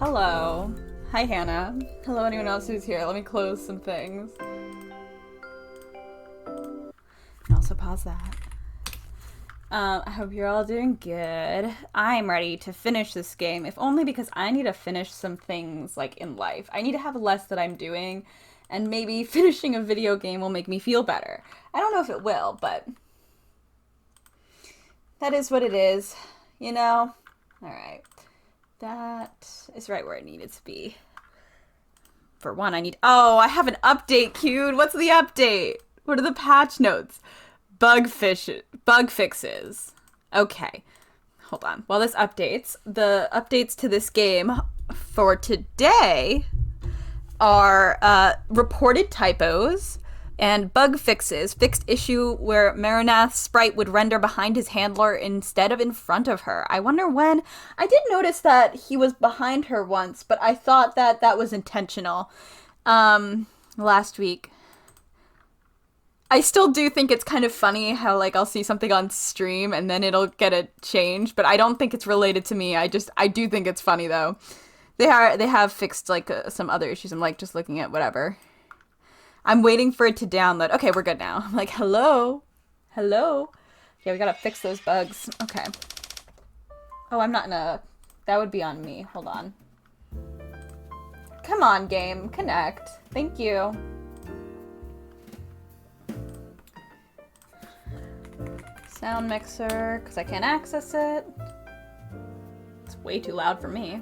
Hello. Hi, Hannah. Hello, anyone else who's here. Let me close some things. And also pause that. I hope you're all doing good. I'm ready to finish this game, if only because I need to finish some things, like, in life. I need to have less that I'm doing, and maybe finishing a video game will make me feel better. I don't know if it will, but that is what it is, you know? Alright. That is right where it needed to be. For one, Oh, I have an update queued. What's the update? What are the patch notes? Bug fixes. Okay. Hold on. While this updates, the updates to this game for today are reported typos and bug fixes. Fixed issue where Marinath's sprite would render behind his handler instead of in front of her. I wonder when. I did notice that he was behind her once, but I thought that that was intentional last week. I still do think it's kind of funny how, like, I'll see something on stream and then it'll get a change, but I don't think it's related to me. I do think it's funny, though. They have fixed, like, some other issues. I'm, like, just looking at whatever. I'm waiting for it to download. Okay, we're good now. I'm like, hello? Hello? Yeah, we gotta fix those bugs. Okay. Oh, I'm not in a... That would be on me. Hold on. Come on, game. Connect. Thank you. Sound mixer, because I can't access it. It's way too loud for me.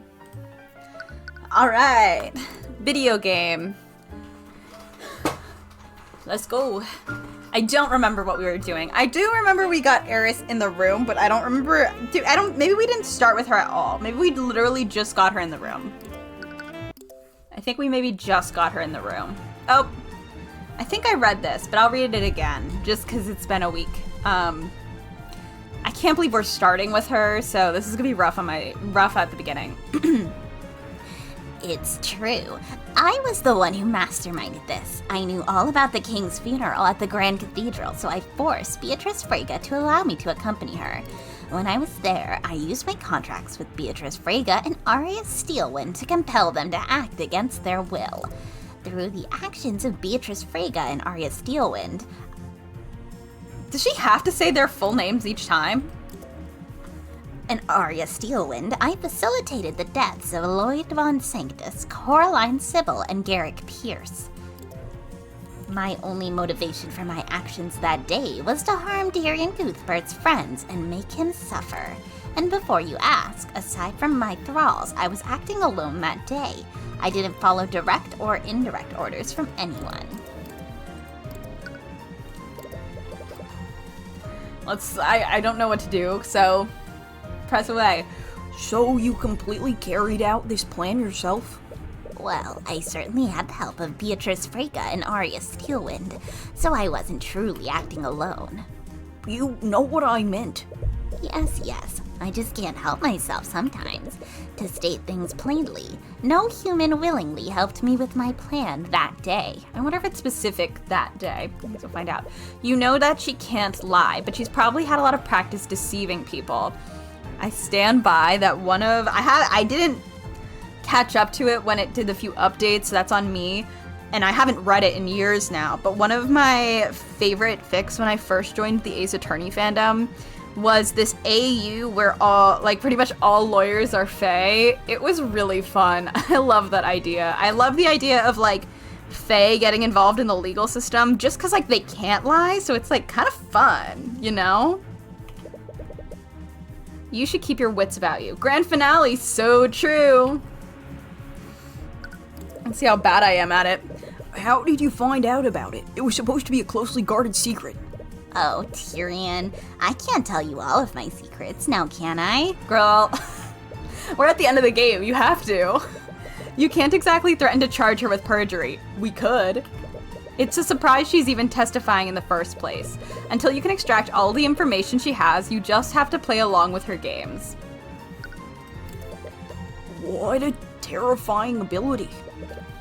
Alright. Video game. Let's go. I don't remember what we were doing. I do remember we got Eris in the room, but I don't remember... maybe we didn't start with her at all. Maybe we literally just got her in the room. I think we maybe just got her in the room. Oh. I think I read this, but I'll read it again, just because it's been a week. I can't believe we're starting with her, so this is gonna be rough at the beginning. It's true. I was the one who masterminded this. I knew all about the king's funeral at the Grand Cathedral, so I forced Beatrice Frege to allow me to accompany her. When I was there, I used my contracts with Beatrice Frege and Arya Steelwind to compel them to act against their will. Through the actions of Beatrice Frege and Arya Steelwind... Does she have to say their full names each time? And Arya Steelwind, I facilitated the deaths of Lloyd von Sanctus, Coraline Sybil, and Garrick Pierce. My only motivation for my actions that day was to harm Tyrion Cuthbert's friends and make him suffer. And before you ask, aside from my thralls, I was acting alone that day. I didn't follow direct or indirect orders from anyone. I don't know what to do, so press away. So you completely carried out this plan yourself? Well, I certainly had the help of Beatrice Frege and Arya Steelwind, so I wasn't truly acting alone. You know what I meant. Yes, I just can't help myself sometimes. To state things plainly, no human willingly helped me with my plan that day. I wonder if it's specific that day. I guess we'll find out. You know that she can't lie, but she's probably had a lot of practice deceiving people. I stand by that I didn't catch up to it when it did a few updates, so that's on me. And I haven't read it in years now, but one of my favorite fics when I first joined the Ace Attorney fandom was this AU where pretty much all lawyers are fae. It was really fun. I love that idea. I love the idea of, like, fae getting involved in the legal system just because, like, they can't lie, so it's, like, kind of fun, you know? You should keep your wits about you. Grand finale, so true. Let's see how bad I am at it. How did you find out about it? It was supposed to be a closely guarded secret. Oh, Tyrion, I can't tell you all of my secrets, now can I? Girl, we're at the end of the game. You have to. You can't exactly threaten to charge her with perjury. We could. It's a surprise she's even testifying in the first place. Until you can extract all the information she has, you just have to play along with her games. What a terrifying ability.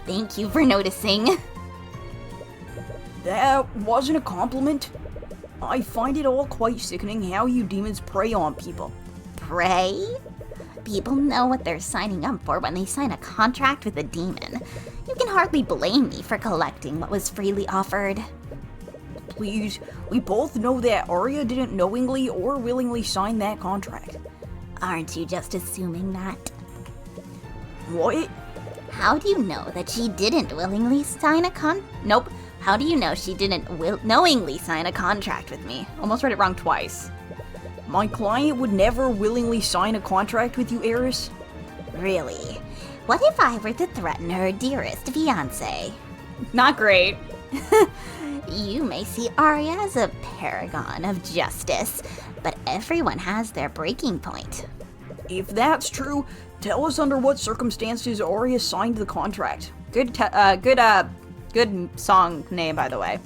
Thank you for noticing. That wasn't a compliment. I find it all quite sickening how you demons prey on people. Prey? People know what they're signing up for when they sign a contract with a demon. You can hardly blame me for collecting what was freely offered. Please, we both know that Arya didn't knowingly or willingly sign that contract. Aren't you just assuming that? What? How do you know that she didn't willingly sign a Nope. How do you know she didn't knowingly sign a contract with me? Almost read it wrong twice. My client would never willingly sign a contract with you, Eris. Really? What if I were to threaten her dearest fiancé? Not great. You may see Arya as a paragon of justice, but everyone has their breaking point. If that's true, tell us under what circumstances Arya signed the contract. Good song name, by the way.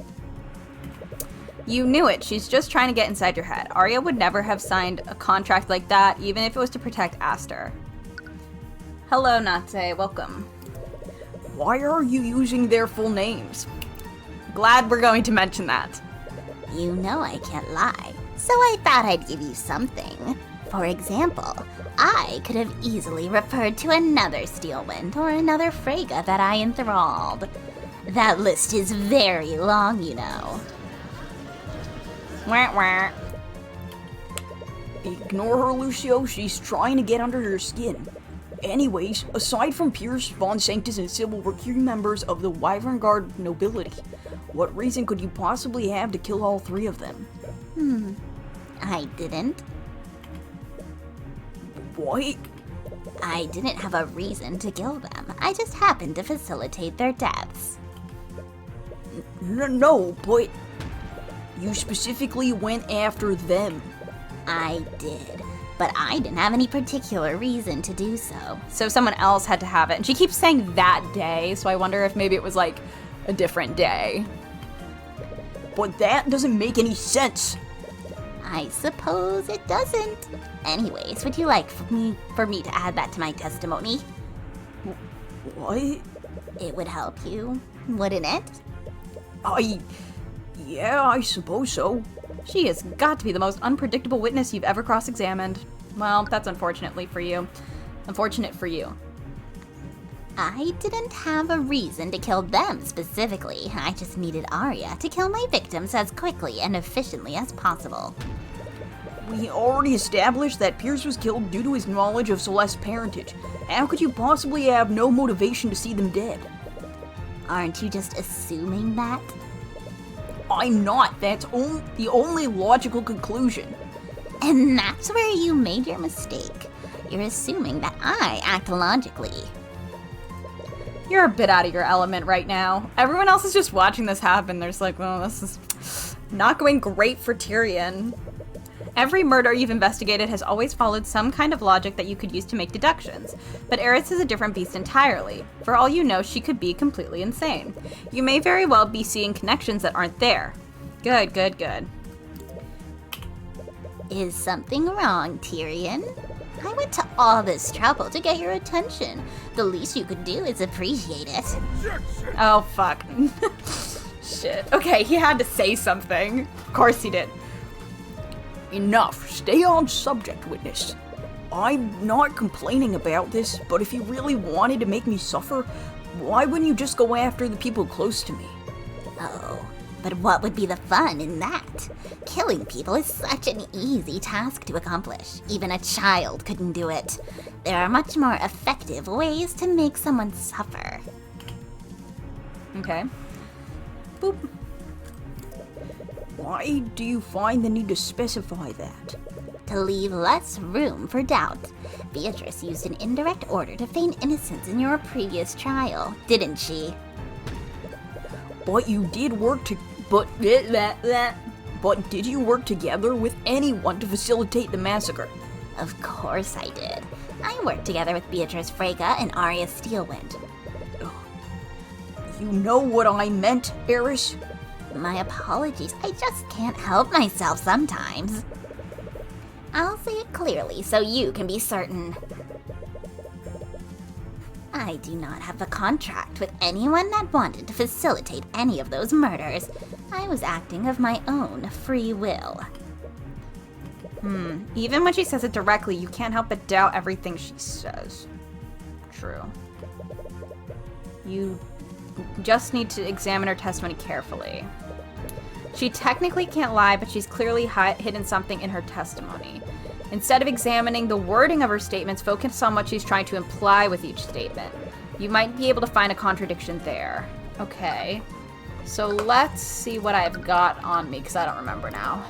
You knew it. She's just trying to get inside your head. Arya would never have signed a contract like that, even if it was to protect Aster. Hello, Nate. Welcome. Why are you using their full names? Glad we're going to mention that. You know I can't lie, so I thought I'd give you something. For example, I could have easily referred to another Steelwind or another Freyga that I enthralled. That list is very long, you know. Wah, wah. Ignore her, Lucio. She's trying to get under your skin. Anyways, aside from Pierce, Von Sanctus, and Sybil were key members of the Wyvern Guard nobility. What reason could you possibly have to kill all three of them? I didn't. What? I didn't have a reason to kill them. I just happened to facilitate their deaths. No, but you specifically went after them. I did, but I didn't have any particular reason to do so. So someone else had to have it. And she keeps saying that day, so I wonder if maybe it was like a different day. But that doesn't make any sense. I suppose it doesn't. Anyways, would you like for me to add that to my testimony? What? It would help you, wouldn't it? Yeah, I suppose so. She has got to be the most unpredictable witness you've ever cross-examined. Well, that's unfortunate for you. I didn't have a reason to kill them specifically. I just needed Arya to kill my victims as quickly and efficiently as possible. We already established that Pierce was killed due to his knowledge of Celeste's parentage. How could you possibly have no motivation to see them dead? Aren't you just assuming that? I'm not. That's the only logical conclusion. And that's where you made your mistake. You're assuming that I act logically. You're a bit out of your element right now. Everyone else is just watching this happen. They're just like, well, this is not going great for Tyrion. Every murder you've investigated has always followed some kind of logic that you could use to make deductions, but Eris is a different beast entirely. For all you know, she could be completely insane. You may very well be seeing connections that aren't there. Good. Is something wrong, Tyrion? I went to all this trouble to get your attention. The least you could do is appreciate it. Oh, fuck. Shit. Okay, he had to say something. Of course he did. Enough. Stay on subject, witness. I'm not complaining about this, but if you really wanted to make me suffer, why wouldn't you just go after the people close to me? Oh, but what would be the fun in that? Killing people is such an easy task to accomplish. Even a child couldn't do it. There are much more effective ways to make someone suffer. Okay. Boop. Why do you find the need to specify that? To leave less room for doubt. Beatrice used an indirect order to feign innocence in your previous trial, didn't she? But you did work to... But did you work together with anyone to facilitate the massacre? Of course I did. I worked together with Beatrice Freyga and Arya Steelwind. You know what I meant, Eris? My apologies, I just can't help myself sometimes. I'll say it clearly so you can be certain. I do not have a contract with anyone that wanted to facilitate any of those murders. I was acting of my own free will. Even when she says it directly, you can't help but doubt everything she says. True. You just need to examine her testimony carefully. She technically can't lie, but she's clearly hidden something in her testimony. Instead of examining the wording of her statements, focus on what she's trying to imply with each statement. You might be able to find a contradiction there. Okay. So let's see what I've got on me, because I don't remember now.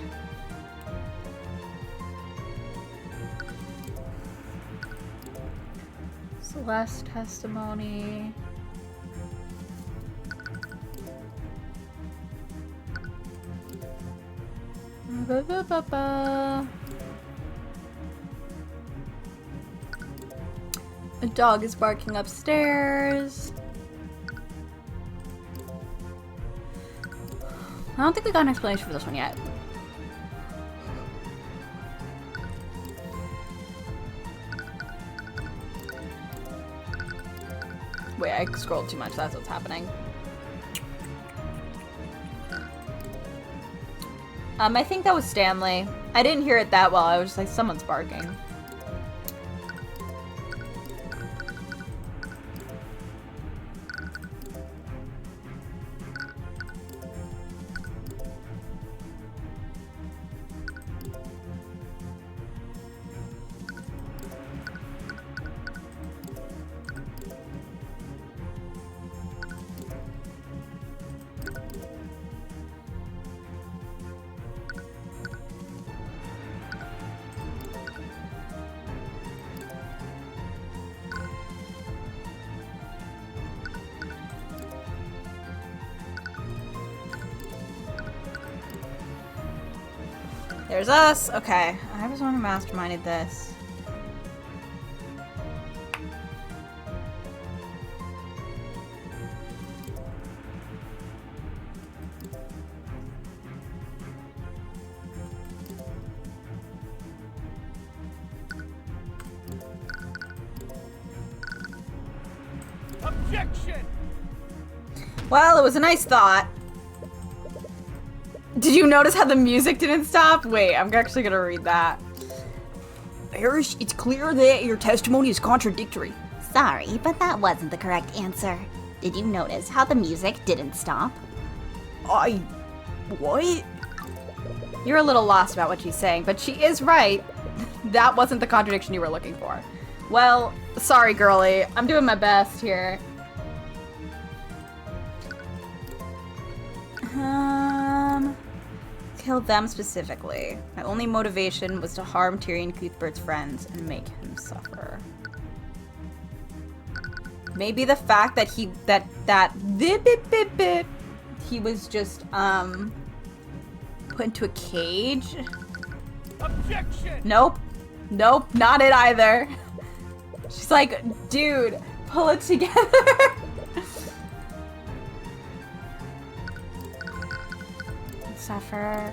Celeste's testimony. A dog is barking upstairs. I don't think we got an explanation for this one yet. Wait, I scrolled too much. That's what's happening. I think that was Stanley. I didn't hear it that well. I was just like, someone's barking. There's us. Okay. I was the one who masterminded this. Objection! Well, it was a nice thought. Did you notice how the music didn't stop? Wait, I'm actually gonna read that. Harris, it's clear that your testimony is contradictory. Sorry, but that wasn't the correct answer. Did you notice how the music didn't stop? What? You're a little lost about what she's saying, but she is right. That wasn't the contradiction you were looking for. Well, sorry, girlie. I'm doing my best here. Kill them specifically. My only motivation was to harm Tyrion Cuthbert's friends and make him suffer. Maybe the fact that he was just put into a cage. Objection! Nope, not it either. She's like, dude, pull it together. Suffer.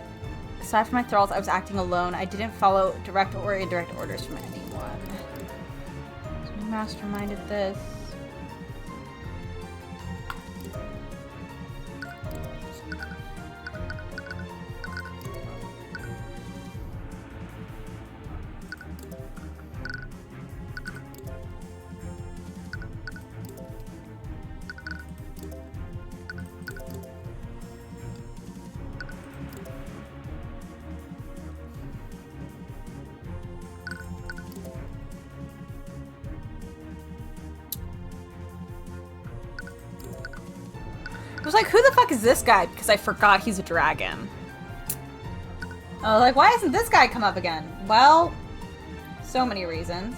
Aside from my thralls, I was acting alone. I didn't follow direct or indirect orders from anyone. So who masterminded this? I was like, who the fuck is this guy? Because I forgot he's a dragon. I was like, why hasn't this guy come up again? Well, so many reasons.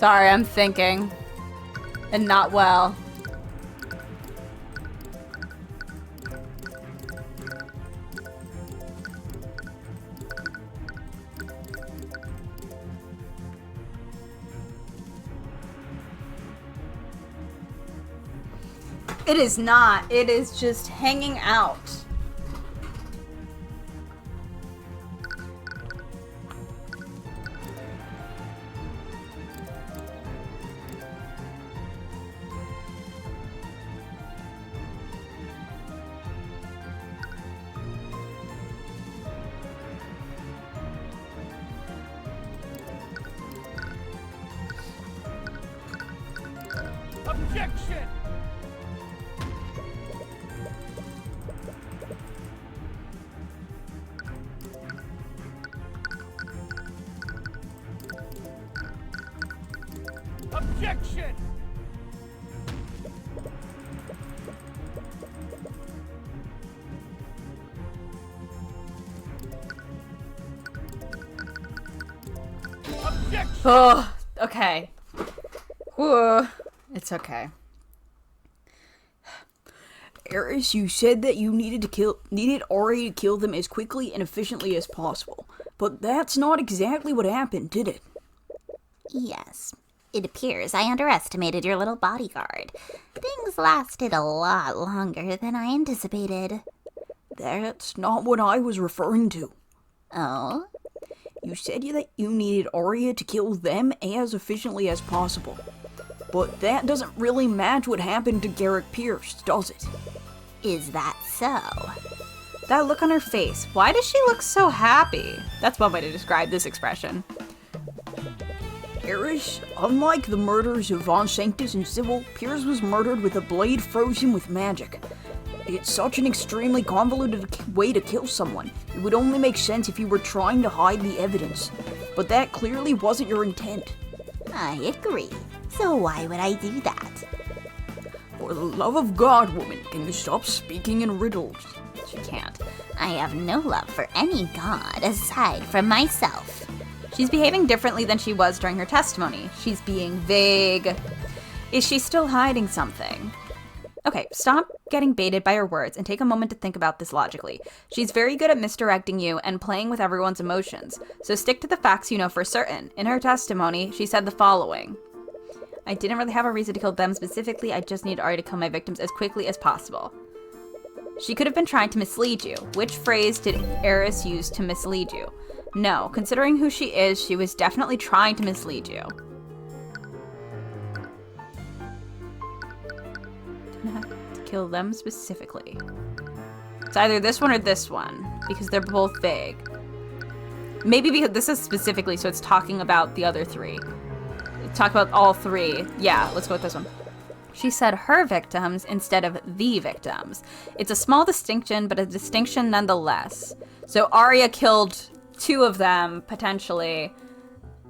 Sorry, I'm thinking. And not well. It is not. It is just hanging out. Objection! Objection! Objection! Oh, okay. Whoa. It's okay. Eris, you said that you needed Ari to kill them as quickly and efficiently as possible. But that's not exactly what happened, did it? Yes. It appears I underestimated your little bodyguard. Things lasted a lot longer than I anticipated. That's not what I was referring to. Oh? You said that you needed Arya to kill them as efficiently as possible. But that doesn't really match what happened to Garrick Pierce, does it? Is that so? That look on her face. Why does she look so happy? That's one way to describe this expression. Eris, unlike the murders of Von Sanctus and Sybil, Pierce was murdered with a blade frozen with magic. It's such an extremely convoluted way to kill someone. It would only make sense if you were trying to hide the evidence. But that clearly wasn't your intent. I agree. So why would I do that? For the love of God, woman, can you stop speaking in riddles? She can't. I have no love for any god aside from myself. She's behaving differently than she was during her testimony. She's being vague. Is she still hiding something? Okay, stop getting baited by her words and take a moment to think about this logically. She's very good at misdirecting you and playing with everyone's emotions. So stick to the facts you know for certain. In her testimony, she said the following. I didn't really have a reason to kill them specifically. I just needed Ari to kill my victims as quickly as possible. She could have been trying to mislead you. Which phrase did Eris use to mislead you? No, considering who she is, she was definitely trying to mislead you. To kill them specifically. It's either this one or this one, because they're both vague. Maybe because this is specifically, so it's talking about the other three. Talk about all three. Yeah, let's go with this one. She said her victims instead of the victims. It's a small distinction, but a distinction nonetheless. So Arya killed two of them, potentially,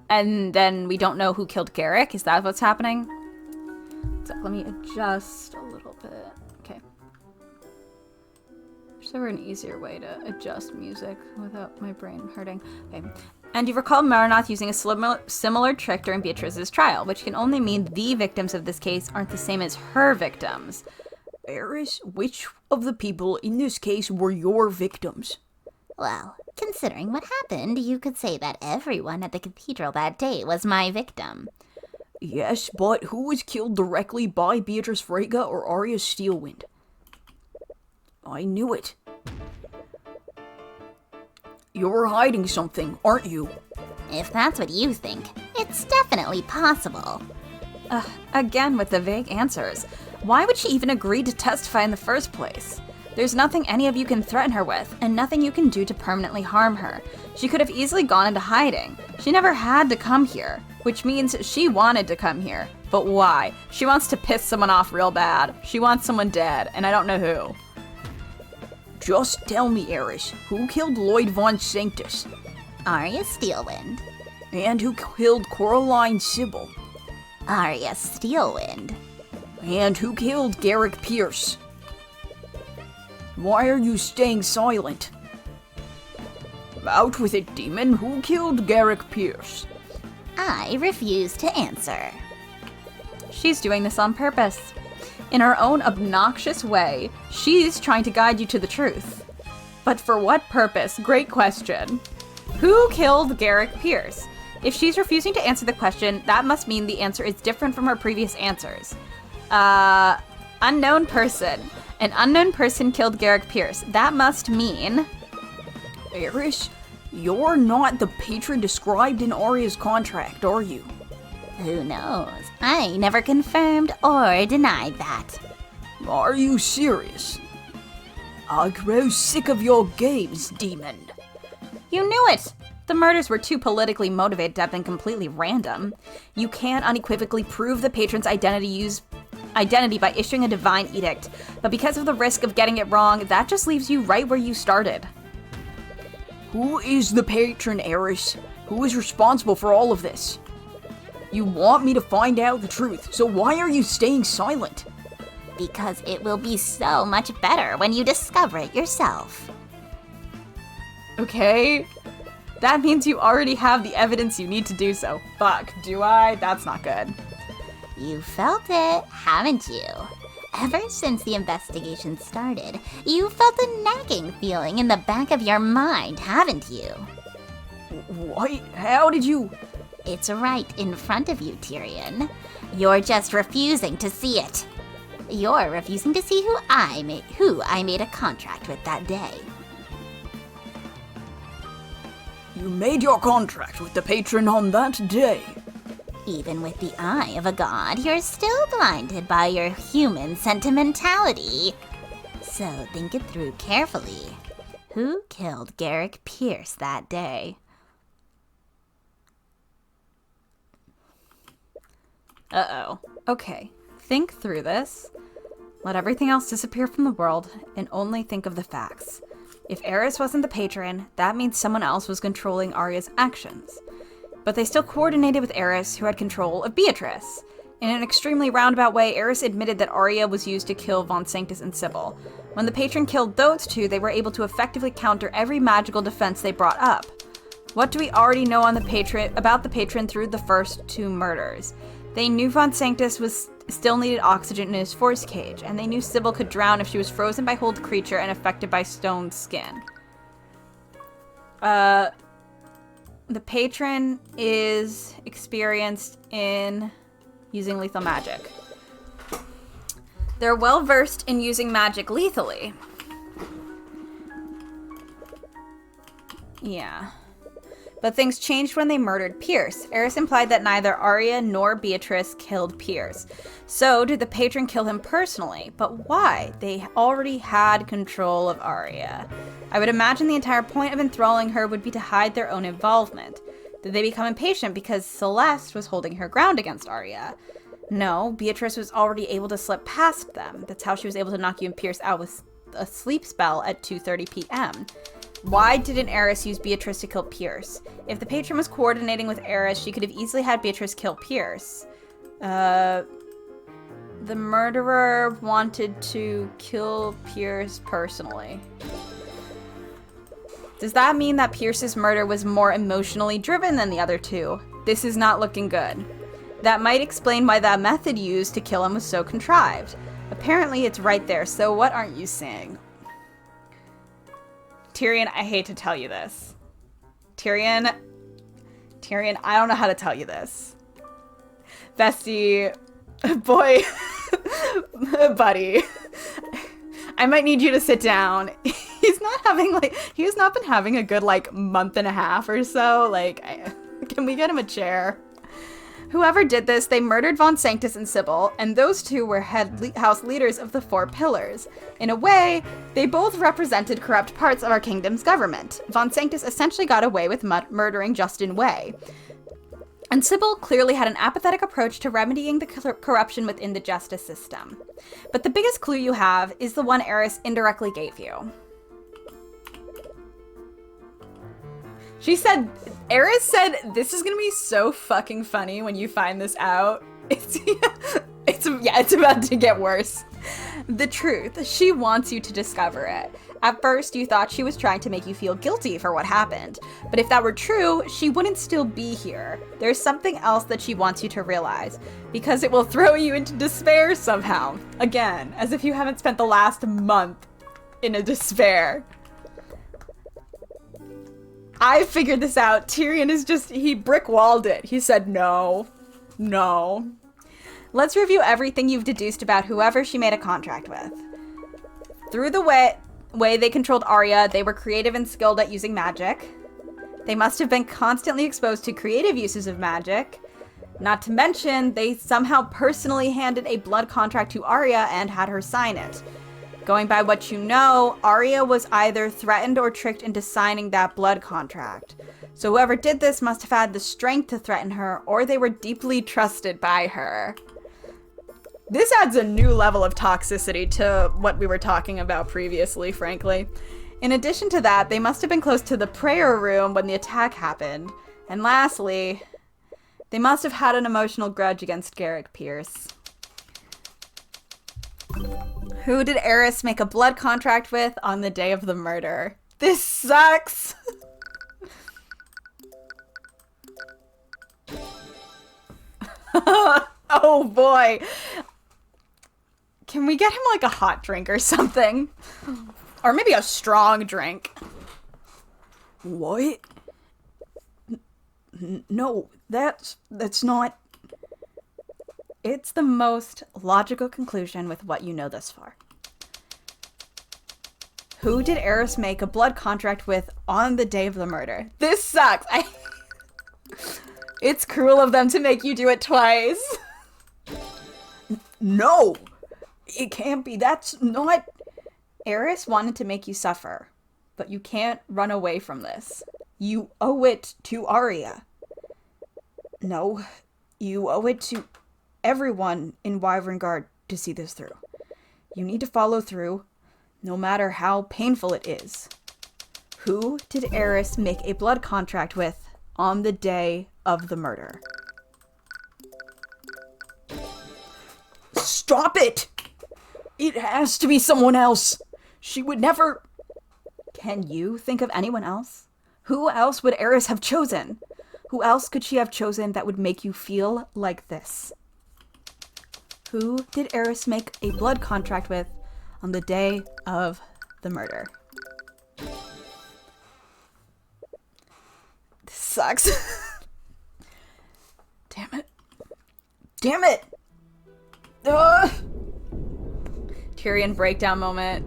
and then we don't know who killed Garrick. Is that what's happening? So let me adjust a little bit. Okay. There's ever an easier way to adjust music without my brain hurting. Okay. And you recall Maranoth using a similar trick during Beatrice's trial, which can only mean the victims of this case aren't the same as her victims. Eris, which of the people in this case were your victims? Well, considering what happened, you could say that everyone at the cathedral that day was my victim. Yes, but who was killed directly by Beatrice Freyga or Arya Steelwind? I knew it. You're hiding something, aren't you? If that's what you think, it's definitely possible. Again with the vague answers. Why would she even agree to testify in the first place? There's nothing any of you can threaten her with, and nothing you can do to permanently harm her. She could have easily gone into hiding. She never had to come here, which means she wanted to come here. But why? She wants to piss someone off real bad. She wants someone dead, and I don't know who. Just tell me, Eris, who killed Lloyd Von Sanctus? Arya Steelwind. And who killed Coraline Sybil? Arya Steelwind. And who killed Garrick Pierce? Why are you staying silent? Out with it, demon. Who killed Garrick Pierce? I refuse to answer. She's doing this on purpose. In her own obnoxious way, she's trying to guide you to the truth. But for what purpose? Great question. Who killed Garrick Pierce? If she's refusing to answer the question, that must mean the answer is different from her previous answers. Unknown person. An unknown person killed Garrick Pierce. That must mean... Eris, you're not the patron described in Arya's contract, are you? Who knows? I never confirmed or denied that. Are you serious? I grow sick of your games, demon. You knew it! The murders were too politically motivated to have been completely random. You can't unequivocally prove the patron's identity by issuing a divine edict, but because of the risk of getting it wrong, that just leaves you right where you started. Who is the patron, Eris? Who is responsible for all of this? You want me to find out the truth, so why are you staying silent? Because it will be so much better when you discover it yourself. Okay? That means you already have the evidence you need to do so. Fuck, do I? That's not good. You felt it, haven't you? Ever since the investigation started, you felt a nagging feeling in the back of your mind, haven't you? What? How did you... It's right in front of you, Tyrion. You're just refusing to see it. You're refusing to see who I made a contract with that day. You made your contract with the patron on that day. Even with the eye of a god, you're still blinded by your human sentimentality. So think it through carefully. Who killed Garrick Pierce that day? Uh-oh. Okay. Think through this. Let everything else disappear from the world, and only think of the facts. If Eris wasn't the patron, that means someone else was controlling Arya's actions. But they still coordinated with Eris, who had control of Beatrice. In an extremely roundabout way, Eris admitted that Arya was used to kill Von Sanctus and Sybil. When the patron killed those two, they were able to effectively counter every magical defense they brought up. What do we already know on about the patron through the first two murders? They knew Von Sanctus still needed oxygen in his force cage, and they knew Sybil could drown if she was frozen by hold creature and affected by stone skin. The patron is experienced in using lethal magic. They're well versed in using magic lethally. Yeah. But things changed when they murdered Pierce. Eris implied that neither Arya nor Beatrice killed Pierce. So did the patron kill him personally? But why? They already had control of Arya. I would imagine the entire point of enthralling her would be to hide their own involvement. Did they become impatient because Celeste was holding her ground against Arya? No, Beatrice was already able to slip past them. That's how she was able to knock you and Pierce out with a sleep spell at 2:30 p.m. Why didn't Eris use Beatrice to kill Pierce? If the patron was coordinating with Eris, she could have easily had Beatrice kill Pierce. The murderer wanted to kill Pierce personally. Does that mean that Pierce's murder was more emotionally driven than the other two? This is not looking good. That might explain why that method used to kill him was so contrived. Apparently it's right there, so what aren't you saying? Tyrion, I hate to tell you this. Tyrion, I don't know how to tell you this. Bestie, boy, buddy, I might need you to sit down. He has not been having a good, month and a half or so. Can we get him a chair? Whoever did this, they murdered Von Sanctus and Sybil, and those two were house leaders of the Four Pillars. In a way, they both represented corrupt parts of our kingdom's government. Von Sanctus essentially got away with murdering Justin Way. And Sybil clearly had an apathetic approach to remedying the corruption within the justice system. But the biggest clue you have is the one Eris indirectly gave you. Eris said, this is gonna be so fucking funny when you find this out. It's about to get worse. The truth. She wants you to discover it. At first, you thought she was trying to make you feel guilty for what happened. But if that were true, she wouldn't still be here. There's something else that she wants you to realize, because it will throw you into despair somehow. Again, as if you haven't spent the last month in a despair. I figured this out. Tyrion is just, he brick-walled it. He said no. No. Let's review everything you've deduced about whoever she made a contract with. Through the way they controlled Arya, they were creative and skilled at using magic. They must have been constantly exposed to creative uses of magic. Not to mention, they somehow personally handed a blood contract to Arya and had her sign it. Going by what you know, Arya was either threatened or tricked into signing that blood contract. So whoever did this must have had the strength to threaten her, or they were deeply trusted by her. This adds a new level of toxicity to what we were talking about previously, frankly. In addition to that, they must have been close to the prayer room when the attack happened. And lastly, they must have had an emotional grudge against Garrick Pierce. Who did Eris make a blood contract with on the day of the murder? This sucks! Oh boy. Can we get him like a hot drink or something? Or maybe a strong drink. What? No, that's not... It's the most logical conclusion with what you know thus far. Who did Eris make a blood contract with on the day of the murder? This sucks. It's cruel of them to make you do it twice. No! It can't be. That's not... Eris wanted to make you suffer, but you can't run away from this. You owe it to Arya. No, you owe it to everyone in Wyverngard to see this through. You need to follow through, no matter how painful it is. Who did Eris make a blood contract with on the day of the murder? Stop it! It has to be someone else. She would never... Can you think of anyone else? Who else would Eris have chosen? Who else could she have chosen that would make you feel like this? Who did Eris make a blood contract with on the day of the murder? This sucks. Damn it. Damn it! Tyrion breakdown moment.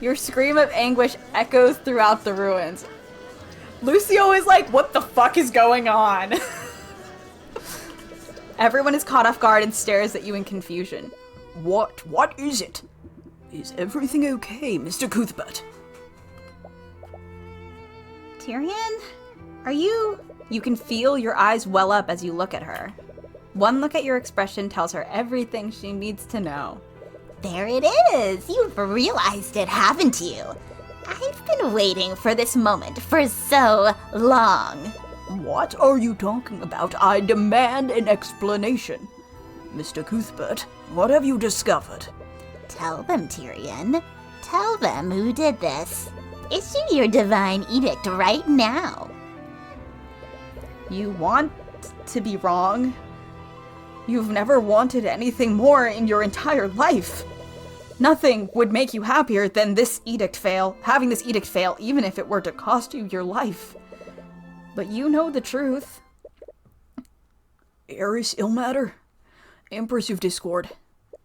Your scream of anguish echoes throughout the ruins. Lucio is like, what the fuck is going on? Everyone is caught off guard and stares at you in confusion. What is it? Is everything okay, Mr. Cuthbert? Tyrion? Are you... You can feel your eyes well up as you look at her. One look at your expression tells her everything she needs to know. There it is! You've realized it, haven't you? I've been waiting for this moment for so long. What are you talking about? I demand an explanation. Mr. Cuthbert, what have you discovered? Tell them, Tyrion. Tell them who did this. Issue your divine edict right now. You want to be wrong? You've never wanted anything more in your entire life. Nothing would make you happier than having this edict fail, even if it were to cost you your life. But you know the truth. Eris Ilmater, Empress of Discord.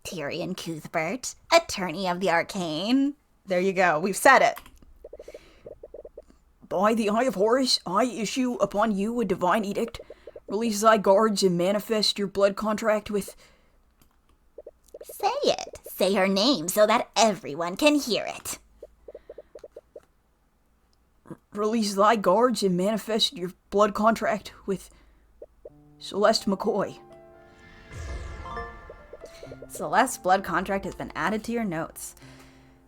Tyrion Cuthbert, Attorney of the Arcane. There you go, we've said it. By the Eye of Horus, I issue upon you a divine edict. Release thy guards and manifest your blood contract with... Say it. Say her name so that everyone can hear it. Release thy guards and manifest your blood contract with Celeste McCoy. Celeste's blood contract has been added to your notes.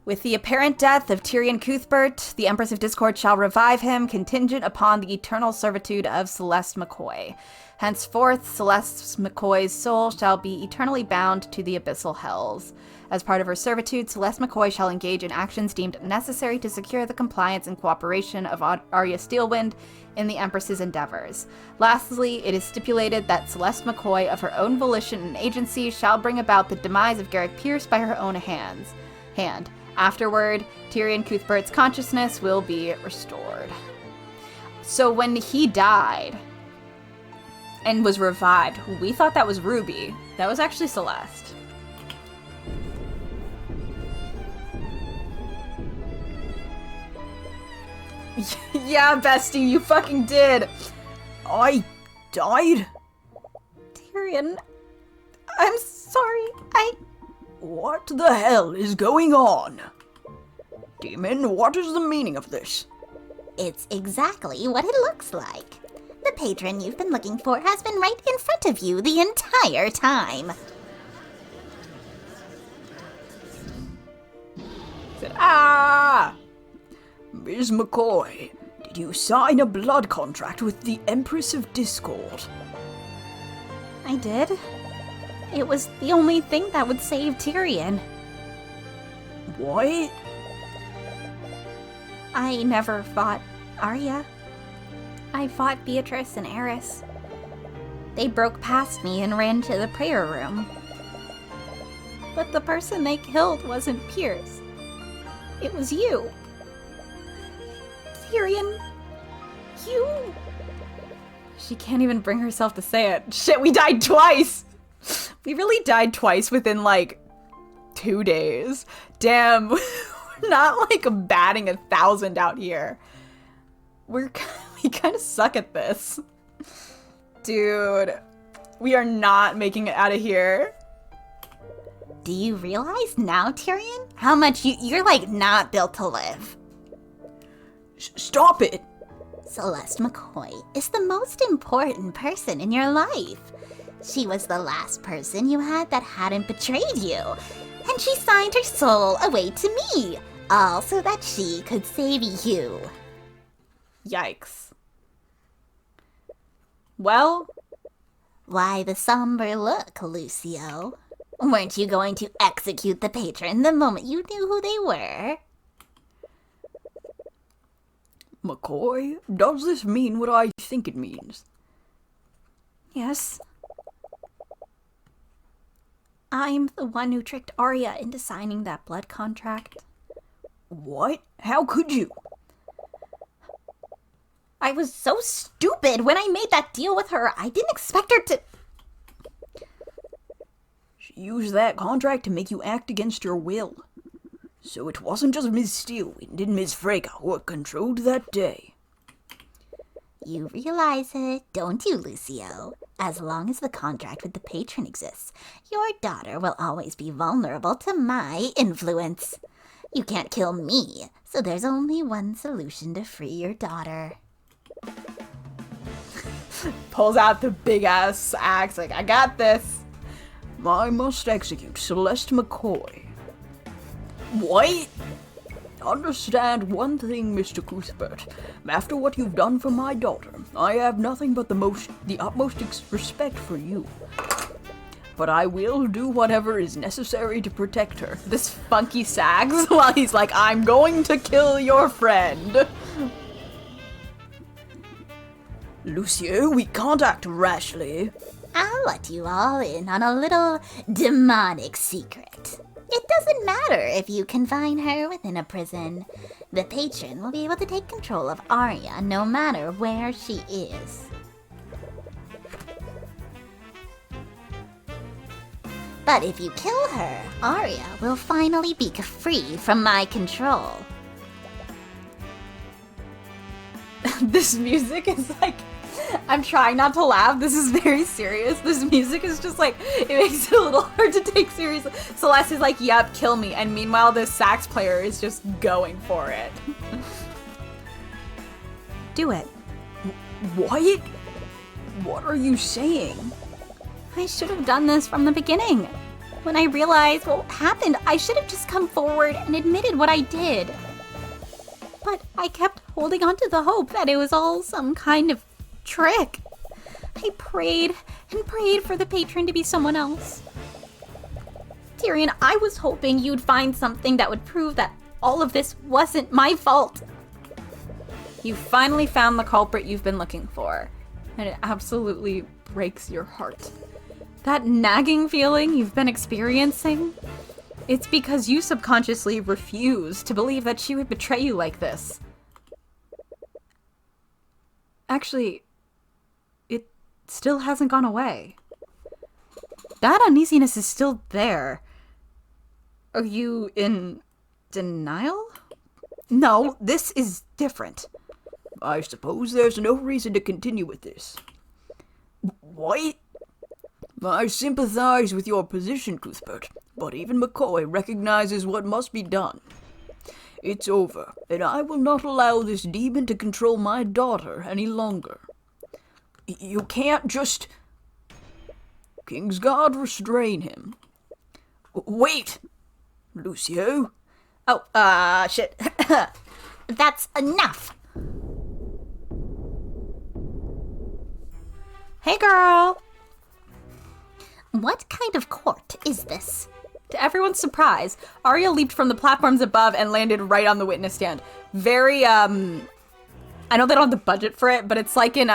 With the apparent death of Tyrion Cuthbert, the Empress of Discord shall revive him, contingent upon the eternal servitude of Celeste McCoy. Henceforth, Celeste McCoy's soul shall be eternally bound to the abyssal hells. As part of her servitude, Celeste McCoy shall engage in actions deemed necessary to secure the compliance and cooperation of Arya Steelwind in the Empress's endeavors. Lastly, it is stipulated that Celeste McCoy, of her own volition and agency, shall bring about the demise of Garrick Pierce by her own hand. Afterward, Tyrion Cuthbert's consciousness will be restored. So when he died and was revived, we thought that was Ruby. That was actually Celeste. Yeah, bestie, you fucking did. I died? Tyrion, I'm sorry. What the hell is going on? Demon, what is the meaning of this? It's exactly what it looks like. The patron you've been looking for has been right in front of you the entire time. Said, ah! Ms. McCoy, did you sign a blood contract with the Empress of Discord? I did. It was the only thing that would save Tyrion. What? I never fought Arya. I fought Beatrice and Eris. They broke past me and ran to the prayer room. But the person they killed wasn't Pierce. It was you. Tyrion, you... She can't even bring herself to say it. Shit, we died twice! We really died twice within, like, 2 days. Damn, we're not, like, batting 1,000 out here. We kind of suck at this. Dude, we are not making it out of here. Do you realize now, Tyrion, how much you're, like, not built to live? Stop it! Celeste McCoy is the most important person in your life. She was the last person you had that hadn't betrayed you. And she signed her soul away to me, all so that she could save you. Yikes. Well? Why the somber look, Lucio? Weren't you going to execute the patron the moment you knew who they were? McCoy, does this mean what I think it means? Yes. I'm the one who tricked Arya into signing that blood contract. What? How could you? I was so stupid when I made that deal with her. I didn't expect her to... She used that contract to make you act against your will. So it wasn't just Ms. Steelwind and Ms. Frega who were controlled that day. You realize it, don't you, Lucio? As long as the contract with the patron exists, your daughter will always be vulnerable to my influence. You can't kill me, so there's only one solution to free your daughter. Pulls out the big-ass axe, like, I got this. I must execute Celeste McCoy. What? Understand one thing, Mr. Cuthbert. After what you've done for my daughter, I have nothing but the utmost respect for you. But I will do whatever is necessary to protect her. This funky sags while he's like, I'm going to kill your friend. Lucio, we can't act rashly. I'll let you all in on a little demonic secret. It doesn't matter if you confine her within a prison. The patron will be able to take control of Arya no matter where she is. But if you kill her, Arya will finally be free from my control. This music is like... I'm trying not to laugh. This is very serious. This music is just like, it makes it a little hard to take seriously. Celeste is like, yep, kill me. And meanwhile, this sax player is just going for it. Do it. What? What are you saying? I should have done this from the beginning. When I realized what happened, I should have just come forward and admitted what I did. But I kept holding on to the hope that it was all some kind of trick. I prayed and prayed for the patron to be someone else. Tyrion, I was hoping you'd find something that would prove that all of this wasn't my fault. You finally found the culprit you've been looking for, and it absolutely breaks your heart. That nagging feeling you've been experiencing, it's because you subconsciously refuse to believe that she would betray you like this. Actually, it still hasn't gone away. That uneasiness is still there. Are you in denial? No, this is different. I suppose there's no reason to continue with this. What? I sympathize with your position, Cuthbert, but even McCoy recognizes what must be done. It's over, and I will not allow this demon to control my daughter any longer. You can't just... Kingsguard, restrain him. Wait! Lucio? Oh, shit. That's enough. Hey, girl! What kind of court is this? To everyone's surprise, Arya leaped from the platforms above and landed right on the witness stand. Very, I know they don't have the budget for it, but it's like in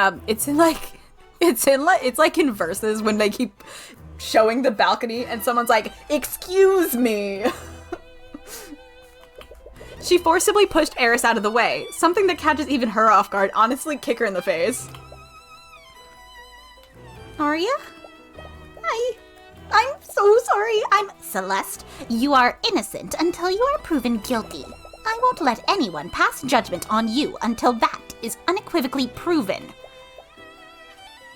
Versus when they keep showing the balcony and someone's like, "Excuse me." She forcibly pushed Eris out of the way, something that catches even her off guard. Honestly, kick her in the face. Arya? I'm so sorry. I'm Celeste. You are innocent until you are proven guilty. I won't let anyone pass judgment on you until that is unequivocally proven.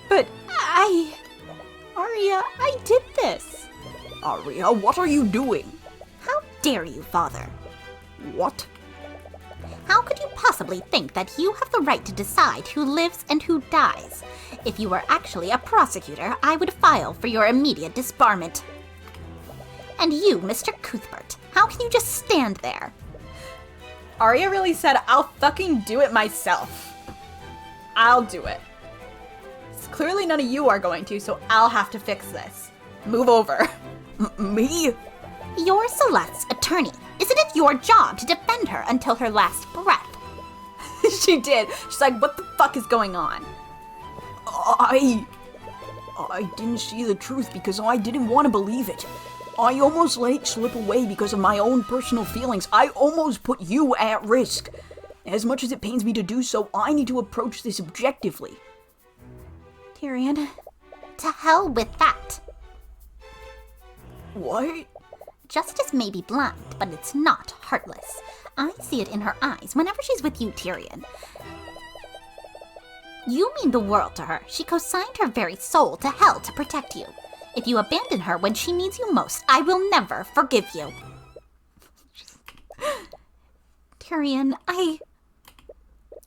But Arya, I did this. Arya, what are you doing? How dare you, Father? What? How could you possibly think that you have the right to decide who lives and who dies? If you were actually a prosecutor, I would file for your immediate disbarment. And you, Mr. Cuthbert, how can you just stand there? Arya really said, "I'll fucking do it myself. I'll do it. Clearly none of you are going to, so I'll have to fix this. Move over." Me? You're Celeste's attorney. Isn't it your job to defend her until her last breath? She did. She's like, "What the fuck is going on?" I didn't see the truth because I didn't want to believe it. I almost let it slip away because of my own personal feelings. I almost put you at risk. As much as it pains me to do so, I need to approach this objectively. Tyrion, to hell with that. What? Justice may be blind, but it's not heartless. I see it in her eyes whenever she's with you, Tyrion. You mean the world to her. She consigned her very soul to hell to protect you. If you abandon her when she needs you most, I will never forgive you. Tyrion,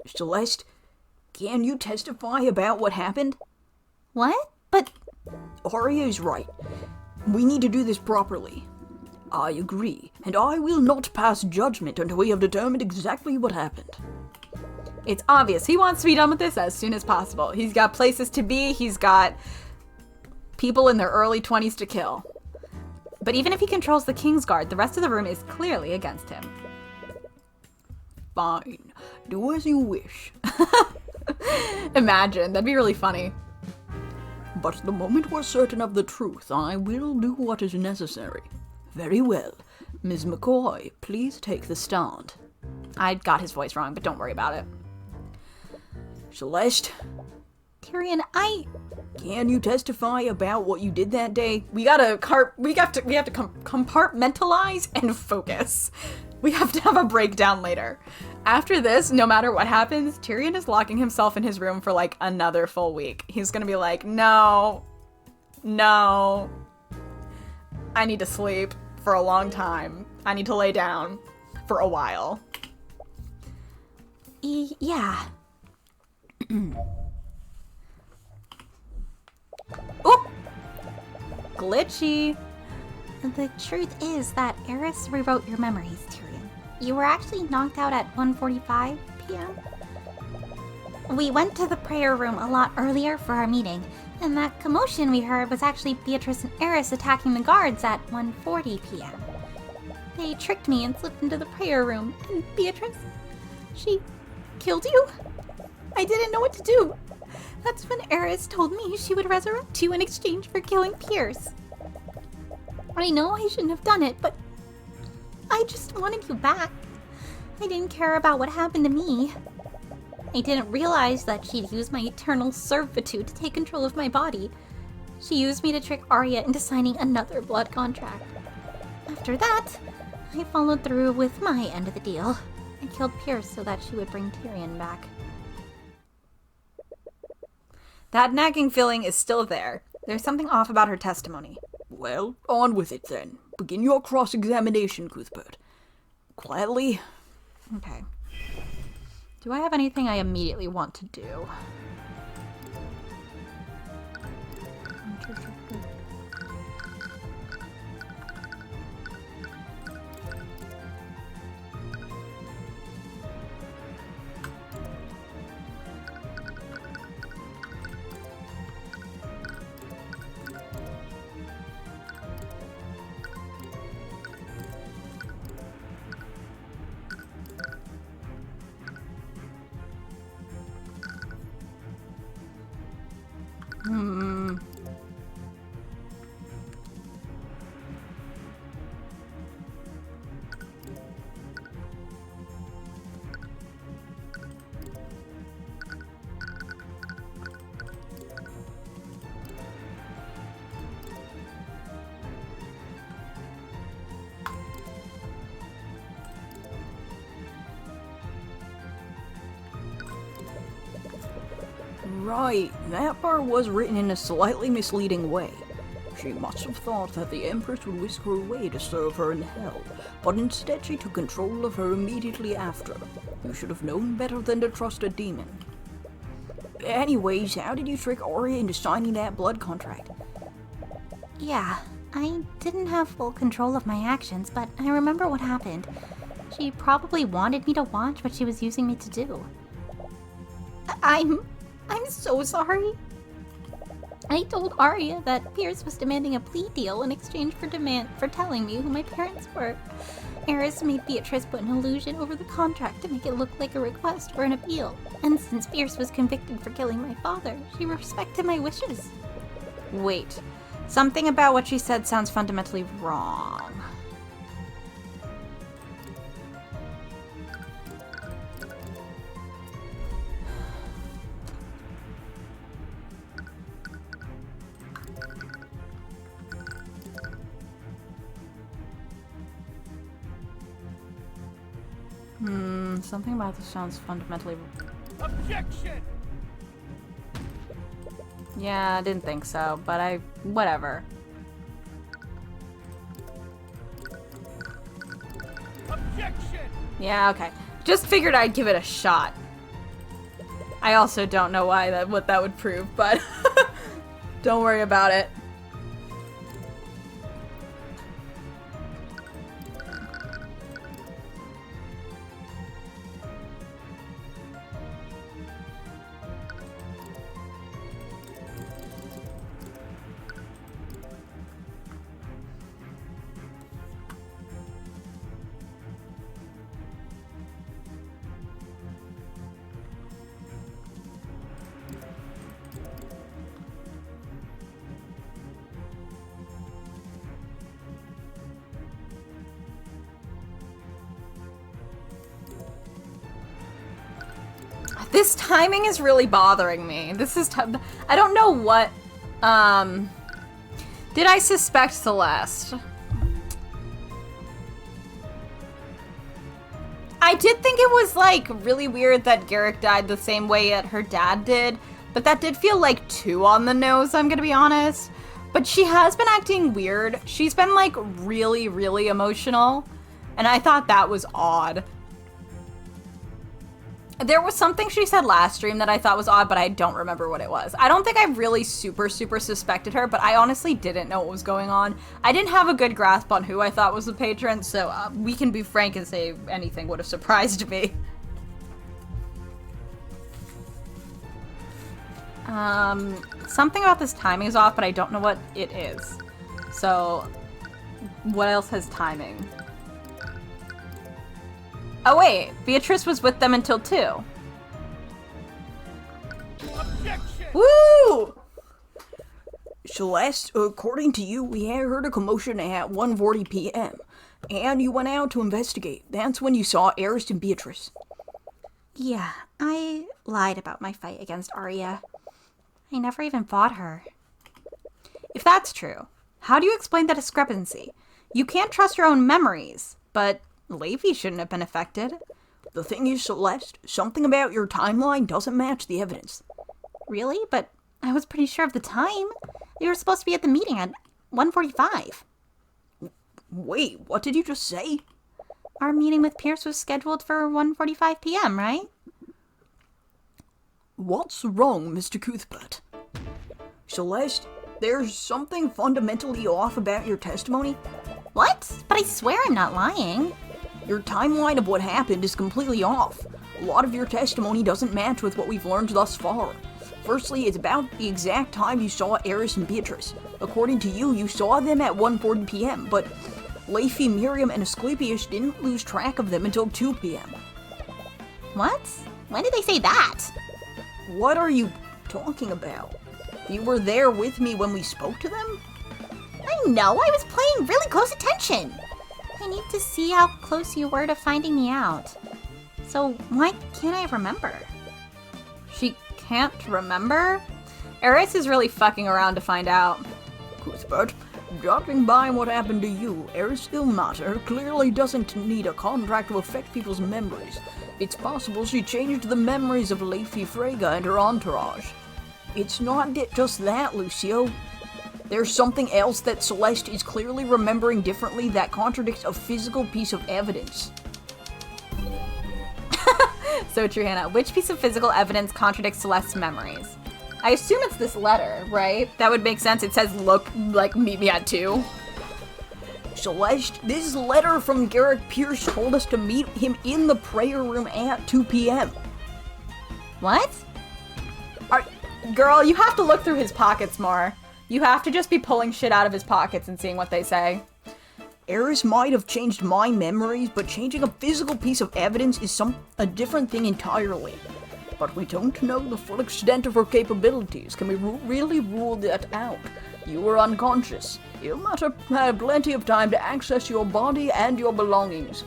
Celeste, can you testify about what happened? What? But... Arya is right. We need to do this properly. I agree, and I will not pass judgment until we have determined exactly what happened. It's obvious. He wants to be done with this as soon as possible. He's got places to be. He's got people in their early 20s to kill. But even if he controls the Kingsguard, the rest of the room is clearly against him. Fine. Do as you wish. Imagine. That'd be really funny. But the moment we're certain of the truth, I will do what is necessary. Very well. Ms. McCoy, please take the stand. I got his voice wrong, but don't worry about it. Celeste, Tyrion, can you testify about what you did that day? We have to compartmentalize and focus. We have to have a breakdown later. After this, no matter what happens, Tyrion is locking himself in his room for like another full week. He's gonna be like, no, I need to sleep for a long time. I need to lay down for a while. yeah. Oop! Glitchy. The truth is that Eris rewrote your memories, Tyrion. You were actually knocked out at 1:45 p.m. We went to the prayer room a lot earlier for our meeting, and that commotion we heard was actually Beatrice and Eris attacking the guards at 1:40 p.m. They tricked me and slipped into the prayer room, and Beatrice, she killed you? I didn't know what to do. That's when Eris told me she would resurrect you in exchange for killing Pierce. I know I shouldn't have done it, but I just wanted you back. I didn't care about what happened to me. I didn't realize that she'd use my eternal servitude to take control of my body. She used me to trick Arya into signing another blood contract. After that, I followed through with my end of the deal. I killed Pierce so that she would bring Tyrion back. That nagging feeling is still there. There's something off about her testimony. Well, on with it then. Begin your cross-examination, Cuthbert. Quietly. Okay. Do I have anything I immediately want to do? Right, that part was written in a slightly misleading way. She must have thought that the Empress would whisk her away to serve her in hell, but instead she took control of her immediately after. You should have known better than to trust a demon. Anyways, how did you trick Arya into signing that blood contract? Yeah, I didn't have full control of my actions, but I remember what happened. She probably wanted me to watch what she was using me to do. I'm so sorry. I told Arya that Pierce was demanding a plea deal in exchange for telling me who my parents were. Eris made Beatrice put an illusion over the contract to make it look like a request for an appeal. And since Pierce was convicted for killing my father, she respected my wishes. Wait. Something about what she said sounds fundamentally wrong. Something about this sounds fundamentally... Objection! Yeah, I didn't think so, but whatever. Objection! Yeah, okay. Just figured I'd give it a shot. I also don't know what that would prove, but don't worry about it. This timing is really bothering me. This is I don't know what, did I suspect Celeste? I did think it was, like, really weird that Garrick died the same way that her dad did, but that did feel, like, too on the nose, I'm gonna be honest. But she has been acting weird. She's been, like, really, really emotional, and I thought that was odd. There was something she said last stream that I thought was odd, but I don't remember what it was. I don't think I really super suspected her, but I honestly didn't know what was going on. I didn't have a good grasp on who I thought was the patron, so we can be frank and say anything would have surprised me. Something about this timing is off, but I don't know what it is. So, what else has timing? Oh wait, Beatrice was with them until 2. Objection! Woo! Celeste, according to you, we had heard a commotion at 1:40 p.m. and you went out to investigate. That's when you saw Eris and Beatrice. Yeah, I lied about my fight against Arya. I never even fought her. If that's true, how do you explain the discrepancy? You can't trust your own memories, but Leafy shouldn't have been affected. The thing is, Celeste, something about your timeline doesn't match the evidence. Really? But I was pretty sure of the time. We were supposed to be at the meeting at 1:45. Wait, what did you just say? Our meeting with Pierce was scheduled for 1:45 p.m., right? What's wrong, Mr. Cuthbert? Celeste, there's something fundamentally off about your testimony. What? But I swear I'm not lying. Your timeline of what happened is completely off. A lot of your testimony doesn't match with what we've learned thus far. Firstly, it's about the exact time you saw Eris and Beatrice. According to you, you saw them at 1:40 p.m., but Leafy, Miriam, and Asclepius didn't lose track of them until 2 p.m. What? When did they say that? What are you talking about? You were there with me when we spoke to them? I know, I was paying really close attention. I need to see how close you were to finding me out. So why can't I remember? She can't remember? Eris is really fucking around to find out. Cuthbert, judging by what happened to you, Eris Ilmater clearly doesn't need a contract to affect people's memories. It's possible she changed the memories of Leafy Freyga and her entourage. It's not just that, Lucio. There's something else that Celeste is clearly remembering differently that contradicts a physical piece of evidence. So true, Hannah. Which piece of physical evidence contradicts Celeste's memories? I assume it's this letter, right? That would make sense. It says, look, like, meet me at 2. Celeste, this letter from Garrick Pierce told us to meet him in the prayer room at 2 p.m. What? Girl, you have to look through his pockets more. You have to just be pulling shit out of his pockets and seeing what they say. Eris might have changed my memories, but changing a physical piece of evidence is a different thing entirely. But we don't know the full extent of her capabilities. Can we really rule that out? You were unconscious. Ilmater had plenty of time to access your body and your belongings.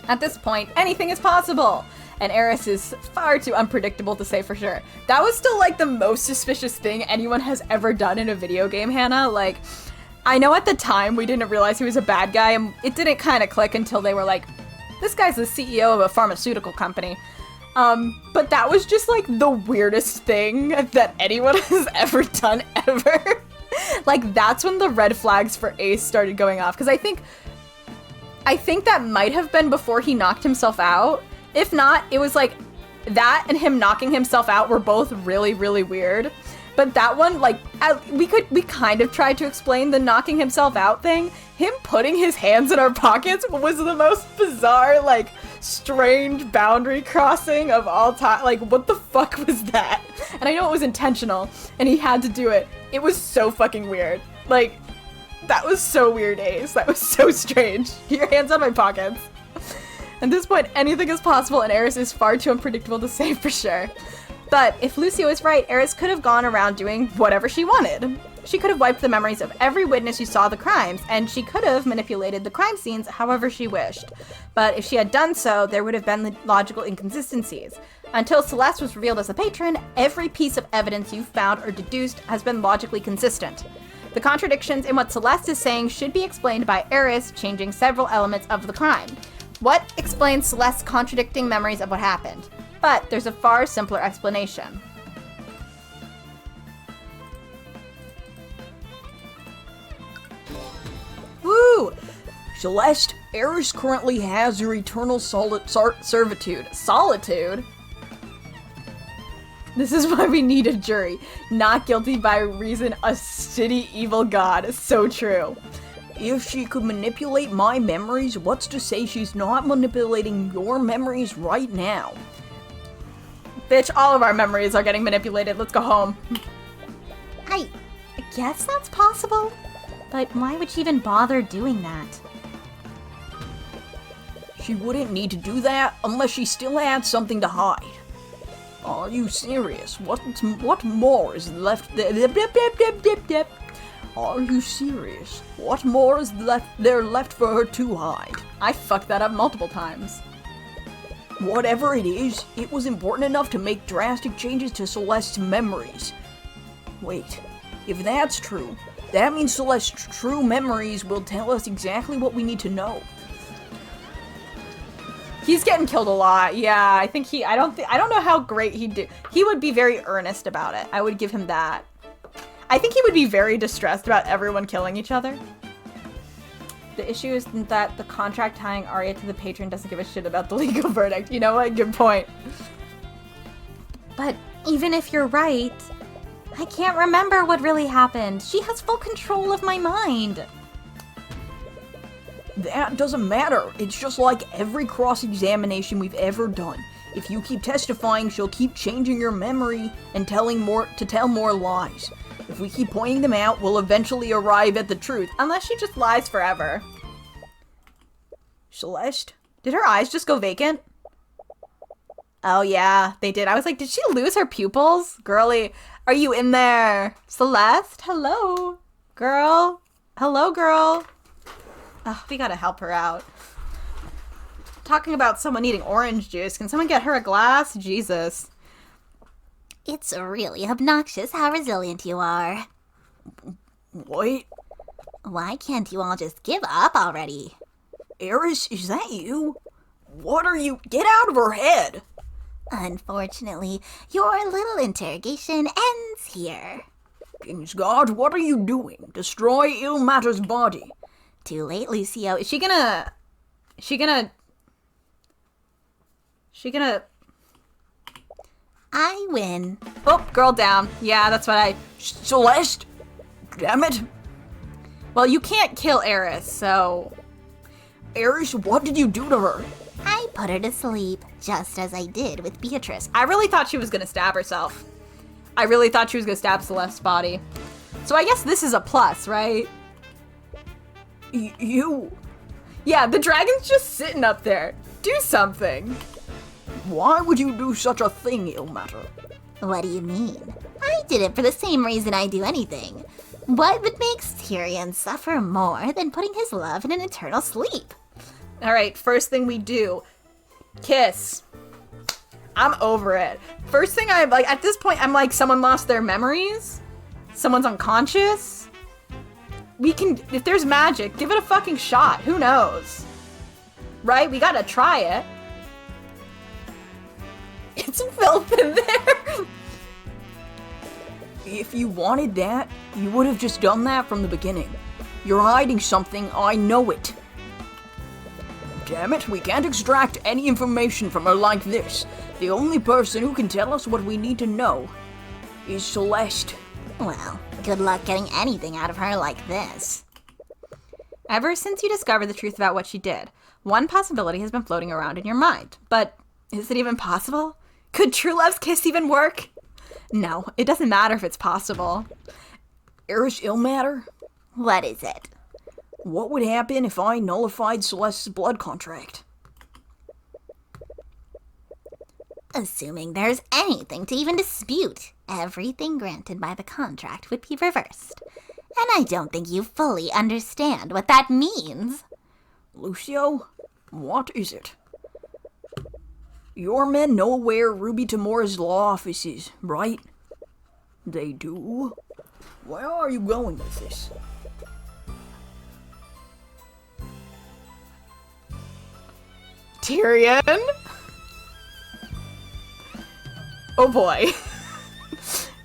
At this point, anything is possible! And Eris is far too unpredictable to say for sure. That was still, like, the most suspicious thing anyone has ever done in a video game, Hannah. Like, I know at the time we didn't realize he was a bad guy, and it didn't kind of click until they were like, this guy's the CEO of a pharmaceutical company. But that was just, like, the weirdest thing that anyone has ever done, ever. Like, that's when the red flags for Ace started going off, because I think that might have been before he knocked himself out. If not, it was like that and him knocking himself out were both really, really weird. But that one, like, we kind of tried to explain the knocking himself out thing. Him putting his hands in our pockets was the most bizarre, like, strange boundary crossing of all time. Like, what the fuck was that? And I know it was intentional, and he had to do it. It was so fucking weird. Like, that was so weird, Ace. That was so strange. Get your hands on my pockets. At this point, anything is possible, and Eris is far too unpredictable to say for sure. But if Lucio is right, Eris could have gone around doing whatever she wanted. She could have wiped the memories of every witness who saw the crimes, and she could have manipulated the crime scenes however she wished. But if she had done so, there would have been logical inconsistencies. Until Celeste was revealed as a patron, every piece of evidence you found or deduced has been logically consistent. The contradictions in what Celeste is saying should be explained by Eris changing several elements of the crime. What explains Celeste's contradicting memories of what happened? But there's a far simpler explanation. Woo! Celeste, Eris currently has your eternal servitude. Solitude? This is why we need a jury. Not guilty by reason of shitty evil god. So true. If she could manipulate my memories, what's to say she's not manipulating your memories right now? Bitch, all of our memories are getting manipulated. Let's go home. I guess that's possible. But why would she even bother doing that? She wouldn't need to do that unless she still had something to hide. Are you serious? What more is left there? Are you serious? What more is left for her to hide? I fucked that up multiple times. Whatever it is, it was important enough to make drastic changes to Celeste's memories. Wait, if that's true, that means Celeste's true memories will tell us exactly what we need to know. He's getting killed a lot. Yeah, I think I don't know how great he'd do. He would be very earnest about it. I would give him that. I think he would be very distressed about everyone killing each other. The issue is that the contract tying Arya to the patron doesn't give a shit about the legal verdict. You know what? Good point. But even if you're right, I can't remember what really happened. She has full control of my mind. That doesn't matter. It's just like every cross-examination we've ever done. If you keep testifying, she'll keep changing your memory and tell more lies. If we keep pointing them out, we'll eventually arrive at the truth. Unless she just lies forever. Celeste? Did her eyes just go vacant? Oh yeah, they did. I was like, did she lose her pupils? Girly, are you in there? Celeste? Hello? Girl? Hello, girl? Ugh, we gotta help her out. Talking about someone eating orange juice. Can someone get her a glass? Jesus. It's really obnoxious how resilient you are. What? Why can't you all just give up already? Eris, is that you? What are you? Get out of her head! Unfortunately, your little interrogation ends here. Kingsguard, what are you doing? Destroy Ilmater's body. Too late, Lucio. Is she gonna... I win. Oh, girl down. Yeah, that's what I... Celeste? Damn it. Well, you can't kill Eris, so... Eris, what did you do to her? I put her to sleep, just as I did with Beatrice. I really thought she was gonna stab herself. I really thought she was gonna stab Celeste's body. So I guess this is a plus, right? You... Yeah, the dragon's just sitting up there. Do something. Why would you do such a thing, Ilmater? What do you mean? I did it for the same reason I do anything. What would make Tyrion suffer more than putting his love in an eternal sleep? Alright, first thing we do. Kiss. I'm over it. First thing I'm like, at this point, I'm like, someone lost their memories? Someone's unconscious? We can, if there's magic, give it a fucking shot. Who knows? Right? We gotta try it. It's filth in there. If you wanted that, you would have just done that from the beginning. You're hiding something, I know it. Damn it, we can't extract any information from her like this. The only person who can tell us what we need to know is Celeste. Well, good luck getting anything out of her like this. Ever since you discovered the truth about what she did, one possibility has been floating around in your mind. But is it even possible? Could true love's kiss even work? No, it doesn't matter if it's possible. Eris Ilmater? What is it? What would happen if I nullified Celeste's blood contract? Assuming there's anything to even dispute, everything granted by the contract would be reversed. And I don't think you fully understand what that means. Lucio, what is it? Your men know where Ruby Tamora's law office is, right? They do? Where are you going with this? Tyrion? Oh boy.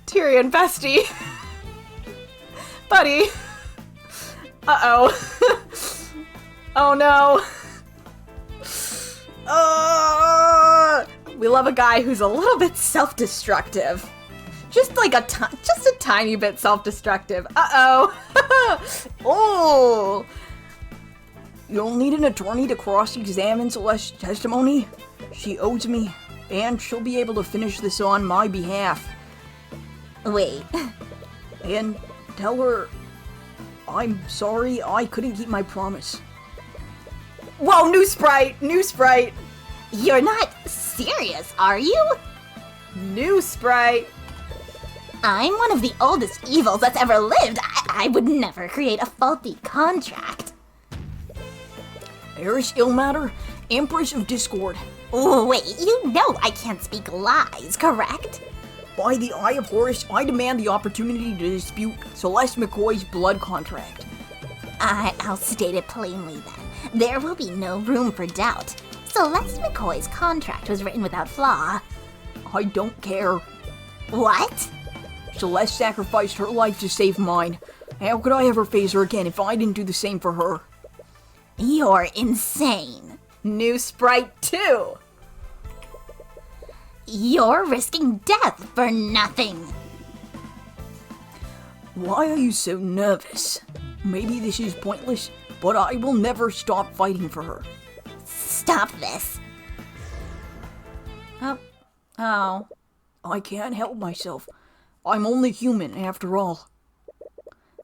Tyrion, bestie. Buddy. Uh-oh. Oh no. We love a guy who's a little bit self-destructive. Just like just a tiny bit self-destructive. Uh-oh. Oh. You'll need an attorney to cross-examine Celeste's testimony. She owes me, and she'll be able to finish this on my behalf. Wait. And tell her I'm sorry I couldn't keep my promise. Whoa, new sprite! New sprite! You're not serious, are you? New sprite! I'm one of the oldest evils that's ever lived. I would never create a faulty contract. Eris Illmatter, Empress of Discord. Ooh, wait, you know I can't speak lies, correct? By the Eye of Horus, I demand the opportunity to dispute Celeste McCoy's blood contract. I'll state it plainly then. There will be no room for doubt. Celeste McCoy's contract was written without flaw. I don't care. What? Celeste sacrificed her life to save mine. How could I ever face her again if I didn't do the same for her? You're insane. New sprite 2! You're risking death for nothing. Why are you so nervous? Maybe this is pointless, but I will never stop fighting for her. Stop this. Oh. I can't help myself. I'm only human, after all.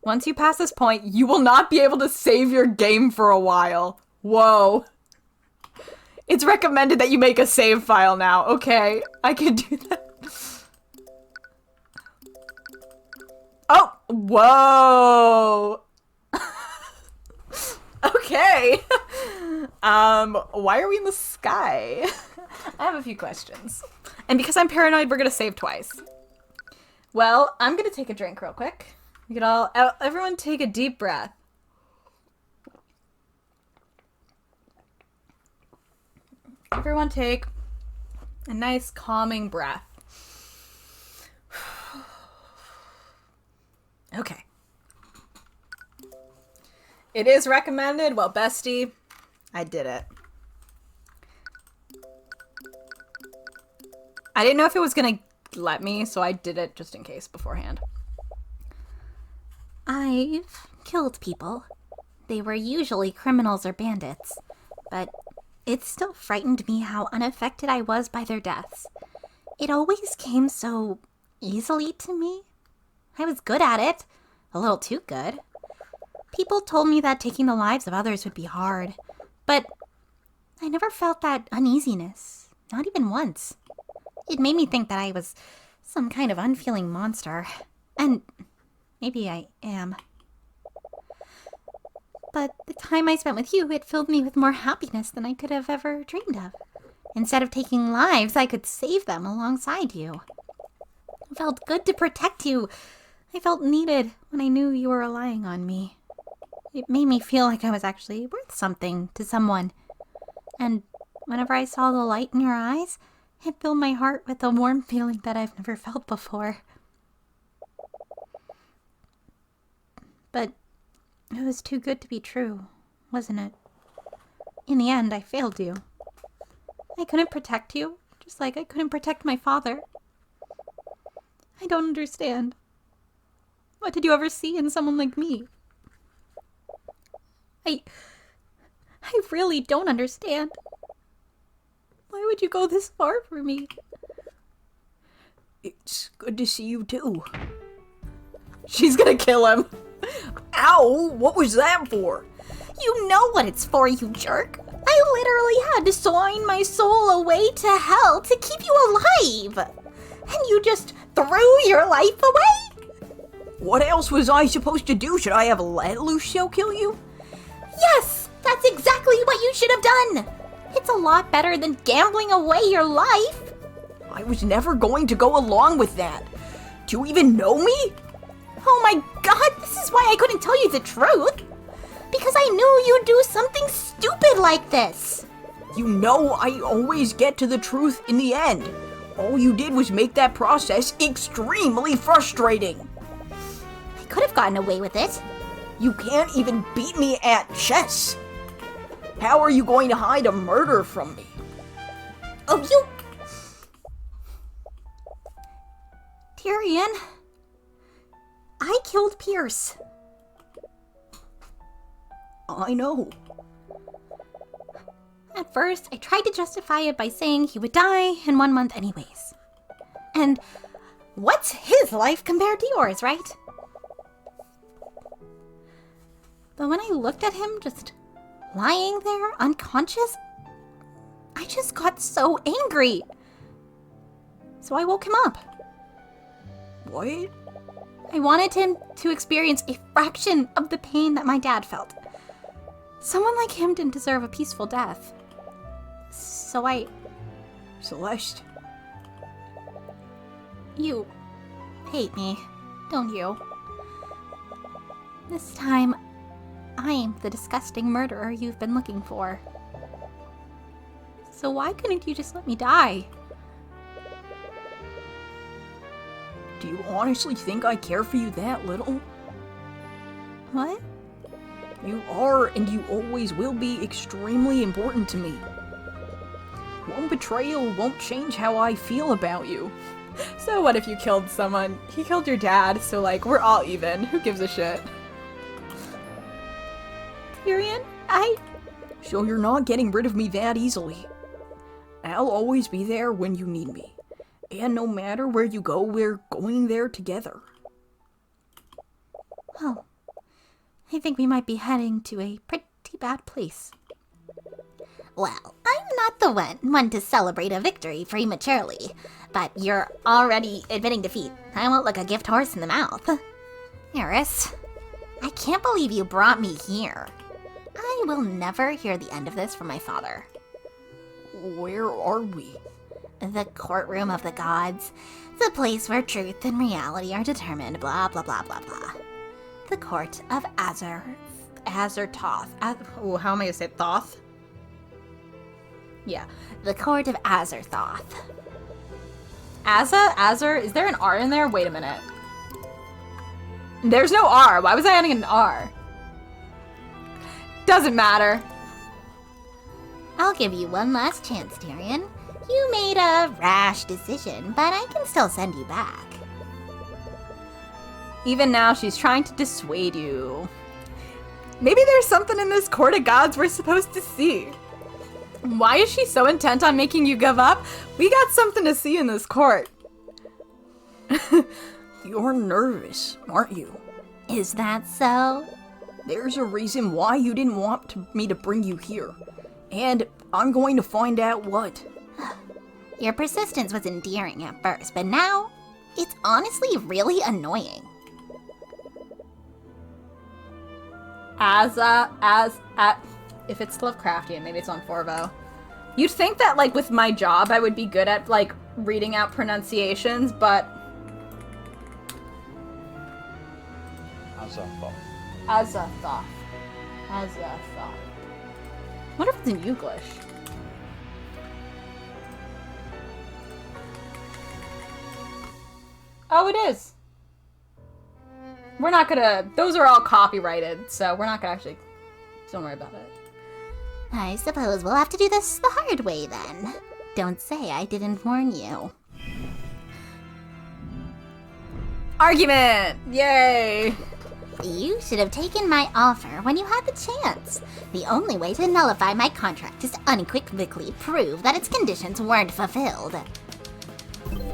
Once you pass this point, you will not be able to save your game for a while. Whoa. It's recommended that you make a save file now. Okay, I can do that. Oh, whoa. Okay. Why are we in the sky? I have a few questions. And because I'm paranoid, we're gonna save twice. Well, I'm gonna take a drink real quick. You can everyone take a deep breath. Everyone take a nice calming breath. Okay. It is recommended. Well, bestie, I did it. I didn't know if it was gonna let me, so I did it just in case beforehand. I've killed people. They were usually criminals or bandits, but it still frightened me how unaffected I was by their deaths. It always came so easily to me. I was good at it, a little too good. People told me that taking the lives of others would be hard, but I never felt that uneasiness, not even once. It made me think that I was some kind of unfeeling monster, and maybe I am. But the time I spent with you, it filled me with more happiness than I could have ever dreamed of. Instead of taking lives, I could save them alongside you. It felt good to protect you. I felt needed when I knew you were relying on me. It made me feel like I was actually worth something to someone. And whenever I saw the light in your eyes, it filled my heart with a warm feeling that I've never felt before. But it was too good to be true, wasn't it? In the end, I failed you. I couldn't protect you, just like I couldn't protect my father. I don't understand. What did you ever see in someone like me? I really don't understand. Why would you go this far for me? It's good to see you too. She's gonna kill him. Ow! What was that for? You know what it's for, you jerk. I literally had to sign my soul away to hell to keep you alive. And you just threw your life away? What else was I supposed to do? Should I have let Lucio kill you? Yes, that's exactly what you should have done. It's a lot better than gambling away your life. I was never going to go along with that. Do you even know me? Oh my god, this is why I couldn't tell you the truth. Because I knew you'd do something stupid like this. You know I always get to the truth in the end. All you did was make that process extremely frustrating. I could have gotten away with it. You can't even beat me at chess. How are you going to hide a murder from me? Oh, you... Tyrion. I killed Pierce. I know. At first, I tried to justify it by saying he would die in 1 month anyways. And what's his life compared to yours, right? But when I looked at him just lying there, unconscious, I just got so angry. So I woke him up. What? I wanted him to experience a fraction of the pain that my dad felt. Someone like him didn't deserve a peaceful death. So Celeste. You hate me, don't you? This time, I'm the disgusting murderer you've been looking for. So why couldn't you just let me die? Do you honestly think I care for you that little? What? You are, and you always will be, extremely important to me. One betrayal won't change how I feel about you. So what if you killed someone? He killed your dad, so like, we're all even. Who gives a shit? Tyrion, So you're not getting rid of me that easily. I'll always be there when you need me. And no matter where you go, we're going there together. Well, I think we might be heading to a pretty bad place. Well, I'm not the one to celebrate a victory prematurely, but you're already admitting defeat. I won't look a gift horse in the mouth. Eris, I can't believe you brought me here. I will never hear the end of this from my father. Where are we? The courtroom of the gods. The place where truth and reality are determined, blah, blah, blah, blah, blah. The court of Azertoth. Oh, how am I gonna say it? Thoth? Yeah. The court of Azerthoth. Azur? Is there an R in there? Wait a minute. There's no R. Why was I adding an R? Doesn't matter. I'll give you one last chance, Tyrion. You made a rash decision, but I can still send you back. Even now, she's trying to dissuade you. Maybe there's something in this court of gods we're supposed to see. Why is she so intent on making you give up? We got something to see in this court. You're nervous, aren't you? Is that so? There's a reason why you didn't want me to bring you here. And I'm going to find out what. Your persistence was endearing at first, but now it's honestly really annoying. If it's Lovecraftian, maybe it's on Forvo. You'd think that, like, with my job, I would be good at, like, reading out pronunciations, but... Azathoth. Wonder if it's in Euglish. Oh, it is. We're not gonna... Those are all copyrighted, so we're not gonna actually... Don't worry about it. I suppose we'll have to do this the hard way then. Don't say I didn't warn you. Argument! Yay! You should have taken my offer when you had the chance. The only way to nullify my contract is to unequivocally prove that its conditions weren't fulfilled.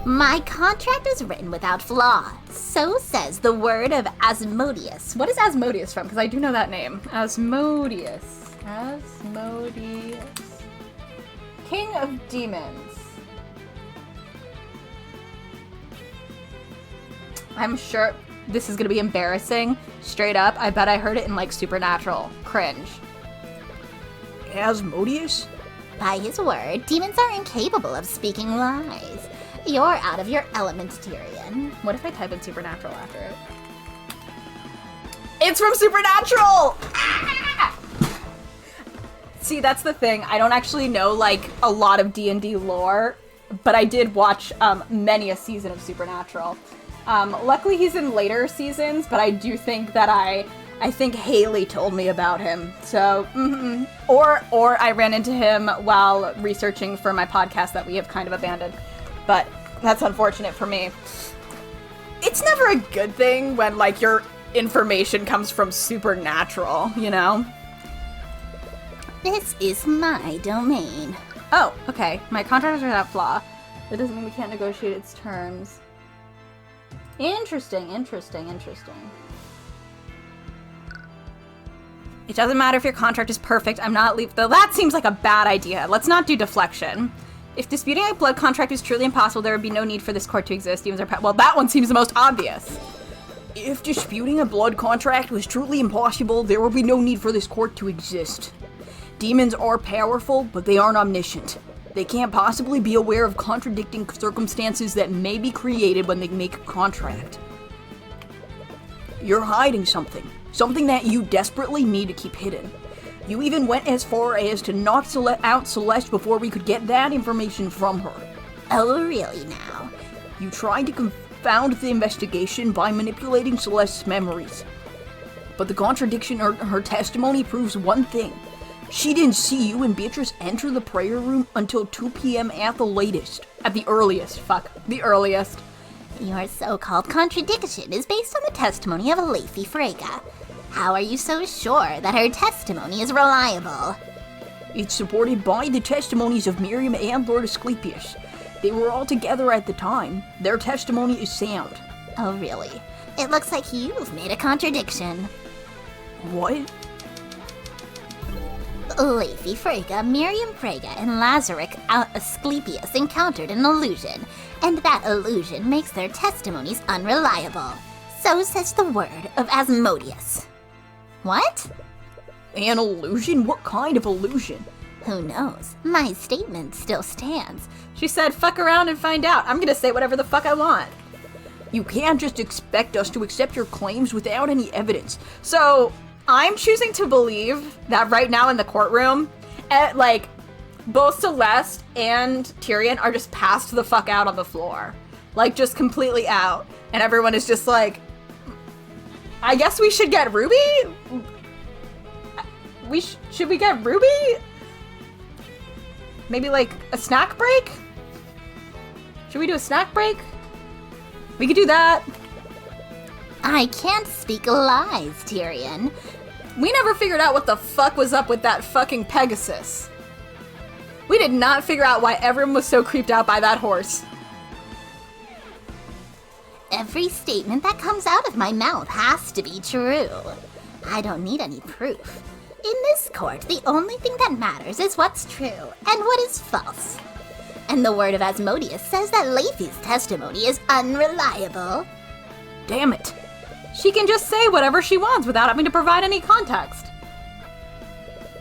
My contract was written without flaw. So says the word of Asmodeus. What is Asmodeus from? Because I do know that name. Asmodeus. King of Demons. I'm sure this is gonna be embarrassing. Straight up, I bet I heard it in, like, Supernatural. Cringe. Asmodeus? By his word, demons are incapable of speaking lies. You're out of your element, Tyrion. What if I type in Supernatural after it? It's from Supernatural! Ah! See, that's the thing. I don't actually know, like, a lot of D&D lore, but I did watch many a season of Supernatural. Luckily, he's in later seasons, but I do think that I I think Haley told me about him. So, or I ran into him while researching for my podcast that we have kind of abandoned. But that's unfortunate for me. It's never a good thing when, like, your information comes from supernatural, you know? This is my domain. Oh, okay. My contract is without flaw. That doesn't mean we can't negotiate its terms. Interesting. It doesn't matter if your contract is perfect. I'm not though that seems like a bad idea. Let's not do deflection. If disputing a blood contract is truly impossible, there would be no need for this court to exist. Well, that one seems the most obvious. If disputing a blood contract was truly impossible, there would be no need for this court to exist. Demons are powerful, but they aren't omniscient. They can't possibly be aware of contradicting circumstances that may be created when they make a contract. You're hiding something. Something that you desperately need to keep hidden. You even went as far as to knock out Celeste before we could get that information from her. Oh, really now? You tried to confound the investigation by manipulating Celeste's memories. But the contradiction in her testimony proves one thing. She didn't see you and Beatrice enter the prayer room until 2 p.m. at the latest. At the earliest. Fuck. The earliest. Your so-called contradiction is based on the testimony of Lady Freyga. How are you so sure that her testimony is reliable? It's supported by the testimonies of Miriam and Lord Asclepius. They were all together at the time. Their testimony is sound. Oh, really? It looks like you've made a contradiction. What? Lady Freyga, Miriam Freyga, and Lazaric Asclepius encountered an illusion, and that illusion makes their testimonies unreliable. So says the word of Asmodeus. What? An illusion? What kind of illusion? Who knows? My statement still stands. She said, fuck around and find out. I'm gonna say whatever the fuck I want. You can't just expect us to accept your claims without any evidence. So, I'm choosing to believe that right now in the courtroom, both Celeste and Tyrion are just passed the fuck out on the floor. Like, just completely out. And everyone is just like, I guess we should get Ruby? Should we get Ruby? Maybe, like, a snack break? Should we do a snack break? We could do that. I can't speak lies, Tyrion. We never figured out what the fuck was up with that fucking Pegasus. We did not figure out why everyone was so creeped out by that horse. Every statement that comes out of my mouth has to be true. I don't need any proof. In this court, the only thing that matters is what's true and what is false. And the word of Asmodeus says that Lady's testimony is unreliable. Damn it. She can just say whatever she wants without having to provide any context.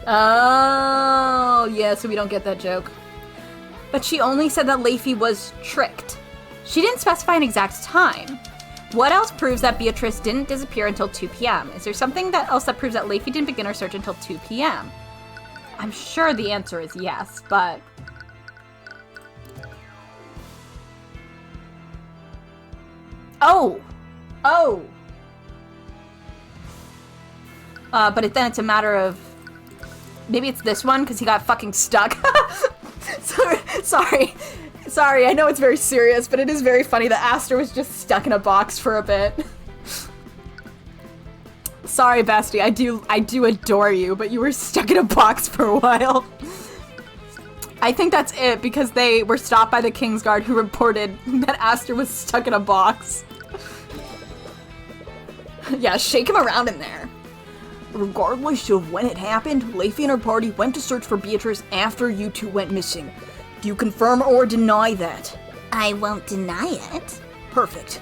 Oh, yeah, so we don't get that joke. But she only said that Leafy was tricked. She didn't specify an exact time. What else proves that Beatrice didn't disappear until 2 p.m.? Is there something else that proves that Leafy didn't begin her search until 2 p.m.? I'm sure the answer is yes, but... Oh! But then it's a matter of... Maybe it's this one, because he got fucking stuck. Sorry, I know it's very serious, but it is very funny that Aster was just stuck in a box for a bit. Sorry, bestie, I do adore you, but you were stuck in a box for a while. I think that's it, because they were stopped by the Kingsguard who reported that Aster was stuck in a box. Yeah, shake him around in there. Regardless of when it happened, Leafy and her party went to search for Beatrice after you two went missing. Do you confirm or deny that? I won't deny it. Perfect.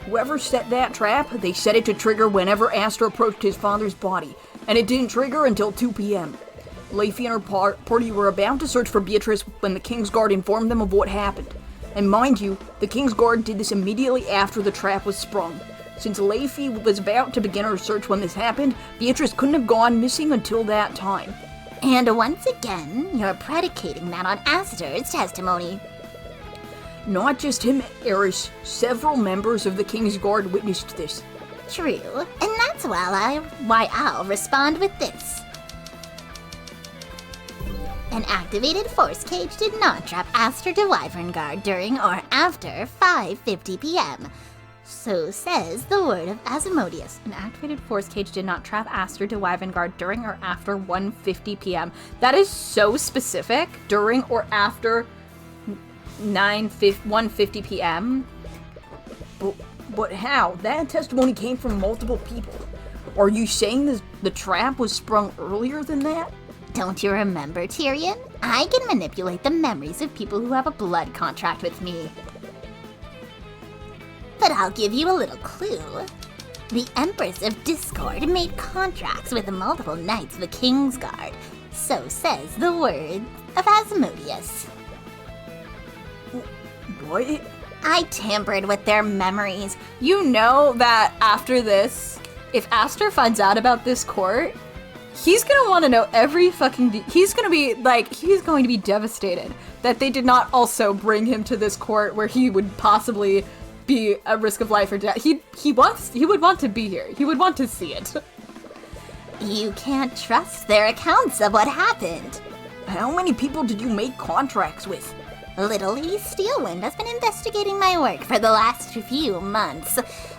Whoever set that trap, they set it to trigger whenever Aster approached his father's body, and it didn't trigger until 2 p.m. Leafy and her party were about to search for Beatrice when the Kingsguard informed them of what happened. And mind you, the Kingsguard did this immediately after the trap was sprung. Since Leafy was about to begin her search when this happened, Beatrice couldn't have gone missing until that time. And once again, you're predicating that on Aster's testimony. Not just him, Eris. Several members of the Kingsguard witnessed this. True, and that's why I'll respond with this. An activated force cage did not trap Aster de Wyverngard during or after 5:50 p.m. So says the word of Asmodeus. An activated force cage did not trap Aster de Wyverngard during or after 1:50 p.m. That is so specific. During or after 1:50 p.m. But how? That testimony came from multiple people. Are you saying the trap was sprung earlier than that? Don't you remember, Tyrion? I can manipulate the memories of people who have a blood contract with me. But I'll give you a little clue. The Empress of Discord made contracts with multiple knights of the Kingsguard. So says the word of Asmodeus. What? I tampered with their memories. You know that after this, if Aster finds out about this court, he's gonna want to know every fucking... he's going to be devastated that they did not also bring him to this court where he would possibly be at risk of life or death. He would want to be here. He would want to see it. You can't trust their accounts of what happened. How many people did you make contracts with? Little Lady Steelwind has been investigating my work for the last few months,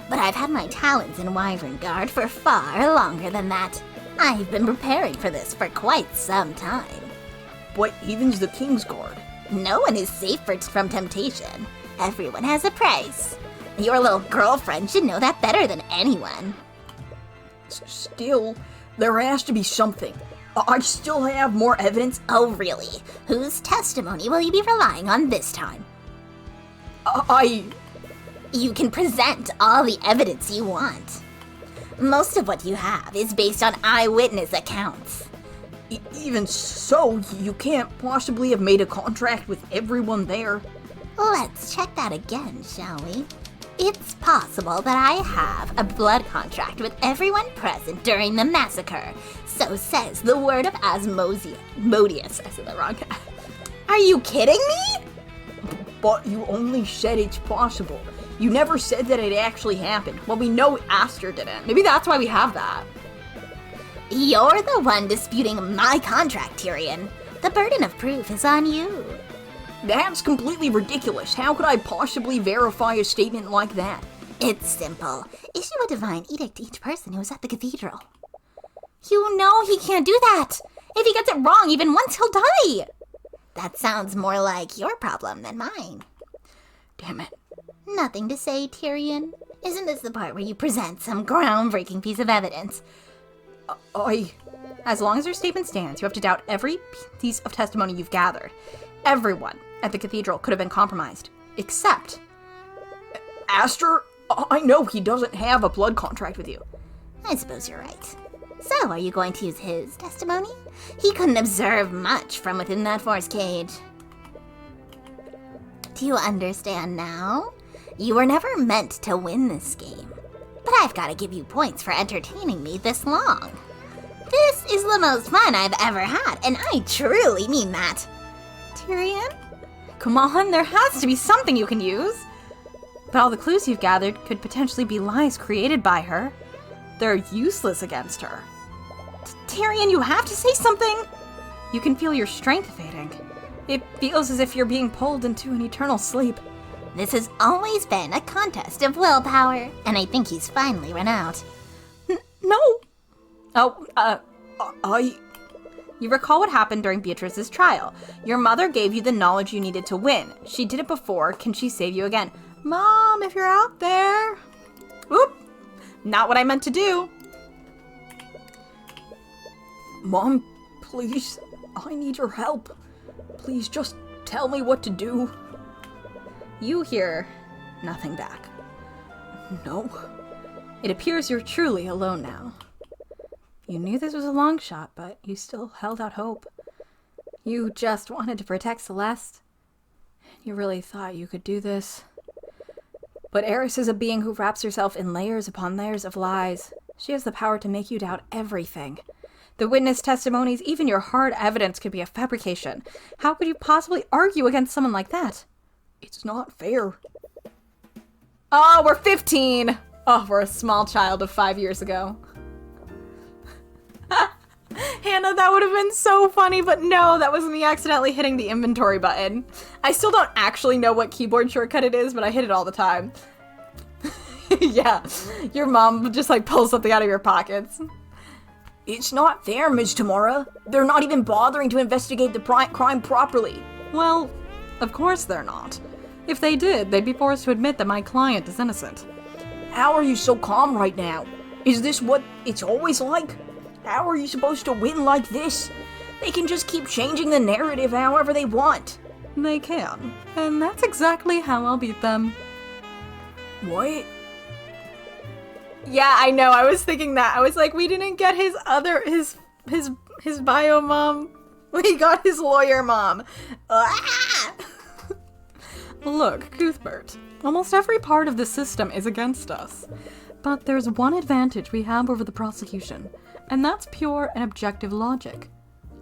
but I've had my talents in Wyverngard for far longer than that. I've been preparing for this for quite some time. But even's the Kingsguard. No one is safe from temptation. Everyone has a price. Your little girlfriend should know that better than anyone. Still, there has to be something. I still have more evidence. Oh, really? Whose testimony will you be relying on this time? You can present all the evidence you want. Most of what you have is based on eyewitness accounts. Even so, you can't possibly have made a contract with everyone there. Let's check that again, shall we? It's possible that I have a blood contract with everyone present during the massacre. So says the word of Asmodeus. I said that wrong. Are you kidding me? But you only said it's possible. You never said that it actually happened. Well, we know Aster didn't. Maybe that's why we have that. You're the one disputing my contract, Tyrion. The burden of proof is on you. That's completely ridiculous. How could I possibly verify a statement like that? It's simple. Issue a divine edict to each person who was at the cathedral. You know he can't do that. If he gets it wrong even once, he'll die. That sounds more like your problem than mine. Damn it. Nothing to say, Tyrion. Isn't this the part where you present some groundbreaking piece of evidence? As long as your statement stands, you have to doubt every piece of testimony you've gathered. Everyone at the cathedral could have been compromised, except... Aster? I know he doesn't have a blood contract with you. I suppose you're right. So, are you going to use his testimony? He couldn't observe much from within that force cage. Do you understand now? You were never meant to win this game. But I've got to give you points for entertaining me this long. This is the most fun I've ever had, and I truly mean that. Tyrion? Come on, there has to be something you can use. But all the clues you've gathered could potentially be lies created by her. They're useless against her. Tyrion, you have to say something! You can feel your strength fading. It feels as if you're being pulled into an eternal sleep. This has always been a contest of willpower, and I think he's finally run out. No! You recall what happened during Beatrice's trial. Your mother gave you the knowledge you needed to win. She did it before. Can she save you again? Mom, if you're out there. Oop! Not what I meant to do. Mom, please, I need your help. Please just tell me what to do. You hear nothing back. No. It appears you're truly alone now. You knew this was a long shot, but you still held out hope. You just wanted to protect Celeste. You really thought you could do this. But Eris is a being who wraps herself in layers upon layers of lies. She has the power to make you doubt everything. The witness testimonies, even your hard evidence could be a fabrication. How could you possibly argue against someone like that? It's not fair. Oh, we're 15! Oh, we're a small child of 5 years ago. Hannah, that would have been so funny, but no, that was me accidentally hitting the inventory button. I still don't actually know what keyboard shortcut it is, but I hit it all the time. Yeah, your mom just like pulls something out of your pockets. It's not fair, Ms. Tamara. They're not even bothering to investigate the crime properly. Well, of course they're not. If they did, they'd be forced to admit that my client is innocent. How are you so calm right now? Is this what it's always like? How are you supposed to win like this? They can just keep changing the narrative however they want. They can, and that's exactly how I'll beat them. What? Yeah, I know. I was thinking that. I was like, we didn't get his bio mom. We got his lawyer mom. Ah! Look, Cuthbert, almost every part of the system is against us. But there's one advantage we have over the prosecution, and that's pure and objective logic.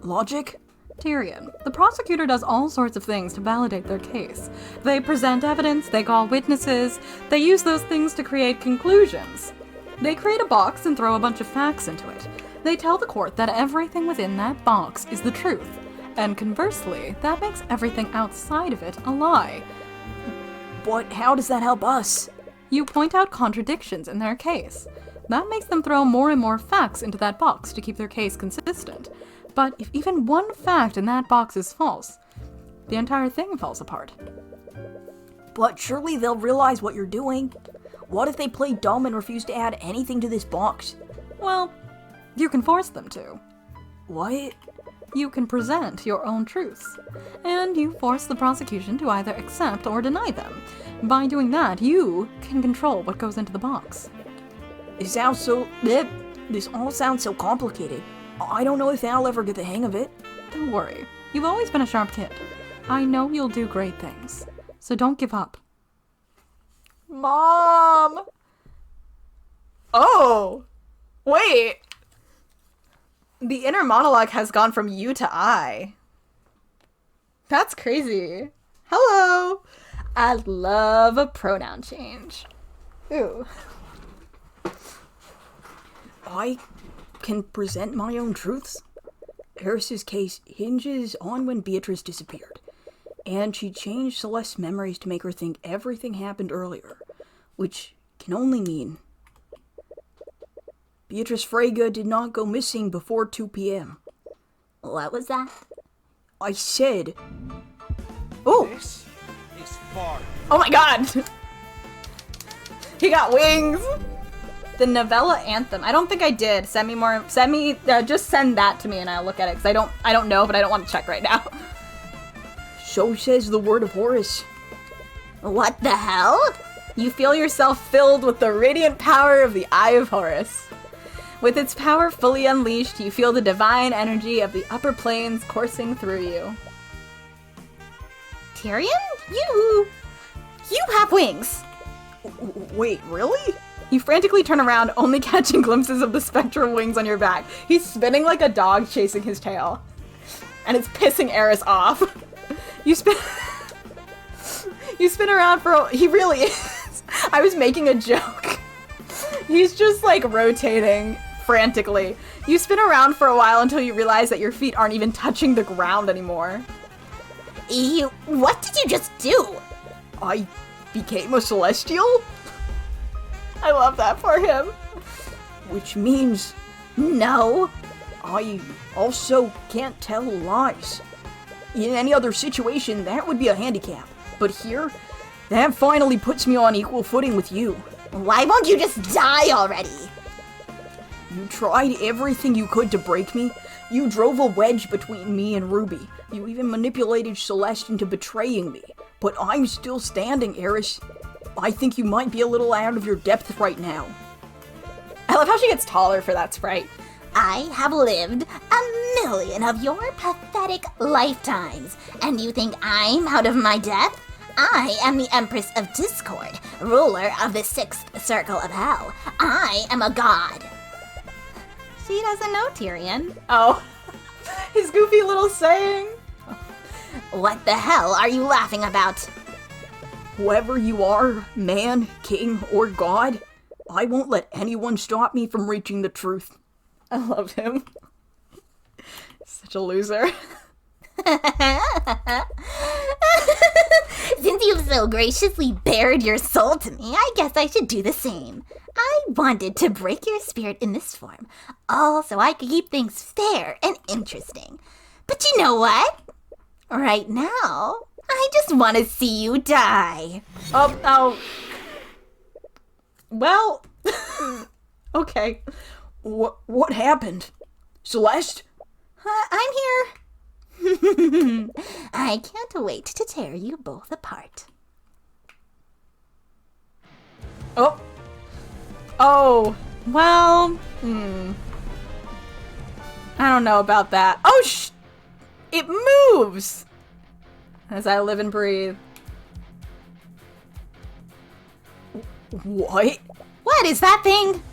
Logic? Tyrion, the prosecutor does all sorts of things to validate their case. They present evidence, they call witnesses, they use those things to create conclusions. They create a box and throw a bunch of facts into it. They tell the court that everything within that box is the truth, and conversely, that makes everything outside of it a lie. But how does that help us? You point out contradictions in their case. That makes them throw more and more facts into that box to keep their case consistent. But if even one fact in that box is false, the entire thing falls apart. But surely they'll realize what you're doing. What if they play dumb and refuse to add anything to this box? Well, you can force them to. What? You can present your own truths, and you force the prosecution to either accept or deny them. By doing that, you can control what goes into the box. This all sounds so complicated. I don't know if I'll ever get the hang of it. Don't worry, you've always been a sharp kid. I know you'll do great things, so don't give up. Mom! Oh! Wait! The inner monologue has gone from you to I. That's crazy. Hello! I love a pronoun change. Ooh. I can present my own truths? Eris's case hinges on when Beatrice disappeared, and she changed Celeste's memories to make her think everything happened earlier, which can only mean Beatrice Frege did not go missing before 2 p.m. What was that? I said... Ooh! This is far. Oh my god! He got wings! The novella anthem. I don't think I did. Just send that to me and I'll look at it, because I don't know, but I don't want to check right now. So says the word of Horus. What the hell? You feel yourself filled with the radiant power of the Eye of Horus. With its power fully unleashed, you feel the divine energy of the upper planes coursing through you. Tyrion? You have wings! Wait, really? You frantically turn around, only catching glimpses of the spectral wings on your back. He's spinning like a dog chasing his tail. And it's pissing Eris off. You spin around he really is. I was making a joke. He's just like rotating frantically. You spin around for a while until you realize that your feet aren't even touching the ground anymore. What did you just do? I became a Celestial? I love that for him. Which means No. I also can't tell lies. In any other situation, that would be a handicap. But here, that finally puts me on equal footing with you. Why won't you just die already? You tried everything you could to break me. You drove a wedge between me and Ruby. You even manipulated Celeste into betraying me. But I'm still standing, Eris. I think you might be a little out of your depth right now. I love how she gets taller for that sprite. I have lived 1,000,000 of your pathetic lifetimes, and you think I'm out of my depth? I am the Empress of Discord, ruler of the 6th Circle of Hell. I am a god. She doesn't know Tyrion. Oh, his goofy little saying. What the hell are you laughing about? Whoever you are, man, king, or god, I won't let anyone stop me from reaching the truth. I love him. Such a loser. Since you've so graciously bared your soul to me, I guess I should do the same. I wanted to break your spirit in this form, all so I could keep things fair and interesting. But you know what? Right now, I just want to see you die. Oh. Well, okay. What happened? Celeste? I'm here. I can't wait to tear you both apart. Oh, well, I don't know about that. Oh, it moves as I live and breathe. What? What is that thing?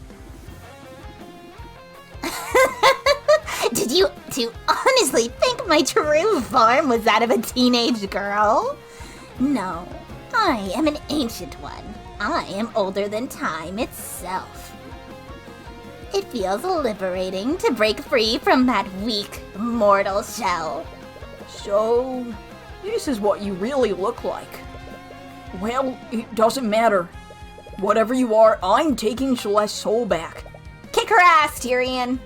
Did you honestly think my true form was that of a teenage girl? No, I am an ancient one. I am older than time itself. It feels liberating to break free from that weak, mortal shell. So, this is what you really look like. Well, it doesn't matter. Whatever you are, I'm taking Celeste's soul back. Kick her ass, Tyrion!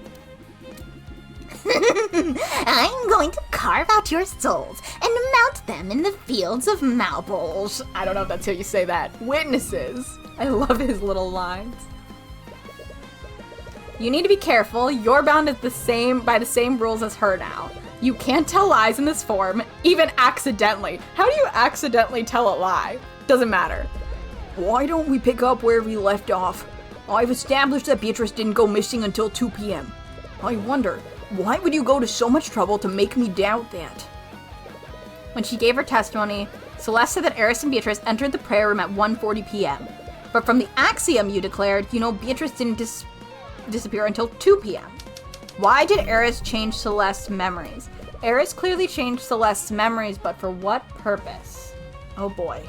I'm going to carve out your souls and mount them in the fields of Malbolge. I don't know if that's how you say that. Witnesses. I love his little lines. You need to be careful. You're bound by the same rules as her now. You can't tell lies in this form, even accidentally. How do you accidentally tell a lie? Doesn't matter. Why don't we pick up where we left off? I've established that Beatrice didn't go missing until 2 p.m. I wonder, why would you go to so much trouble to make me doubt that? When she gave her testimony, Celeste said that Eris and Beatrice entered the prayer room at 1:40 p.m. But from the axiom you declared, you know Beatrice didn't disappear until 2 p.m. Why did Eris change Celeste's memories? Eris clearly changed Celeste's memories, but for what purpose? Oh boy.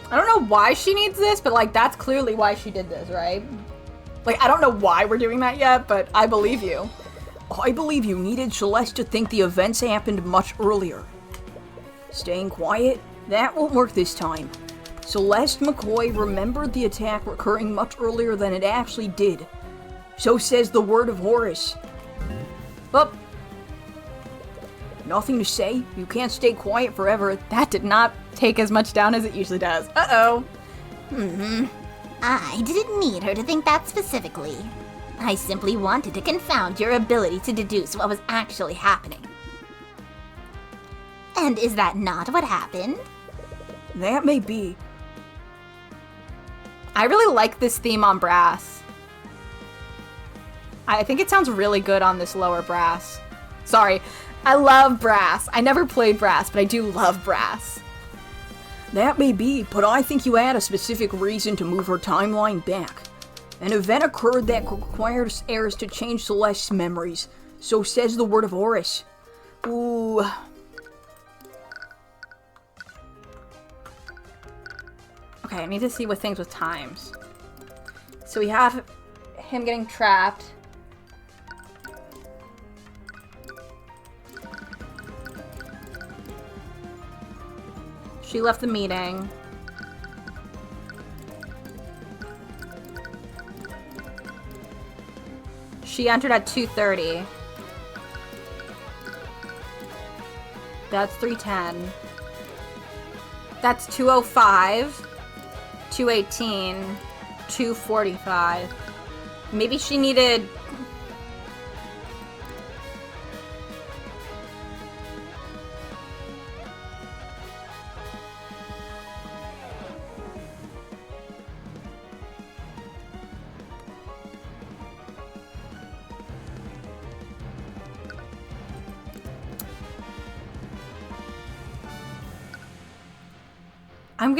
I don't know why she needs this, but like that's clearly why she did this, right? Like I don't know why we're doing that yet, but I believe you. I believe you needed Celeste to think the events happened much earlier. Staying quiet? That won't work this time. Celeste McCoy remembered the attack occurring much earlier than it actually did. So says the word of Horus. Well, nothing to say? You can't stay quiet forever. That did not take as much down as it usually does. Uh-oh. I didn't need her to think that specifically. I simply wanted to confound your ability to deduce what was actually happening. And is that not what happened? That may be. I really like this theme on brass. I think it sounds really good on this lower brass. Sorry, I love brass. I never played brass, but I do love brass. That may be, but I think you had a specific reason to move her timeline back. An event occurred that requires Eris to change Celeste's memories. So says the word of Horus. Ooh. Okay, I need to see what things with times. So we have him getting trapped. She left the meeting. She entered at 2:30. That's 3:10. That's 2:05. 2:18. 2:45. Maybe she needed...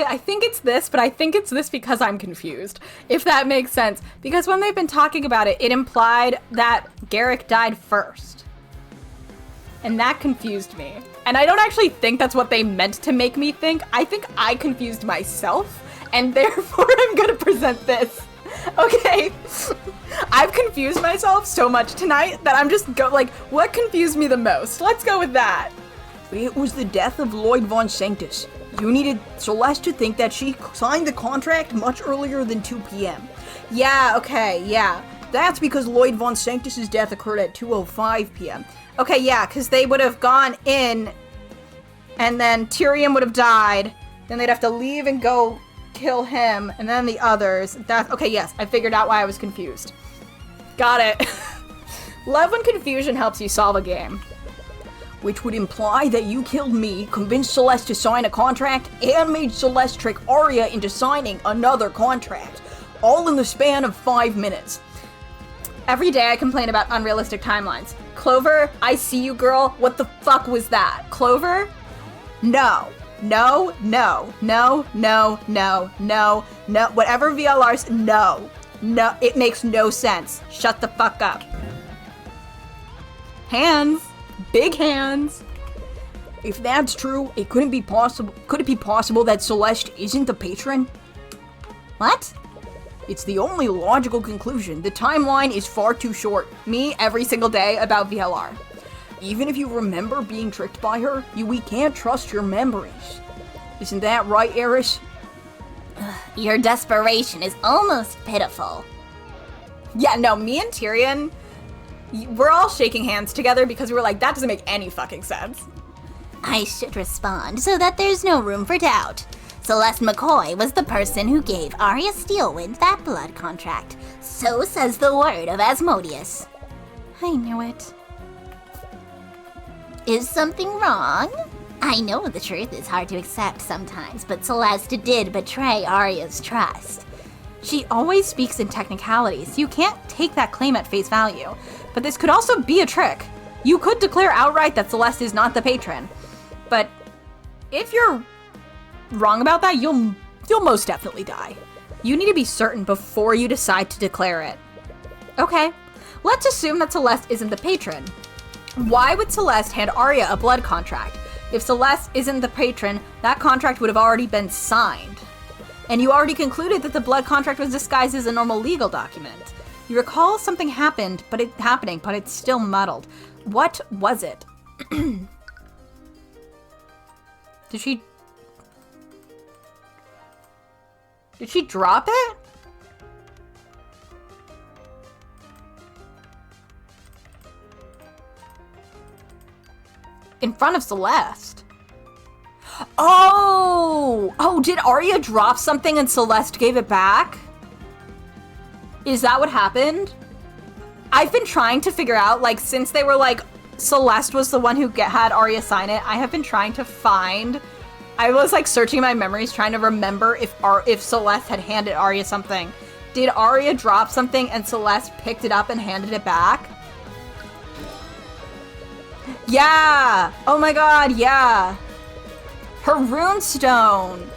I think it's this, but I think it's this because I'm confused, if that makes sense. Because when they've been talking about it, it implied that Garrick died first. And that confused me. And I don't actually think that's what they meant to make me think. I think I confused myself, and therefore I'm gonna present this. Okay? I've confused myself so much tonight that I'm just what confused me the most? Let's go with that. It was the death of Lloyd Von Sanctus. You needed Celeste to think that she signed the contract much earlier than 2 p.m. Yeah, okay, yeah. That's because Lloyd Von Sanctus's death occurred at 2:05 p.m. Okay, yeah, because they would have gone in, and then Tyrion would have died, then they'd have to leave and go kill him, and then the others. Okay, yes, I figured out why I was confused. Got it. Love when confusion helps you solve a game. Which would imply that you killed me, convinced Celeste to sign a contract, and made Celeste trick Arya into signing another contract. All in the span of 5 minutes. Every day I complain about unrealistic timelines. Clover, I see you, girl. What the fuck was that? Clover? No. No, no, no, no, no, no, no. Whatever VLR's, no. No, it makes no sense. Shut the fuck up. Hands. Big hands. If that's true, could it be possible that Celeste isn't the patron? What? It's the only logical conclusion. The timeline is far too short. Me every single day about VLR. Even if you remember being tricked by her, we can't trust your memories. Isn't that right, Eris? Your desperation is almost pitiful. Yeah, no, me and Tyrion, we're all shaking hands together because we were like, that doesn't make any fucking sense. I should respond so that there's no room for doubt. Celeste McCoy was the person who gave Arya Steelwind that blood contract. So says the word of Asmodeus. I knew it. Is something wrong? I know the truth is hard to accept sometimes, but Celeste did betray Arya's trust. She always speaks in technicalities. You can't take that claim at face value. But this could also be a trick. You could declare outright that Celeste is not the patron. But if you're wrong about that, you'll most definitely die. You need to be certain before you decide to declare it. Okay, let's assume that Celeste isn't the patron. Why would Celeste hand Arya a blood contract? If Celeste isn't the patron, that contract would have already been signed. And you already concluded that the blood contract was disguised as a normal legal document. You recall something happened, but it's still muddled. What was it? Did she drop it? In front of Celeste. Oh, did Arya drop something and Celeste gave it back? Is that what happened? I've been trying to figure out, since they were Celeste was the one who had Arya sign it, I have been trying to find. I was searching my memories trying to remember if Celeste had handed Arya something. Did Arya drop something and Celeste picked it up and handed it back? Yeah! Oh my god, yeah! Her runestone!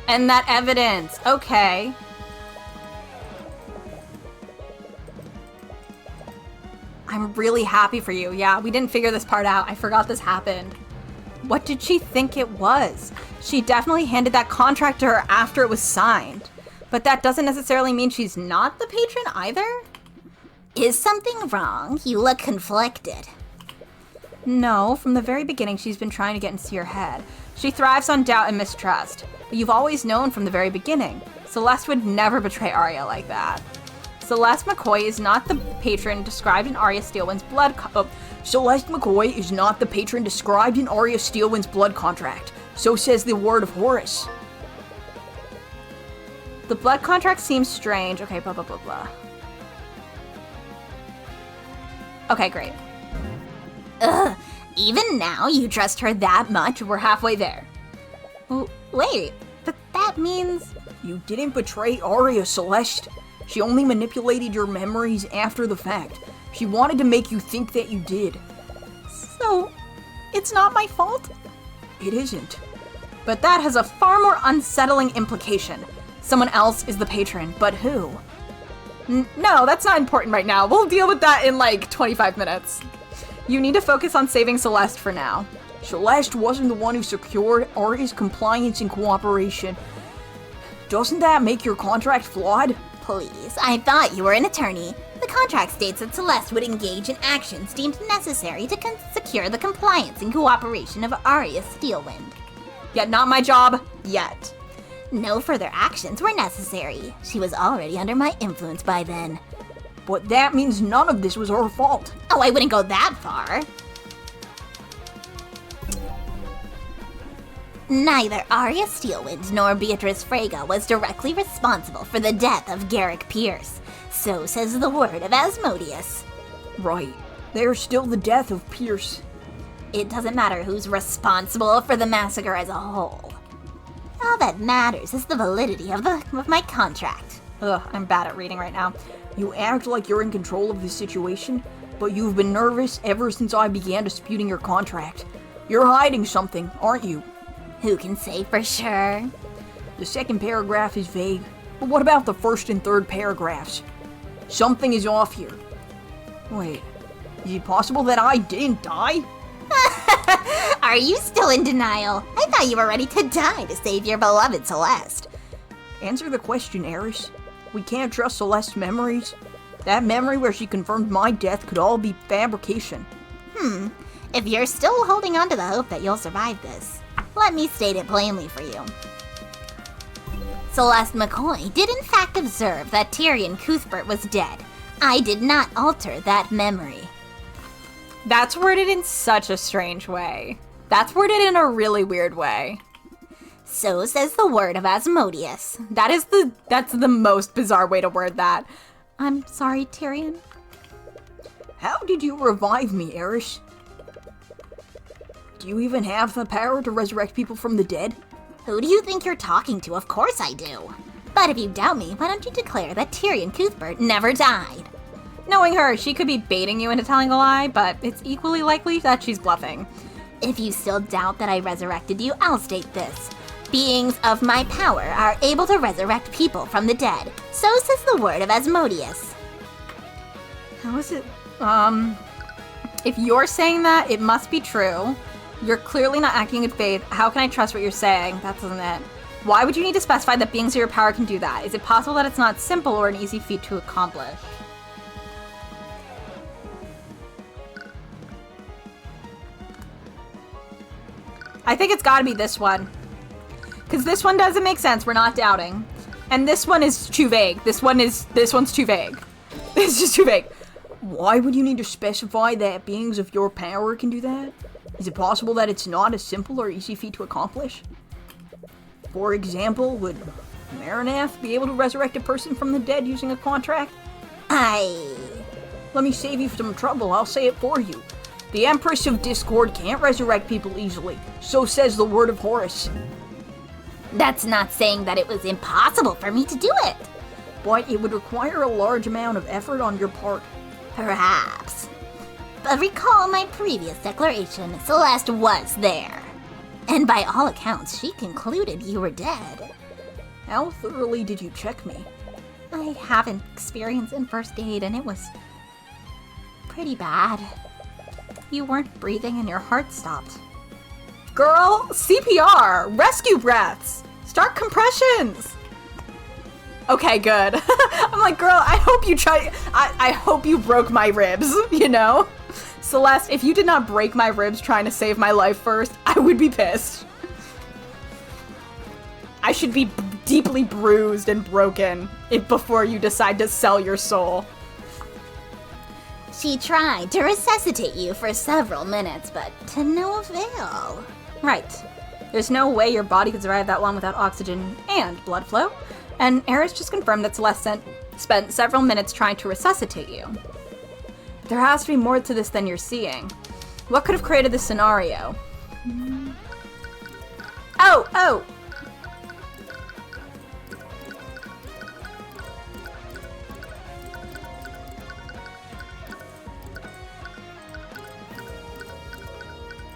And that evidence. Okay. I'm really happy for you. Yeah, we didn't figure this part out. I forgot this happened. What did she think it was? She definitely handed that contract to her after it was signed. But that doesn't necessarily mean she's not the patron either? Is something wrong? You look conflicted. No, from the very beginning she's been trying to get into your head. She thrives on doubt and mistrust. But you've always known from the very beginning. Celeste would never betray Arya like that. Celeste McCoy is not the patron described in Arya Steelwind's blood Celeste McCoy is not the patron described in Arya Steelwind's blood contract. So says the word of Horus. The blood contract seems strange. Okay, blah, blah, blah, blah. Okay, great. Ugh, even now you trust her that much? We're halfway there. Wait, but that means... You didn't betray Arya, Celeste. She only manipulated your memories after the fact. She wanted to make you think that you did. So, it's not my fault? It isn't. But that has a far more unsettling implication. Someone else is the patron, but who? No, that's not important right now. We'll deal with that in 25 minutes. You need to focus on saving Celeste for now. Celeste wasn't the one who secured Arya's compliance and cooperation. Doesn't that make your contract flawed? Please, I thought you were an attorney. The contract states that Celeste would engage in actions deemed necessary to secure the compliance and cooperation of Arya Steelwind. Yet not my job, yet. No further actions were necessary. She was already under my influence by then. But that means none of this was her fault. Oh, I wouldn't go that far. Neither Arya Steelwind nor Beatrice Freyga was directly responsible for the death of Garrick Pierce. So says the word of Asmodeus. Right. There's still the death of Pierce. It doesn't matter who's responsible for the massacre as a whole. All that matters is the validity of my contract. Ugh, I'm bad at reading right now. You act like you're in control of the situation, but you've been nervous ever since I began disputing your contract. You're hiding something, aren't you? Who can say for sure? The second paragraph is vague, but what about the first and third paragraphs? Something is off here. Wait, is it possible that I didn't die? Are you still in denial? I thought you were ready to die to save your beloved Celeste. Answer the question, Eris. We can't trust Celeste's memories. That memory where she confirmed my death could all be fabrication. If you're still holding on to the hope that you'll survive this, let me state it plainly for you. Celeste McCoy did in fact observe that Tyrion Cuthbert was dead. I did not alter that memory. That's worded in such a strange way. That's worded in a really weird way. So says the word of Asmodeus. That's the most bizarre way to word that. I'm sorry, Tyrion. How did you revive me, Eris? Do you even have the power to resurrect people from the dead? Who do you think you're talking to? Of course I do. But if you doubt me, why don't you declare that Tyrion Cuthbert never died? Knowing her, she could be baiting you into telling a lie, but it's equally likely that she's bluffing. If you still doubt that I resurrected you, I'll state this. Beings of my power are able to resurrect people from the dead. So says the word of Asmodeus. How is it? If you're saying that, it must be true. You're clearly not acting in faith. How can I trust what you're saying? That doesn't it. Why would you need to specify that beings of your power can do that? Is it possible that it's not simple or an easy feat to accomplish? I think it's gotta be this one. Because this one doesn't make sense, we're not doubting. And this one is too vague. This one's too vague. It's just too vague. Why would you need to specify that beings of your power can do that? Is it possible that it's not a simple or easy feat to accomplish? For example, would Marinath be able to resurrect a person from the dead using a contract? Let me save you some trouble, I'll say it for you. The Empress of Discord can't resurrect people easily. So says the word of Horus. That's not saying that it was impossible for me to do it. But it would require a large amount of effort on your part. Perhaps. But recall my previous declaration, Celeste was there. And by all accounts, she concluded you were dead. How thoroughly did you check me? I haven't experience in first aid, and it was pretty bad. You weren't breathing and your heart stopped. Girl, CPR, rescue breaths, start compressions. Okay, good. I'm like, girl, I hope you broke my ribs, you know? Celeste, if you did not break my ribs trying to save my life first, I would be pissed. I should be deeply bruised and broken before you decide to sell your soul. She tried to resuscitate you for several minutes, but to no avail. Right. There's no way your body could survive that long without oxygen and blood flow. And Eris just confirmed that Celeste spent several minutes trying to resuscitate you. But there has to be more to this than you're seeing. What could have created this scenario? Oh!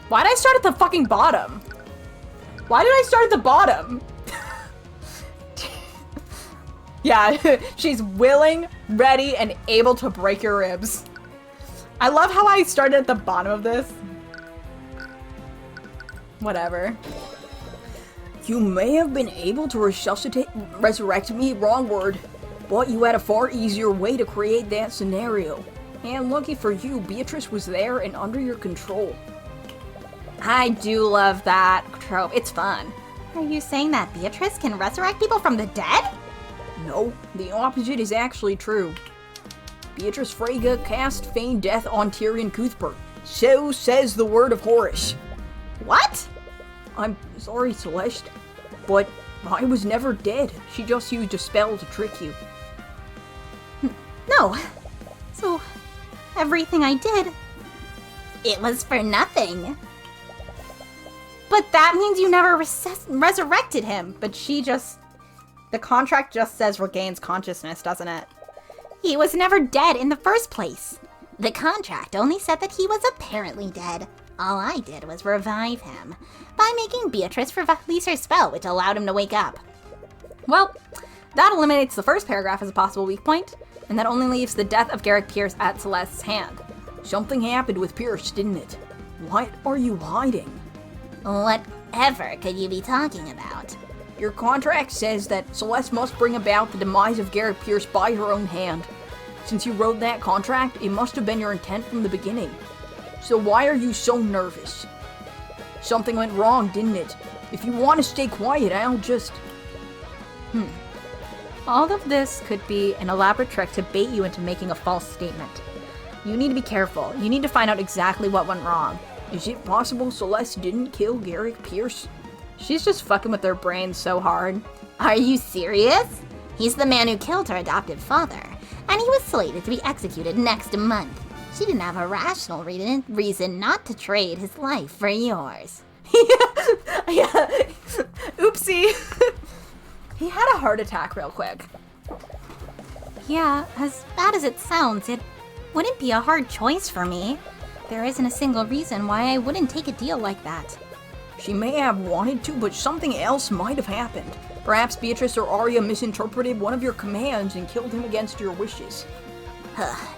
Why did I start at the fucking bottom? Why did I start at the bottom? Yeah, she's willing, ready, and able to break your ribs. I love how I started at the bottom of this. Whatever. You may have been able to resurrect me, wrong word, but you had a far easier way to create that scenario. And lucky for you, Beatrice was there and under your control. I do love that trope. It's fun. Are you saying that Beatrice can resurrect people from the dead? No, the opposite is actually true. Beatrice Frege cast feigned death on Tyrion Cuthbert. So says the word of Horus. What? I'm sorry, Celeste, but I was never dead. She just used a spell to trick you. No. So, everything I did, it was for nothing. But that means you never resurrected him. But the contract just says regains consciousness, doesn't it? He was never dead in the first place. The contract only said that he was apparently dead. All I did was revive him by making Beatrice release her spell, which allowed him to wake up. Well, that eliminates the first paragraph as a possible weak point, and that only leaves the death of Garrick Pierce at Celeste's hand. Something happened with Pierce, didn't it? What are you hiding? Whatever could you be talking about? Your contract says that Celeste must bring about the demise of Garrick Pierce by her own hand. Since you wrote that contract, it must have been your intent from the beginning. So why are you so nervous? Something went wrong, didn't it? If you want to stay quiet, I'll just... All of this could be an elaborate trick to bait you into making a false statement. You need to be careful. You need to find out exactly what went wrong. Is it possible Celeste didn't kill Garrick Pierce? She's just fucking with their brains so hard. Are you serious? He's the man who killed her adoptive father, and he was slated to be executed next month. She didn't have a rational reason not to trade his life for yours. Yeah. Oopsie. He had a heart attack real quick. Yeah, as bad as it sounds, it wouldn't be a hard choice for me. There isn't a single reason why I wouldn't take a deal like that. She may have wanted to, but something else might have happened. Perhaps Beatrice or Arya misinterpreted one of your commands and killed him against your wishes.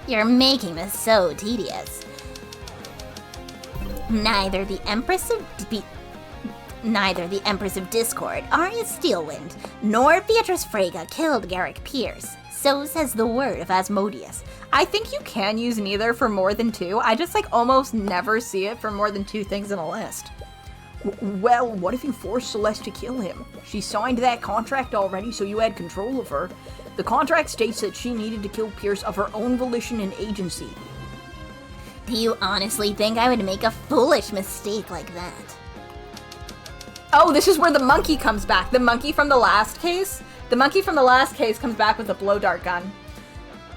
You're making this so tedious. Neither the Empress of Discord, Arya Steelwind, nor Beatrice Frege killed Garrick Pierce. So says the word of Asmodeus. I think you can use neither for more than two. I just almost never see it for more than two things in a list. Well, what if you forced Celeste to kill him? She signed that contract already, so you had control of her. The contract states that she needed to kill Pierce of her own volition and agency. Do you honestly think I would make a foolish mistake like that? Oh, this is where the monkey comes back. The monkey from the last case? The monkey from the last case comes back with a blow dart gun.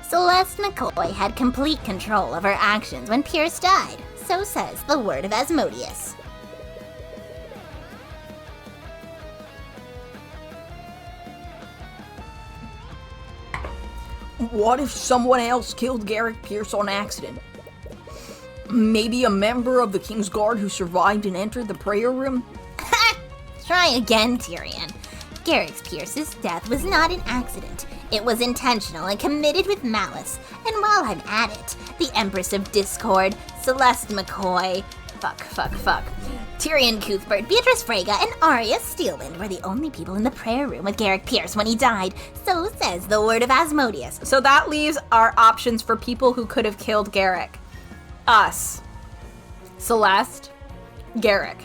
Celeste McCoy had complete control of her actions when Pierce died. So says the word of Asmodeus. What if someone else killed Garrick Pierce on accident? Maybe a member of the King's Guard who survived and entered the prayer room? Try again, Tyrion. Garrick Pierce's death was not an accident. It was intentional and committed with malice. And while I'm at it, the Empress of Discord, Celeste McCoy, Tyrion Cuthbert, Beatrice Frege, and Arya Steelwind were the only people in the prayer room with Garrick Pierce when he died. So says the word of Asmodeus. So that leaves our options for people who could have killed Garrick. Us. Celeste. Garrick.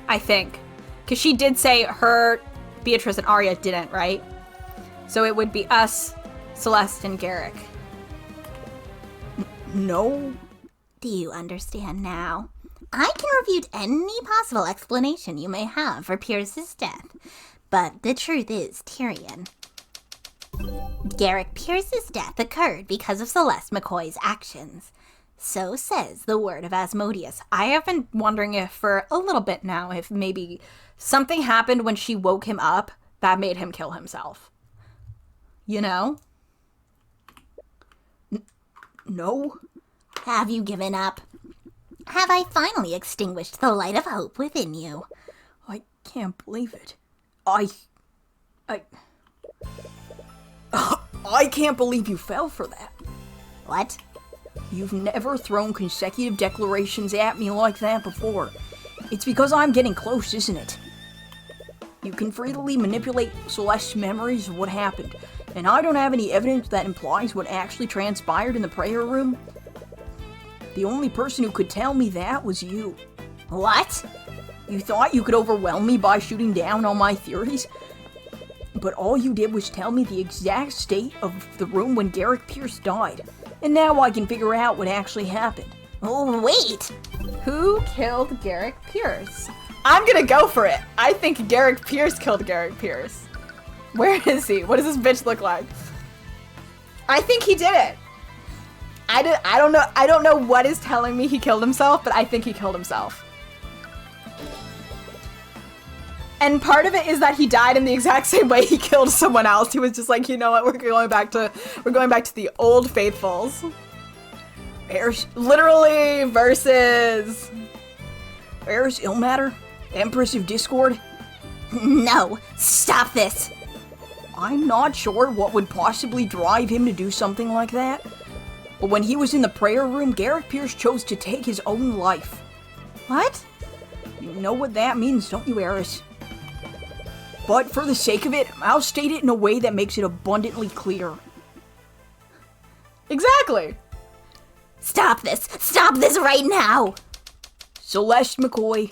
I think. Because she did say her, Beatrice, and Arya didn't, right? So it would be us, Celeste, and Garrick. No. Do you understand now? I can refute any possible explanation you may have for Pierce's death. But the truth is, Tyrion, Garrick Pierce's death occurred because of Celeste McCoy's actions. So says the word of Asmodeus. I have been wondering if for a little bit now, if maybe something happened when she woke him up that made him kill himself. You know? No. Have you given up? Have I finally extinguished the light of hope within you? I can't believe it. I can't believe you fell for that. What? You've never thrown consecutive declarations at me like that before. It's because I'm getting close, isn't it? You can freely manipulate Celeste's memories of what happened, and I don't have any evidence that implies what actually transpired in the prayer room. The only person who could tell me that was you. What? You thought you could overwhelm me by shooting down all my theories? But all you did was tell me the exact state of the room when Garrick Pierce died. And now I can figure out what actually happened. Oh, wait! Who killed Garrick Pierce? I'm gonna go for it. I think Garrick Pierce killed Garrick Pierce. Where is he? What does this bitch look like? I think he did it. I don't know. I don't know what is telling me he killed himself, but I think he killed himself. And part of it is that he died in the exact same way he killed someone else. He was just like, you know what? We're going back to the old faithfuls. Literally versus Eris Illmatter? Empress of Discord? No! Stop this! I'm not sure what would possibly drive him to do something like that. But when he was in the prayer room, Garrick Pierce chose to take his own life. what? You know what that means, don't you, Eris? But for the sake of it, I'll state it in a way that makes it abundantly clear. Exactly. Stop this! Stop this right now! Celeste McCoy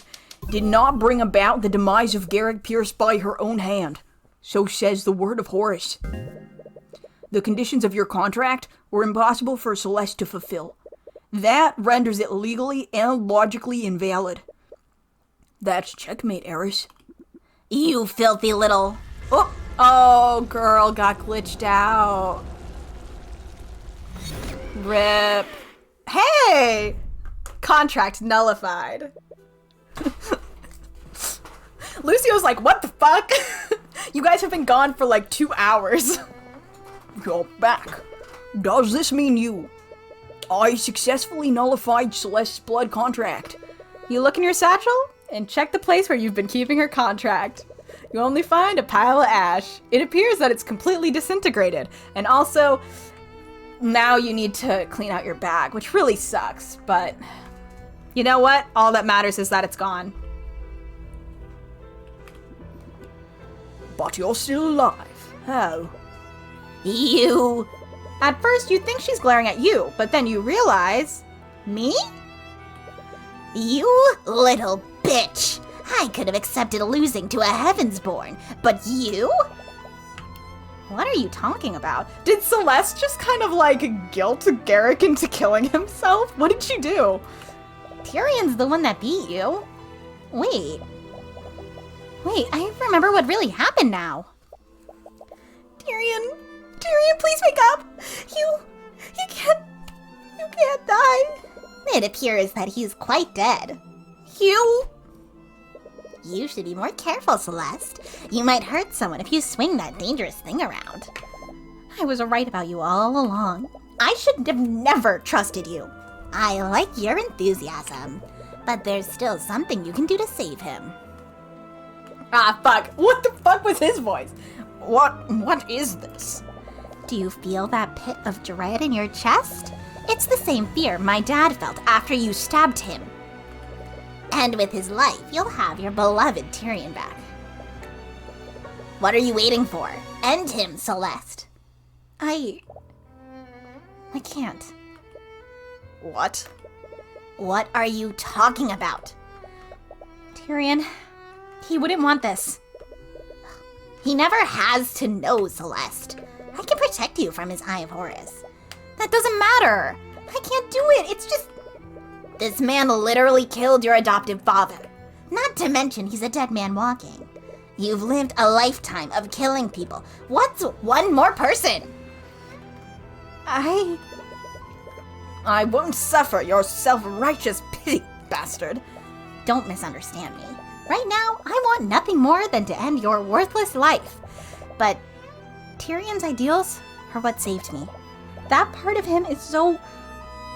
did not bring about the demise of Garrick Pierce by her own hand. So says the word of Horus. The conditions of your contract were impossible for Celeste to fulfill. That renders it legally and logically invalid. That's checkmate, Eris. You filthy little... Oh, girl got glitched out. Rip. Hey! Contract nullified. Lucio's like, what the fuck? You guys have been gone for like 2 hours. You're back. Does this mean you? I successfully nullified Celeste's blood contract. You look in your satchel and check the place where you've been keeping her contract. You only find a pile of ash. It appears that it's completely disintegrated. And also, now you need to clean out your bag, which really sucks, but you know what? All that matters is that it's gone. But you're still alive. How? You... At first, you think she's glaring at you, but then you realize... Me? You little bitch! I could have accepted losing to a Heavensborn, but you? What are you talking about? Did Celeste just kind of like guilt Garrick into killing himself? What did she do? Tyrion's the one that beat you. Wait, I remember what really happened now. Tyrion, please wake up! You can't die. It appears that he's quite dead. You should be more careful, Celeste. You might hurt someone if you swing that dangerous thing around. I was right about you all along. I should have never trusted you. I like your enthusiasm, but there's still something you can do to save him. Ah, fuck. What the fuck was his voice? What is this? Do you feel that pit of dread in your chest? It's the same fear my dad felt after you stabbed him. And with his life, you'll have your beloved Tyrion back. What are you waiting for? End him, Celeste. I can't. What? What are you talking about? Tyrion, he wouldn't want this. He never has to know, Celeste. I can protect you from his Eye of Horus. That doesn't matter. I can't do it. It's just... This man literally killed your adoptive father. Not to mention he's a dead man walking. You've lived a lifetime of killing people. What's one more person? I won't suffer your self-righteous pity, bastard. Don't misunderstand me. Right now, I want nothing more than to end your worthless life. But Tyrion's ideals are what saved me. That part of him is so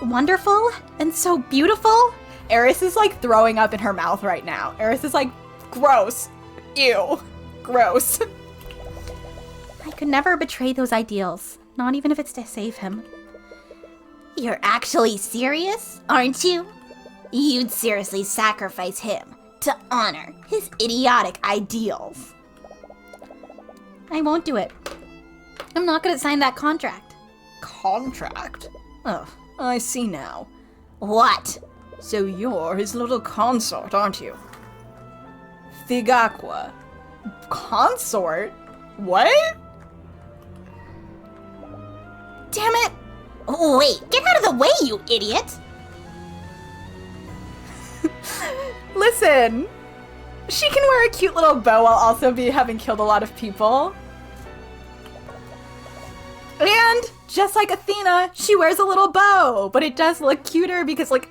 wonderful and so beautiful. Eris is like throwing up in her mouth right now. Eris is like, gross. Ew. Gross. I could never betray those ideals, not even if it's to save him. You're actually serious, aren't you? You'd seriously sacrifice him to honor his idiotic ideals. I won't do it. I'm not gonna sign that contract. Contract? Oh, I see now. What? So you're his little consort, aren't you? Thigaqua. Consort? What? Damn it! Wait, get out of the way, you idiot! Listen, she can wear a cute little bow while also having killed a lot of people. And just like Athena, she wears a little bow, but it does look cuter because, like,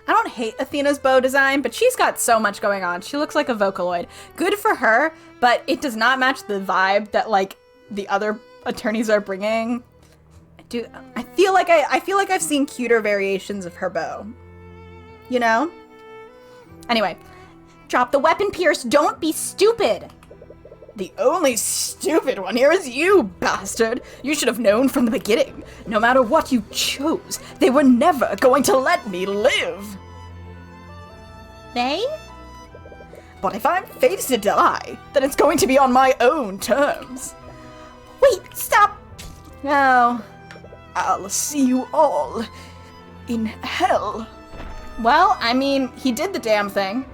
I don't hate Athena's bow design, but she's got so much going on. She looks like a Vocaloid. Good for her, but it does not match the vibe that, like, the other attorneys are bringing. I feel like I've seen cuter variations of her bow. You know? Anyway, drop the weapon, Pierce. Don't be stupid. The only stupid one here is you, bastard. You should have known from the beginning. No matter what you chose, they were never going to let me live. They? But if I'm fated to die, then it's going to be on my own terms. Wait, stop. No. I'll see you all in hell. Well, I mean, he did the damn thing.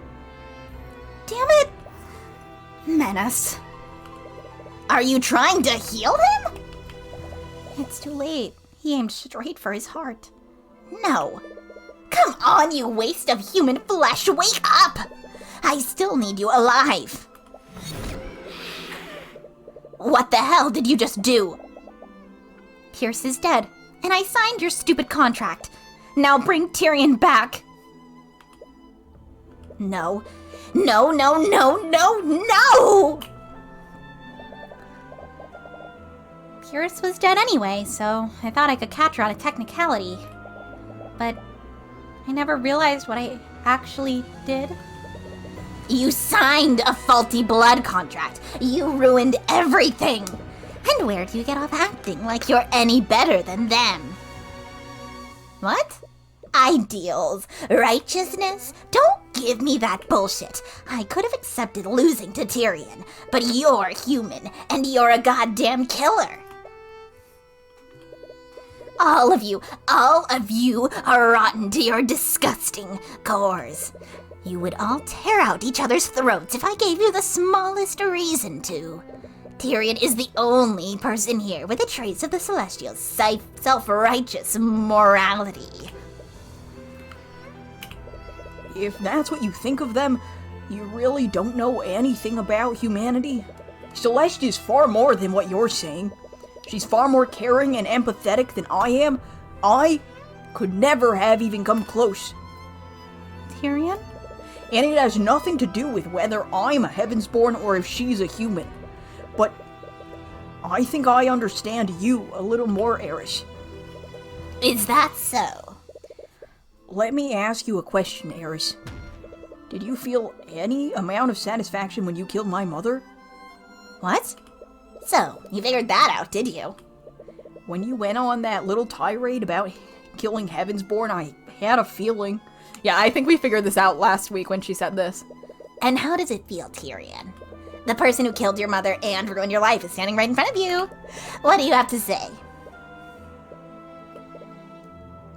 Damn it! Menace. Are you trying to heal him? It's too late. He aimed straight for his heart. No. Come on, you waste of human flesh, wake up! I still need you alive. What the hell did you just do? Pierce is dead, and I signed your stupid contract. Now bring Tyrion back. No. No, no, no, no, no! Pierce was dead anyway, so I thought I could catch her on a technicality. But I never realized what I actually did. You signed a faulty blood contract. You ruined everything. And where do you get off acting like you're any better than them? What? Ideals, righteousness? Don't give me that bullshit. I could have accepted losing to Tyrion, but you're human, and you're a goddamn killer. All of you are rotten to your disgusting cores. You would all tear out each other's throats if I gave you the smallest reason to. Tyrion is the only person here with a trace of the Celestials' self-righteous morality. If that's what you think of them, you really don't know anything about humanity. Celeste is far more than what you're saying. She's far more caring and empathetic than I am. I could never have even come close. Tyrion? And it has nothing to do with whether I'm a Heavensborn or if she's a human. But I think I understand you a little more, Eris. Is that so? Let me ask you a question, Eris. Did you feel any amount of satisfaction when you killed my mother? What? So, you figured that out, did you? When you went on that little tirade about killing Heavensborn, I had a feeling. Yeah, I think we figured this out last week when she said this. And how does it feel, Tyrion? The person who killed your mother and ruined your life is standing right in front of you. What do you have to say?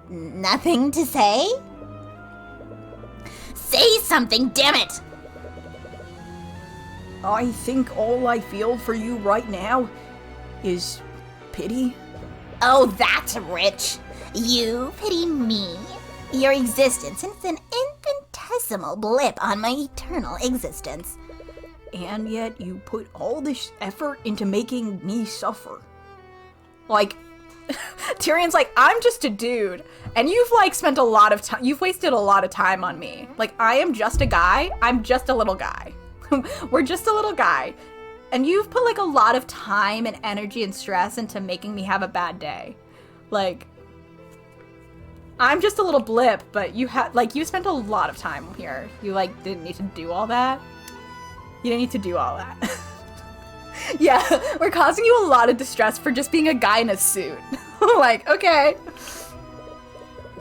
Nothing to say? Say something, damn it! I think all I feel for you right now is pity. Oh, that's rich. You pity me? Your existence is an infinitesimal blip on my eternal existence. And yet you put all this effort into making me suffer. Like, Tyrion's like, I'm just a dude, and you've, like, spent a lot of time, you've wasted a lot of time on me. Like, I am just a guy, I'm just a little guy. We're just a little guy. And you've put, like, a lot of time and energy and stress into making me have a bad day. Like, I'm just a little blip, but you spent a lot of time here. You, like, didn't need to do all that. You didn't need to do all that. Yeah, we're causing you a lot of distress for just being a guy in a suit. Like, okay.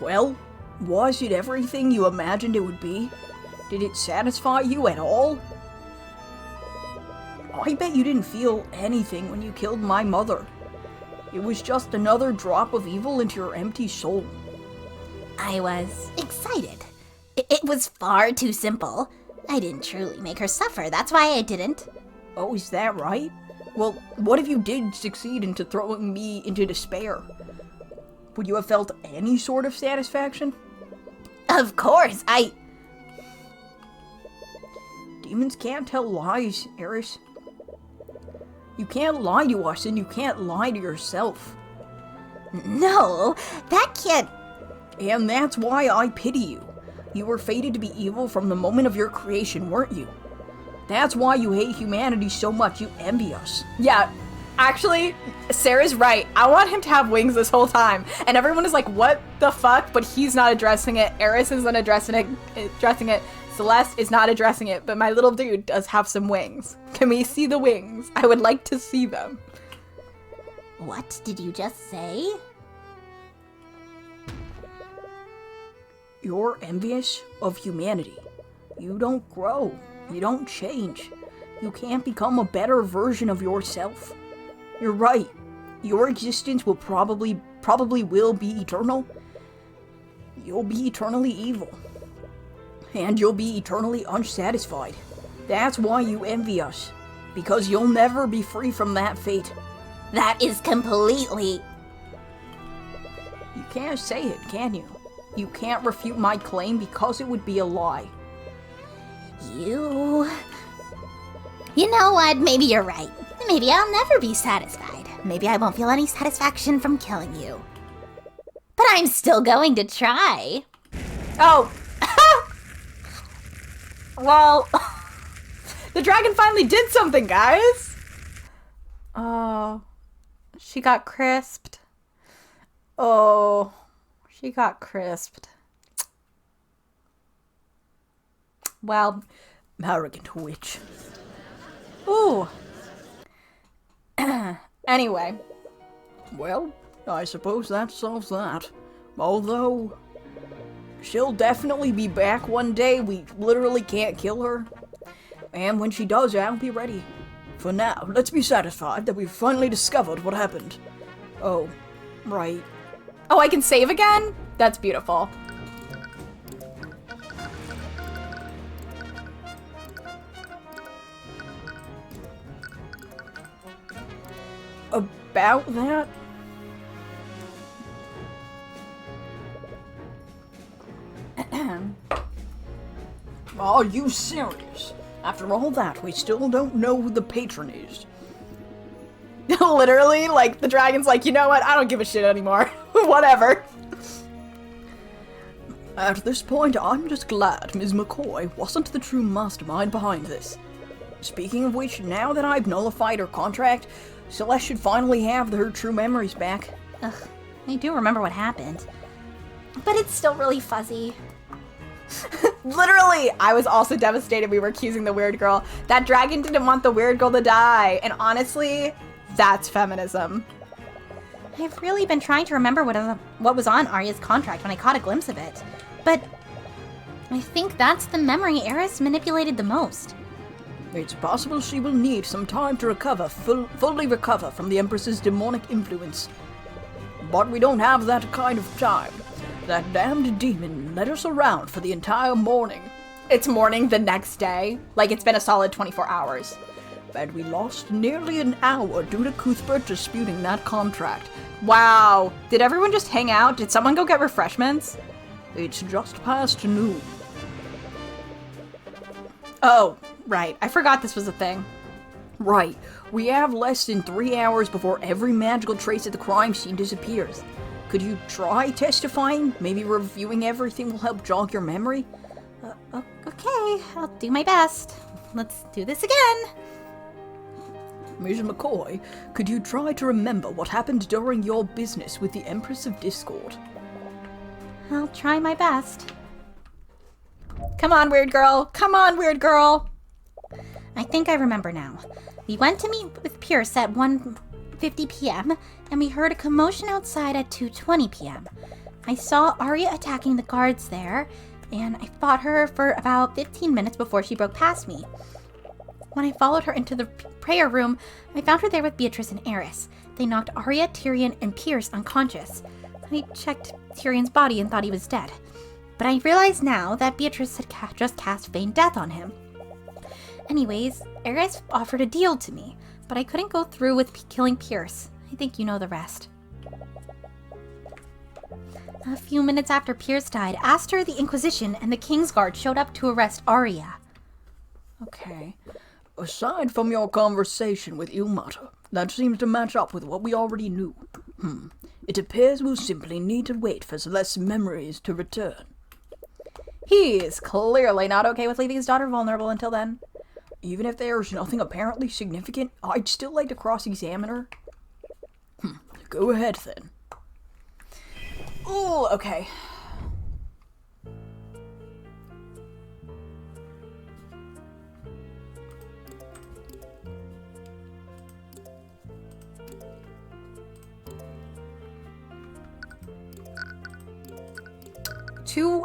Well, was it everything you imagined it would be? Did it satisfy you at all? I bet you didn't feel anything when you killed my mother. It was just another drop of evil into your empty soul. I was excited. It was far too simple. I didn't truly make her suffer, that's why I didn't. Oh, is that right? Well, what if you did succeed into throwing me into despair? Would you have felt any sort of satisfaction? Of course, Demons can't tell lies, Eris. You can't lie to us, and you can't lie to yourself. No, that can't... And that's why I pity you. You were fated to be evil from the moment of your creation, weren't you? That's why you hate humanity so much, you envy us. Yeah, actually, Sarah's right. I want him to have wings this whole time. And everyone is like, what the fuck? But he's not addressing it. Eris isn't addressing it. Celeste is not addressing it. But my little dude does have some wings. Can we see the wings? I would like to see them. What did you just say? You're envious of humanity. You don't grow. You don't change. You can't become a better version of yourself. You're right. Your existence will probably will be eternal. You'll be eternally evil. And you'll be eternally unsatisfied. That's why you envy us. Because you'll never be free from that fate. That is completely... You can't say it, can you? You can't refute my claim because it would be a lie. You know what? Maybe you're right. Maybe I'll never be satisfied. Maybe I won't feel any satisfaction from killing you. But I'm still going to try. Oh. Well, the dragon finally did something, guys. Oh, she got crisped. Oh, she got crisped. Well, Arrogant witch. ooh. Anyway, Well, I suppose that solves that. Although, she'll definitely be back one day. We literally can't kill her. And when she does, I'll be ready. For now, let's be satisfied that we've finally discovered what happened. Oh, right. oh, I can save again? That's beautiful. About that? Are you serious? After all that, we still don't know who the patron is. Literally, like, the dragon's like, you know what? I don't give a shit anymore. Whatever. At this point, I'm just glad Ms. McCoy wasn't the true mastermind behind this. Speaking of which, now that I've nullified her contract, Celeste should finally have her true memories back. Ugh, I do remember what happened. But it's still really fuzzy. Literally, I was also devastated we were accusing the weird girl. That dragon didn't want the weird girl to die. And honestly, that's feminism. I've really been trying to remember what was on Arya's contract when I caught a glimpse of it. But I think that's the memory Eris manipulated the most. It's possible she will need some time to recover, fully recover from the Empress's demonic influence. But we don't have that kind of time. That damned demon led us around for the entire morning. It's morning the next day. Like, it's been a solid 24 hours. And we lost nearly an hour due to Cuthbert disputing that contract. Wow. Did everyone just hang out? Did someone go get refreshments? It's just past noon. Oh, right. I forgot this was a thing. Right. We have less than 3 hours before every magical trace at the crime scene disappears. Could you try testifying? Maybe reviewing everything will help jog your memory? Okay, I'll do my best. Let's do this again. Ms. McCoy, could you try to remember what happened during your business with the Empress of Discord? I'll try my best. Come on, weird girl. Come on, weird girl. I think I remember now. We went to meet with Pierce at 1:50 p.m., and we heard a commotion outside at 2:20 p.m. I saw Arya attacking the guards there, and I fought her for about 15 minutes before she broke past me. When I followed her into the prayer room, I found her there with Beatrice and Eris. They knocked Arya, Tyrion, and Pierce unconscious. I checked Tyrion's body and thought he was dead. But I realize now that Beatrice had just cast Feign Death on him. Anyways, Eris offered a deal to me, but I couldn't go through with killing Pierce. I think you know the rest. A few minutes after Pierce died, Aster, the Inquisition, and the Kingsguard showed up to arrest Arya. Okay. Aside from your conversation with Ilmata, that seems to match up with what we already knew. It appears we'll simply need to wait for Celeste's memories to return. He's clearly not okay with leaving his daughter vulnerable until then. Even if there's nothing apparently significant, I'd still like to cross-examine her. Go ahead, then. Ooh, okay.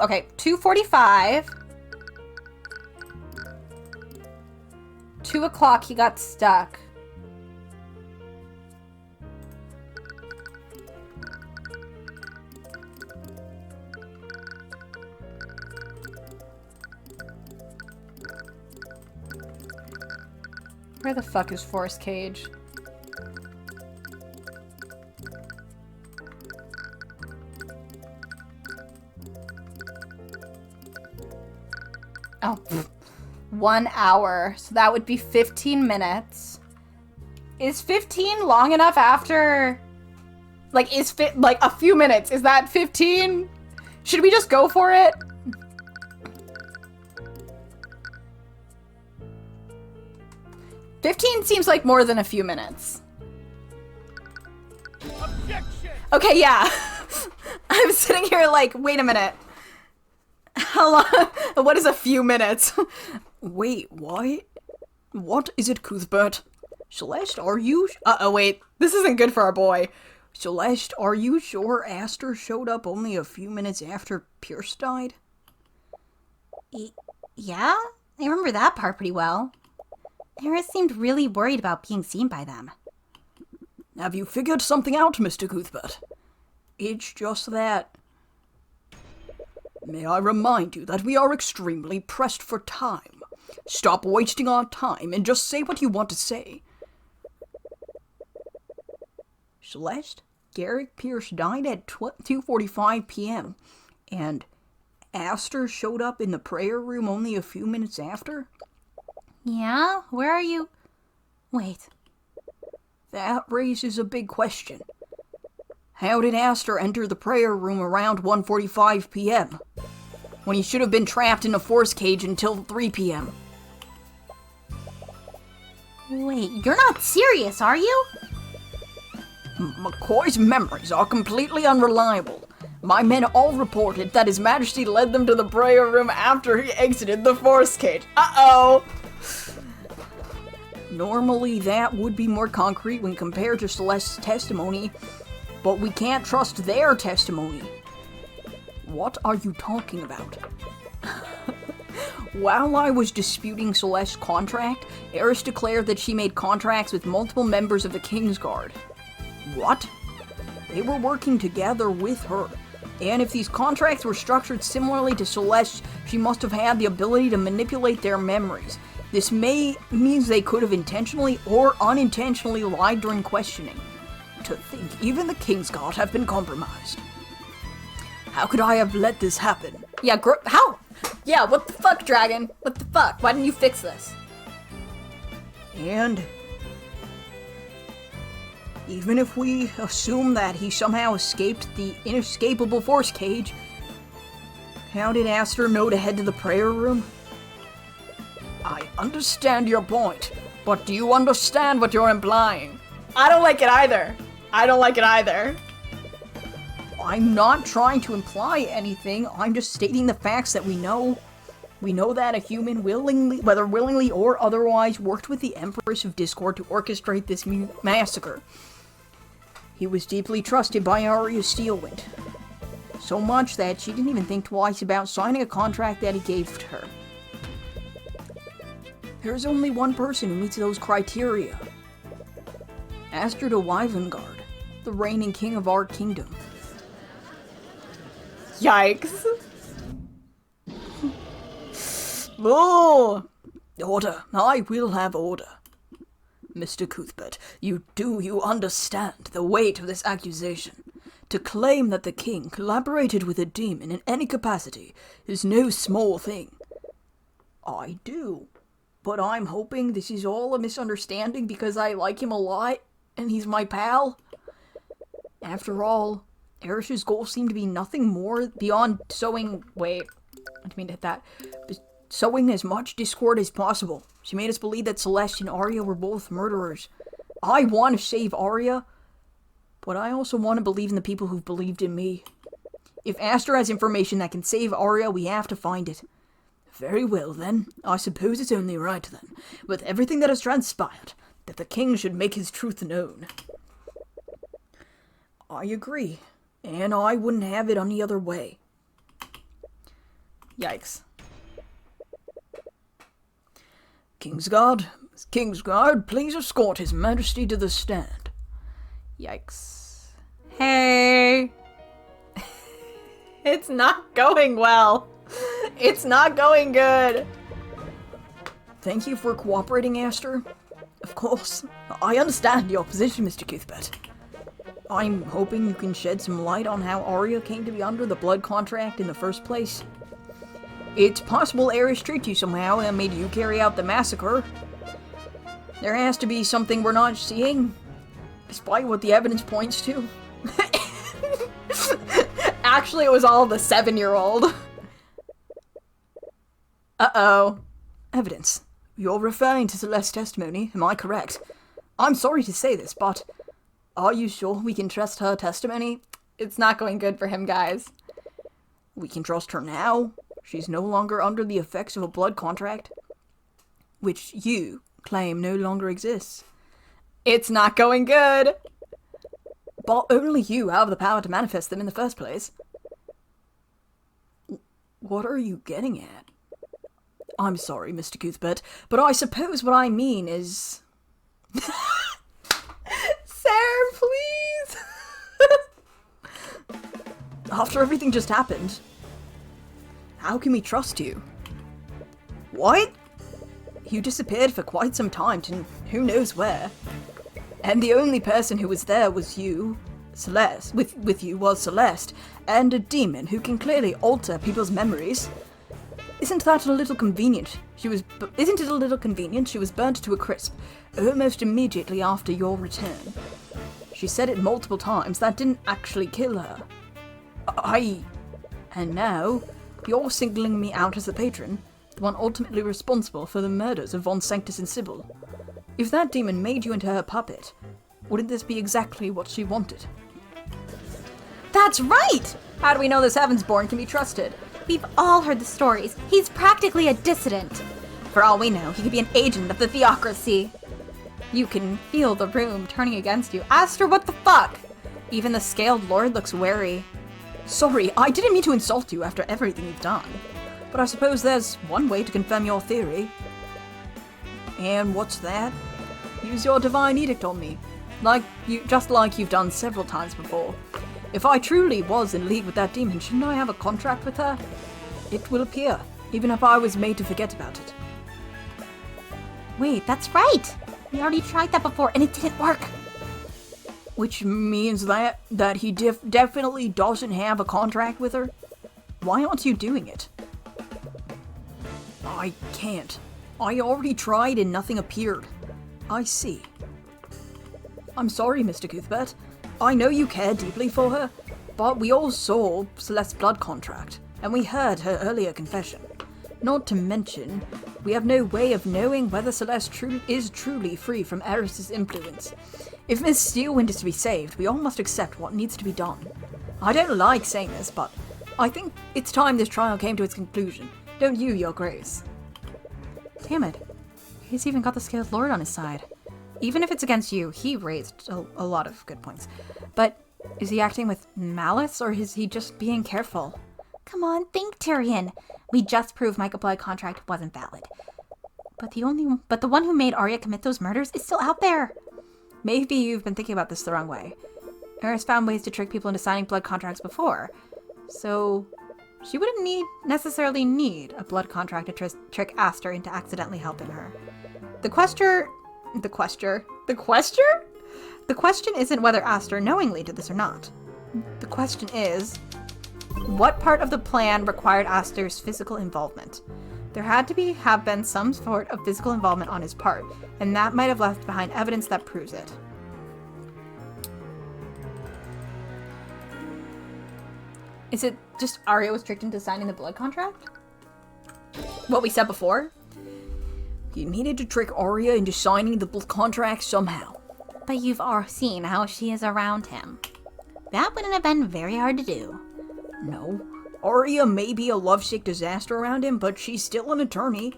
Okay, 2:45. 2 o'clock, he got stuck. Where the fuck is Force Cage? Oh, 1 hour. So that would be 15 minutes. Is 15 long enough after... like a few minutes? Is that 15? Should we just go for it? "15 seems like more than a few minutes. Objection! Okay, yeah. I'm sitting here like, wait a minute. How long? What is a few minutes? Wait, what? What is it, Cuthbert? Celeste, are you... Uh-oh, wait. This isn't good for our boy. Celeste, are you sure Aster showed up only a few minutes after Pierce died? Yeah? I remember that part pretty well. Eris seemed really worried about being seen by them. Have you figured something out, Mr. Cuthbert? It's just that... May I remind you that we are extremely pressed for time. Stop wasting our time and just say what you want to say. Celeste, Garrick Pierce died at 2:45 p.m. and Aster showed up in the prayer room only a few minutes after? Yeah? Where are you? Wait. That raises a big question. How did Aster enter the prayer room around 1:45 p.m. when he should have been trapped in a force cage until 3 p.m.? Wait, you're not serious, are you? McCoy's memories are completely unreliable. My men all reported that His Majesty led them to the prayer room after he exited the force cage. Uh-oh! Normally, that would be more concrete when compared to Celeste's testimony, but we can't trust their testimony. What are you talking about? While I was disputing Celeste's contract, Eris declared that she made contracts with multiple members of the Kingsguard. What? They were working together with her, and if these contracts were structured similarly to Celeste, she must have had the ability to manipulate their memories. This means they could have intentionally or unintentionally lied during questioning. To think even the Kingsguard have been compromised. How could I have let this happen? Yeah, how? Yeah, what the fuck, Dragon? What the fuck? Why didn't you fix this? And even if we assume that he somehow escaped the inescapable force cage, how did Aster know to head to the prayer room? I understand your point, but do you understand what you're implying? I don't like it either. I don't like it either. I'm not trying to imply anything, I'm just stating the facts that we know. We know that a human willingly, whether willingly or otherwise, worked with the Empress of Discord to orchestrate this massacre. He was deeply trusted by Arya Steelwind. So much that she didn't even think twice about signing a contract that he gave to her. There's only one person who meets those criteria. Aster the Wyvern-Guard, the reigning king of our kingdom. Yikes. Oh! Order. I will have order. Mr. Cuthbert, you understand the weight of this accusation. To claim that the king collaborated with a demon in any capacity is no small thing. I do. But I'm hoping this is all a misunderstanding because I like him a lot and he's my pal. After all, Erish's goals seem to be nothing more beyond sowing... Wait, I didn't mean to hit that. Sowing as much discord as possible. She made us believe that Celeste and Arya were both murderers. I want to save Arya, but I also want to believe in the people who've believed in me. If Aster has information that can save Arya, we have to find it. Very well, then. I suppose it's only right, then, with everything that has transpired, that the king should make his truth known. I agree, and I wouldn't have it any other way. Yikes. Kingsguard, please escort His Majesty to the stand. Yikes. Hey! It's not going well. It's not going good. Thank you for cooperating, Aster. Of course, I understand your position, Mr. Cuthbert. I'm hoping you can shed some light on how Arya came to be under the blood contract in the first place. It's possible Erish tricked you somehow and made you carry out the massacre. There has to be something we're not seeing, despite what the evidence points to. Actually, it was all the 7-year-old. Uh-oh. Evidence. You're referring to Celeste's testimony, am I correct? I'm sorry to say this, but are you sure we can trust her testimony? It's not going good for him, guys. We can trust her now. She's no longer under the effects of a blood contract, which you claim no longer exists. It's not going good. But only you have the power to manifest them in the first place. What are you getting at? I'm sorry, Mr. Cuthbert, but I suppose what I mean is... Sarah, please! After everything just happened, how can we trust you? What? You disappeared for quite some time to who knows where. And the only person who was there was you, Celeste, with you was Celeste, and a demon who can clearly alter people's memories. Isn't that a little convenient? Isn't it a little convenient she was burnt to a crisp almost immediately after your return? She said it multiple times. That didn't actually kill her. And now, you're singling me out as the patron, the one ultimately responsible for the murders of Von Sanctus and Sybil. If that demon made you into her puppet, wouldn't this be exactly what she wanted? That's right! How do we know this Heavensborn can be trusted? We've all heard the stories. He's practically a dissident. For all we know, he could be an agent of the theocracy. You can feel the room turning against you. Aster, what the fuck? Even the Scaled Lord looks wary. Sorry, I didn't mean to insult you after everything you've done. But I suppose there's one way to confirm your theory. And what's that? Use your divine edict on me. Just like you've done several times before. If I truly was in league with that demon, shouldn't I have a contract with her? It will appear, even if I was made to forget about it. Wait, that's right! We already tried that before and it didn't work. Which means that he definitely doesn't have a contract with her? Why aren't you doing it? I can't. I already tried and nothing appeared. I see. I'm sorry, Mr. Cuthbert. I know you care deeply for her, but we all saw Celeste's blood contract, and we heard her earlier confession. Not to mention, we have no way of knowing whether Celeste is truly free from Eris's influence. If Miss Steelwind is to be saved, we all must accept what needs to be done. I don't like saying this, but I think it's time this trial came to its conclusion. Don't you, Your Grace? Damn it. He's even got the Scaled Lord on his side. Even if it's against you, he raised a lot of good points. But Is he acting with malice, or is he just being careful? Come on, think, Tyrion. We just proved Micah blood contract wasn't valid. But the one who made Arya commit those murders is still out there. Maybe you've been thinking about this the wrong way. Eris found ways to trick people into signing blood contracts before, so she wouldn't necessarily need a blood contract to trick Aster into accidentally helping her. The question isn't whether Aster knowingly did this or not. The question is, what part of the plan required Aster's physical involvement? There had to have been some sort of physical involvement on his part, and that might have left behind evidence that proves it. Is it just Arya was tricked into signing the blood contract? What we said before? You needed to trick Arya into signing the blood contract somehow. But you've all seen how she is around him. That wouldn't have been very hard to do. No. Arya may be a lovesick disaster around him, but she's still an attorney.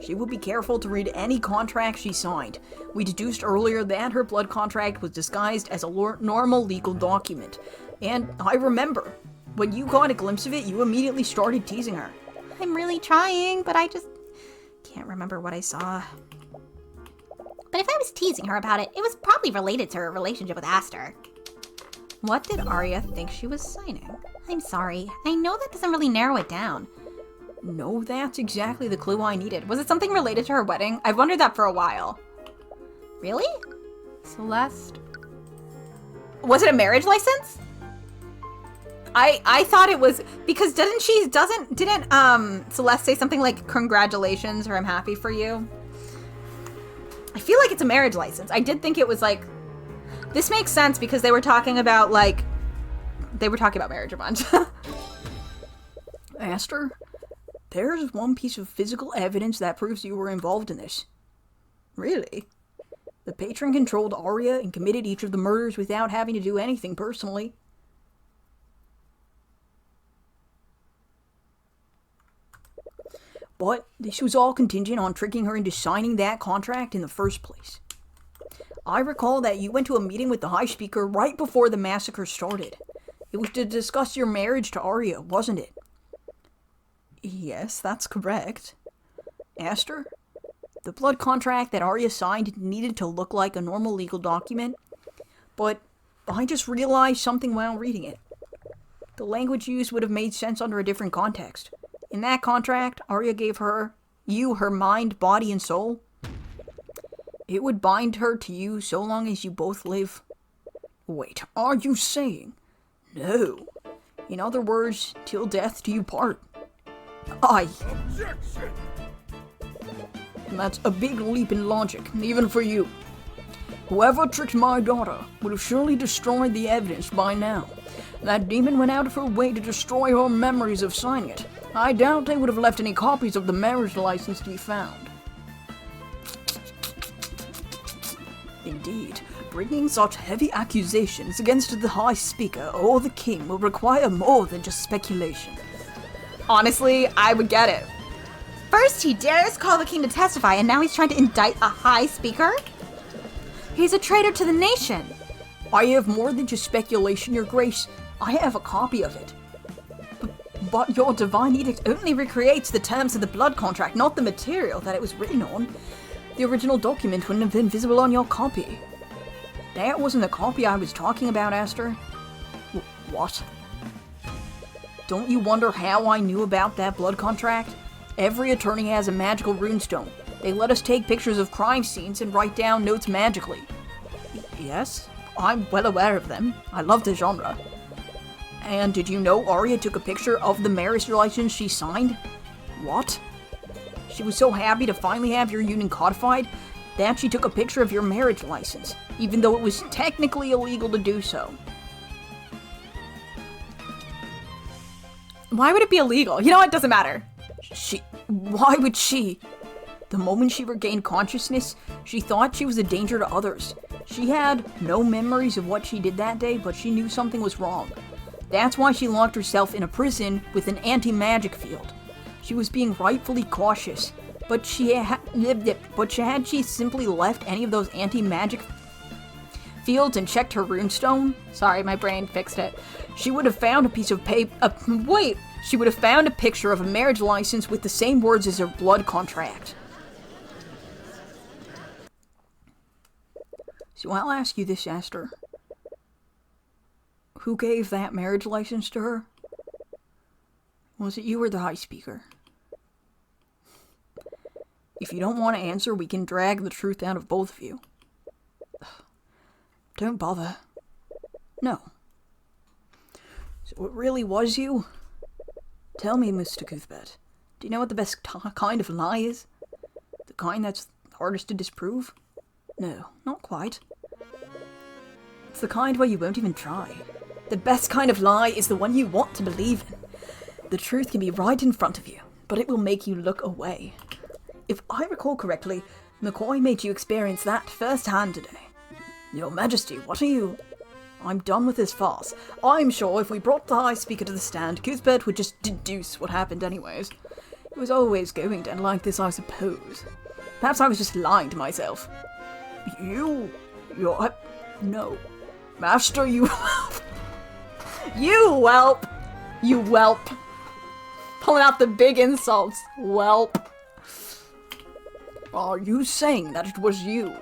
She would be careful to read any contract she signed. We deduced earlier that her blood contract was disguised as a normal legal document. And I remember, when you got a glimpse of it, you immediately started teasing her. I'm really trying, but I just can't remember what I saw. But if I was teasing her about it, it was probably related to her relationship with Aster. What did Arya think she was signing? I'm sorry. I know that doesn't really narrow it down. No, that's exactly the clue I needed. Was it something related to her wedding? I've wondered that for a while. Really? Celeste? Was it a marriage license? I thought it was, because didn't Celeste say something like, congratulations, or I'm happy for you? I feel like it's a marriage license. I did think it was like, this makes sense because they were talking about marriage a bunch. Aster, there's one piece of physical evidence that proves you were involved in this. Really? The patron controlled Arya and committed each of the murders without having to do anything personally. But this was all contingent on tricking her into signing that contract in the first place. I recall that you went to a meeting with the High Speaker right before the massacre started. It was to discuss your marriage to Arya, wasn't it? Yes, that's correct. Aster, the blood contract that Arya signed needed to look like a normal legal document, but I just realized something while reading it. The language used would have made sense under a different context. In that contract, Arya gave you her mind, body, and soul. It would bind her to you so long as you both live. Wait, are you saying? No. In other words, till death do you part. Objection! That's a big leap in logic, even for you. Whoever tricked my daughter would have surely destroyed the evidence by now. That demon went out of her way to destroy her memories of signing it. I doubt they would have left any copies of the marriage license to be found. Indeed, bringing such heavy accusations against the High Speaker or the King will require more than just speculation. Honestly, I would get it. First he dares call the king to testify, and now he's trying to indict a High Speaker? He's a traitor to the nation. I have more than just speculation, Your Grace. I have a copy of it. But your divine edict only recreates the terms of the blood contract, not the material that it was written on. The original document wouldn't have been visible on your copy. That wasn't the copy I was talking about, Aster. What? Don't you wonder how I knew about that blood contract? Every attorney has a magical runestone. They let us take pictures of crime scenes and write down notes magically. Yes, I'm well aware of them. I love the genre. And did you know Arya took a picture of the marriage license she signed? What? She was so happy to finally have your union codified that she took a picture of your marriage license, even though it was technically illegal to do so. Why would it be illegal? You know what? It doesn't matter. Why would she? The moment she regained consciousness, she thought she was a danger to others. She had no memories of what she did that day, but she knew something was wrong. That's why she locked herself in a prison with an anti-magic field. She was being rightfully cautious, but had she simply left any of those anti-magic fields and checked her runestone, Sorry, my brain fixed it. she would have found a piece of paper. Wait! She would have found a picture of a marriage license with the same words as her blood contract. So I'll ask you this, Esther. Who gave that marriage license to her? Was it you or the High Speaker? If you don't want to answer, we can drag the truth out of both of you. Don't bother. No. So it really was you? Tell me, Mr. Cuthbert, do you know what the best kind of lie is? The kind that's hardest to disprove? No, not quite. It's the kind where you won't even try. The best kind of lie is the one you want to believe in. The truth can be right in front of you, but it will make you look away. If I recall correctly, McCoy made you experience that firsthand today. Your Majesty, what are you... I'm done with this farce. I'm sure if we brought the High Speaker to the stand, Cuthbert would just deduce what happened anyways. It was always going to end like this, I suppose. Perhaps I was just lying to myself. You're... No. Master, you... You whelp! You whelp. Pulling out the big insults. Whelp. Are you saying that it was you?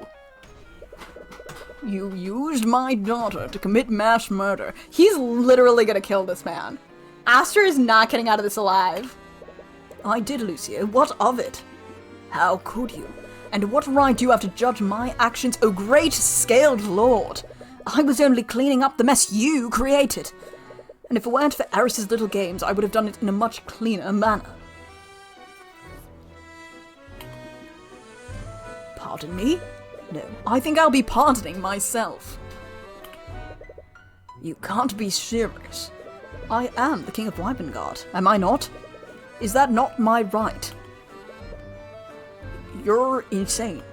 You used my daughter to commit mass murder. He's literally gonna kill this man. Aster is not getting out of this alive. I did, Lucia. What of it? How could you? And what right do you have to judge my actions, O great scaled lord? I was only cleaning up the mess you created. And if it weren't for Eris's little games, I would have done it in a much cleaner manner. Pardon me? No, I think I'll be pardoning myself. You can't be serious. I am the King of Wyvern, am I not? Is that not my right? You're insane.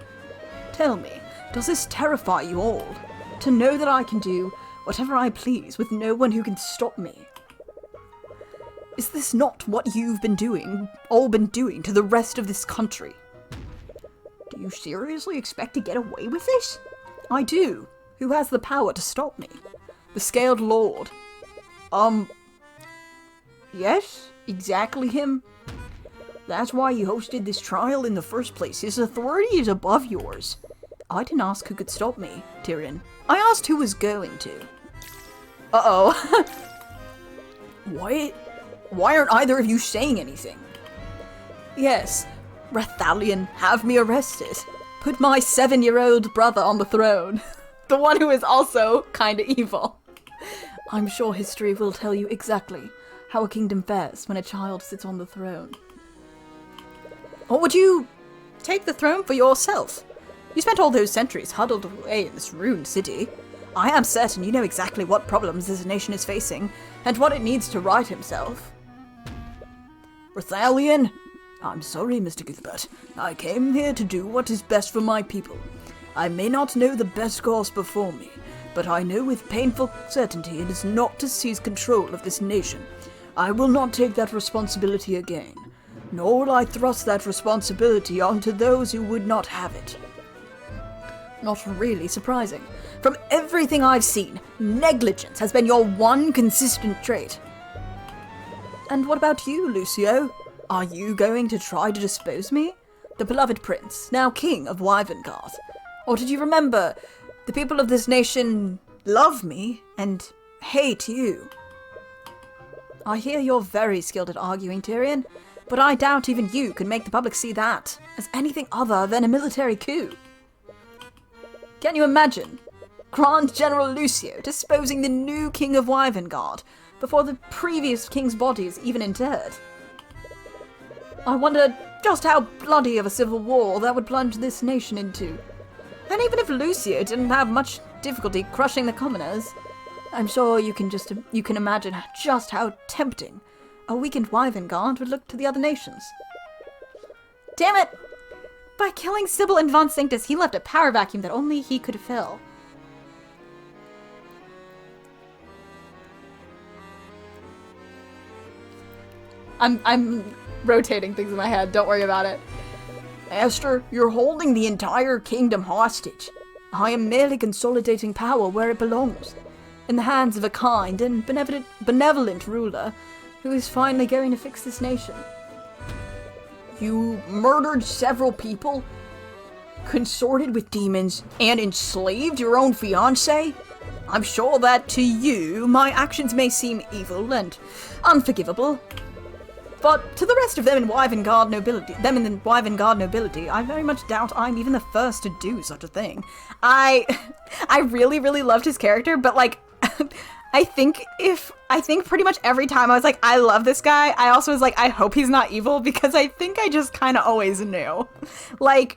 Tell me, does this terrify you all? To know that I can do whatever I please with no one who can stop me? Is this not what you've all been doing to the rest of this country? Do you seriously expect to get away with this? I do. Who has the power to stop me? The Scaled Lord. Yes, exactly him. That's why you hosted this trial in the first place. His authority is above yours. I didn't ask who could stop me, Tyrion. I asked who was going to. Uh-oh. Why aren't either of you saying anything? Yes, Rathalion, have me arrested. Put my 7-year-old brother on the throne. The one who is also kinda evil. I'm sure history will tell you exactly how a kingdom fares when a child sits on the throne. Or would you take the throne for yourself? You spent all those centuries huddled away in this ruined city. I am certain you know exactly what problems this nation is facing, and what it needs to right himself. Rathalion, I'm sorry, Mr. Cuthbert. I came here to do what is best for my people. I may not know the best course before me, but I know with painful certainty it is not to seize control of this nation. I will not take that responsibility again, nor will I thrust that responsibility onto those who would not have it. Not really surprising. From everything I've seen, negligence has been your one consistent trait. And what about you, Lucio? Are you going to try to dispose me? The beloved prince, now king of Wyvern. Or did you remember, the people of this nation love me and hate you? I hear you're very skilled at arguing, Tyrion, but I doubt even you can make the public see that as anything other than a military coup. Can you imagine Grand General Lucio disposing the new king of Wyvern before the previous king's body is even interred? I wonder just how bloody of a civil war that would plunge this nation into. And even if Lucio didn't have much difficulty crushing the commoners, I'm sure you can imagine just how tempting a weakened Wyvern would look to the other nations. Damn it! By killing Sybil and Von Sanctus, he left a power vacuum that only he could fill. I'm rotating things in my head, don't worry about it. Esther, you're holding the entire kingdom hostage. I am merely consolidating power where it belongs, in the hands of a kind and benevolent ruler who is finally going to fix this nation. You murdered several people, consorted with demons, and enslaved your own fiancé? I'm sure that to you, my actions may seem evil and unforgivable. But to the rest of them in Wyvern nobility, I very much doubt I'm even the first to do such a thing. I really, really loved his character, but like, I think pretty much every time I was like, I love this guy, I also was like, I hope he's not evil, because I think I just kind of always knew. Like,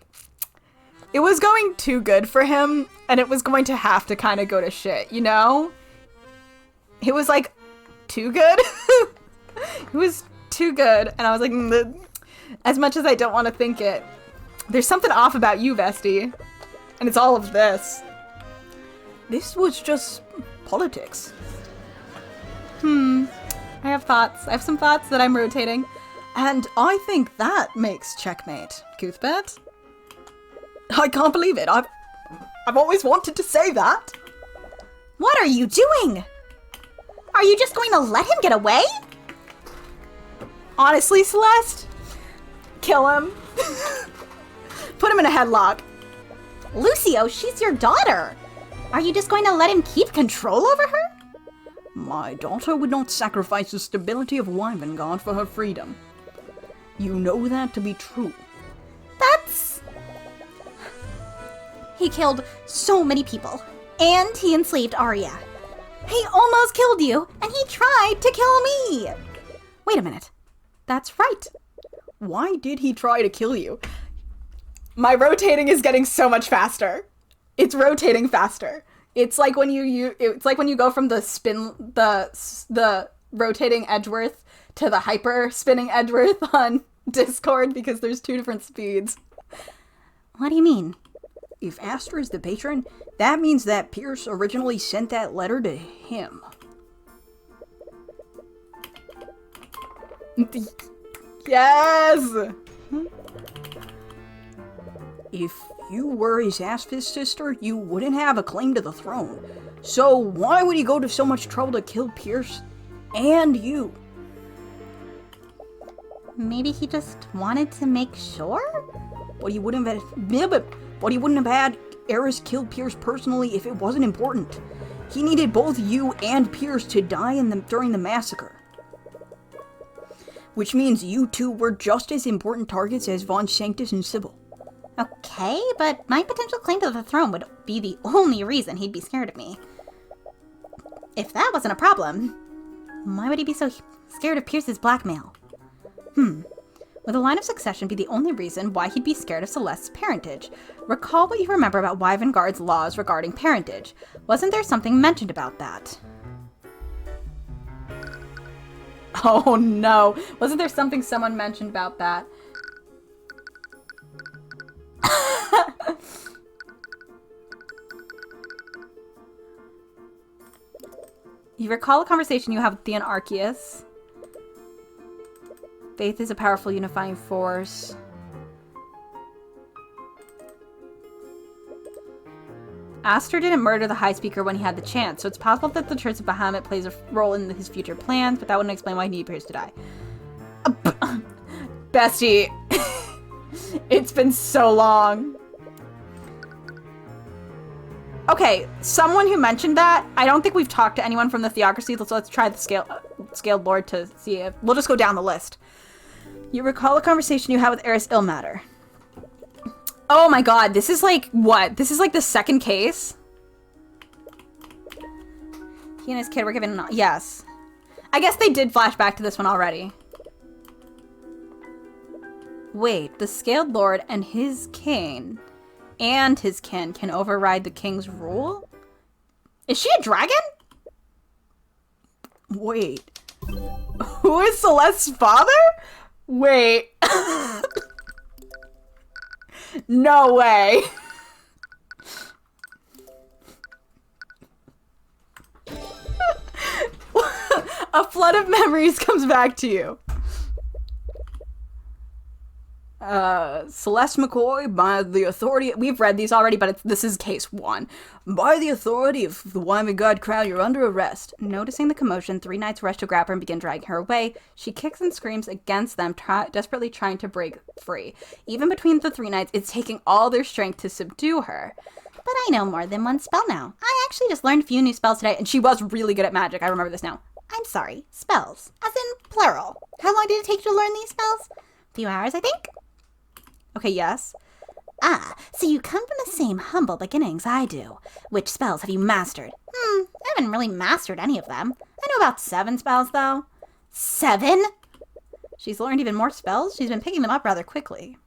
it was going too good for him, and it was going to have to kind of go to shit, you know? It was like, too good? It was too good, and I was like, as much as I don't want to think it, there's something off about you, bestie. And it's all of this. This was just politics. I have thoughts. I have some thoughts that I'm rotating. And I think that makes checkmate, Cuthbert. I can't believe it. I've always wanted to say that. What are you doing? Are you just going to let him get away? Honestly, Celeste, kill him. Put him in a headlock. Lucio, she's your daughter. Are you just going to let him keep control over her? My daughter would not sacrifice the stability of Wyvern for her freedom. You know that to be true. That's... He killed so many people, and he enslaved Arya. He almost killed you, and he tried to kill me. Wait a minute. That's right. Why did he try to kill you? My rotating is getting so much faster. It's rotating faster. It's like when it's like when you go from the rotating Edgeworth to the hyper spinning Edgeworth on Discord, because there's two different speeds. What do you mean? If Astra is the patron, that means that Pierce originally sent that letter to him. Yes! If you were his ass-fist sister, you wouldn't have a claim to the throne. So why would he go to so much trouble to kill Pierce and you? Maybe he just wanted to make sure? But he wouldn't have had Eris kill Pierce personally if it wasn't important. He needed both you and Pierce to die during the massacre. Which means you two were just as important targets as Von Sanctus and Sybil. Okay, but my potential claim to the throne would be the only reason he'd be scared of me. If that wasn't a problem, why would he be so scared of Pierce's blackmail? Would the line of succession be the only reason why he'd be scared of Celeste's parentage? Recall what you remember about Wyvern laws regarding parentage. Wasn't there something mentioned about that? Oh no. Wasn't there something someone mentioned about that? You recall a conversation you have with the Arceus. Faith is a powerful unifying force. Aster didn't murder the High Speaker when he had the chance, so it's possible that the Church of Bahamut plays a role in his future plans, but that wouldn't explain why he appears to die. Bestie, it's been so long. Okay, someone who mentioned that, I don't think we've talked to anyone from the Theocracy, so let's try the Scaled Lord to see if... We'll just go down the list. You recall a conversation you had with Eris Ilmater. Oh my god, this is like, what? This is like the second case? He and his kid were given an... Yes. I guess they did flash back to this one already. Wait, the Scaled Lord and his kin can override the king's rule? Is she a dragon? Wait. Who is Celeste's father? Wait. No way. A flood of memories comes back to you. Celeste McCoy, by the authority... We've read these already, but this is case 1. By the authority of the Wyvern Guard crowd, you're under arrest. Noticing the commotion, 3 knights rush to grab her and begin dragging her away. She kicks and screams against them, desperately trying to break free. Even between the 3 knights, it's taking all their strength to subdue her. But I know more than one spell now. I actually just learned a few new spells today, And she was really good at magic. I remember this now. I'm sorry, spells. As in plural. How long did it take you to learn these spells? A few hours, I think? Okay, yes. Ah, so you come from the same humble beginnings I do. Which spells have you mastered? I haven't really mastered any of them. I know about 7 spells, though. 7? She's learned even more spells. She's been picking them up rather quickly.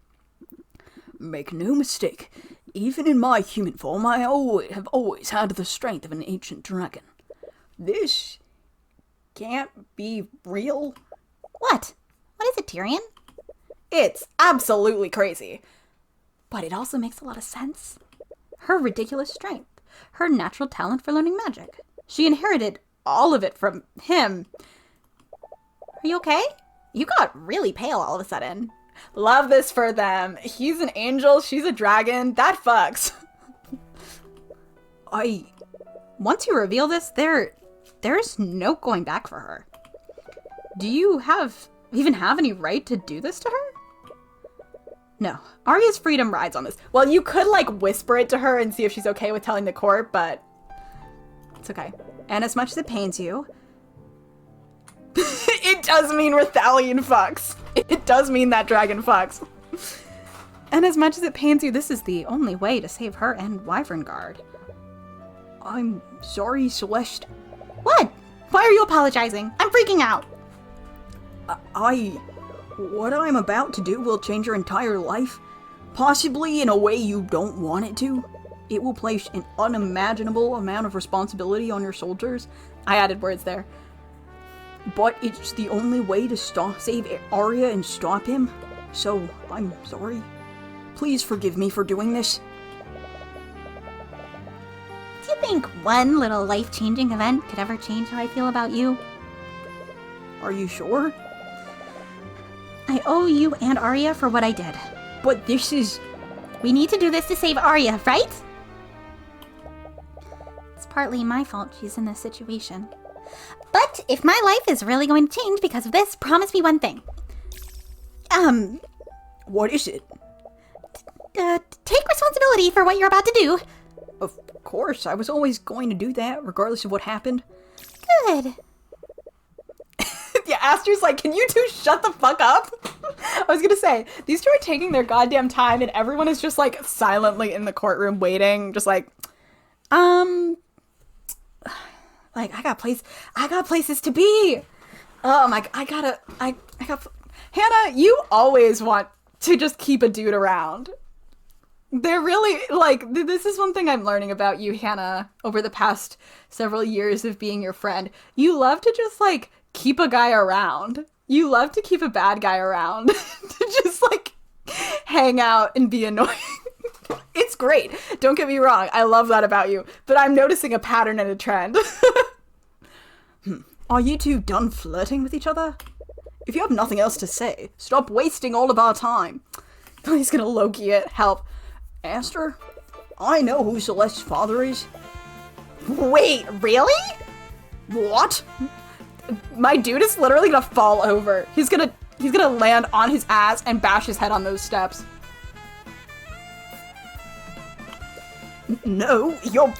Make no mistake, even in my human form, I have always had the strength of an ancient dragon. This can't be real. What? What is it, Tyrion? It's absolutely crazy. But it also makes a lot of sense. Her ridiculous strength. Her natural talent for learning magic. She inherited all of it from him. Are you okay? You got really pale all of a sudden. Love this for them. He's an angel, she's a dragon. That fucks. Once you reveal this, there's no going back for her. Do you even have any right to do this to her? No. Arya's freedom rides on this. Well, you could, whisper it to her and see if she's okay with telling the court, but it's okay. And as much as it pains you, it does mean Rathalion fucks. It does mean that dragon fucks. And as much as it pains you, this is the only way to save her and Wyvern Guard. I'm sorry, Celeste. What? Why are you apologizing? I'm freaking out. What I'm about to do will change your entire life. Possibly in a way you don't want it to. It will place an unimaginable amount of responsibility on your soldiers. I added words there. But it's the only way to save Arya and stop him. So, I'm sorry. Please forgive me for doing this. Do you think one little life-changing event could ever change how I feel about you? Are you sure? I owe you and Arya for what I did. But this is... We need to do this to save Arya, right? It's partly my fault she's in this situation. But if my life is really going to change because of this, promise me one thing. What is it? Take responsibility for what you're about to do. Of course, I was always going to do that, regardless of what happened. Good. Yeah, Aster's like, can you two shut the fuck up? I was gonna say, these two are taking their goddamn time and everyone is just silently in the courtroom waiting, just I got places to be. Oh my, I got Hannah, you always want to just keep a dude around. They're really, this is one thing I'm learning about you, Hannah, over the past several years of being your friend. You love to just, keep a guy around. You love to keep a bad guy around. To just, hang out and be annoying. It's great. Don't get me wrong. I love that about you. But I'm noticing a pattern and a trend. Are you two done flirting with each other? If you have nothing else to say, stop wasting all of our time. He's gonna Loki it. Help. Aster, I know who Celeste's father is. Wait, really? What? My dude is literally gonna fall over. He's gonna land on his ass and bash his head on those steps. No, you're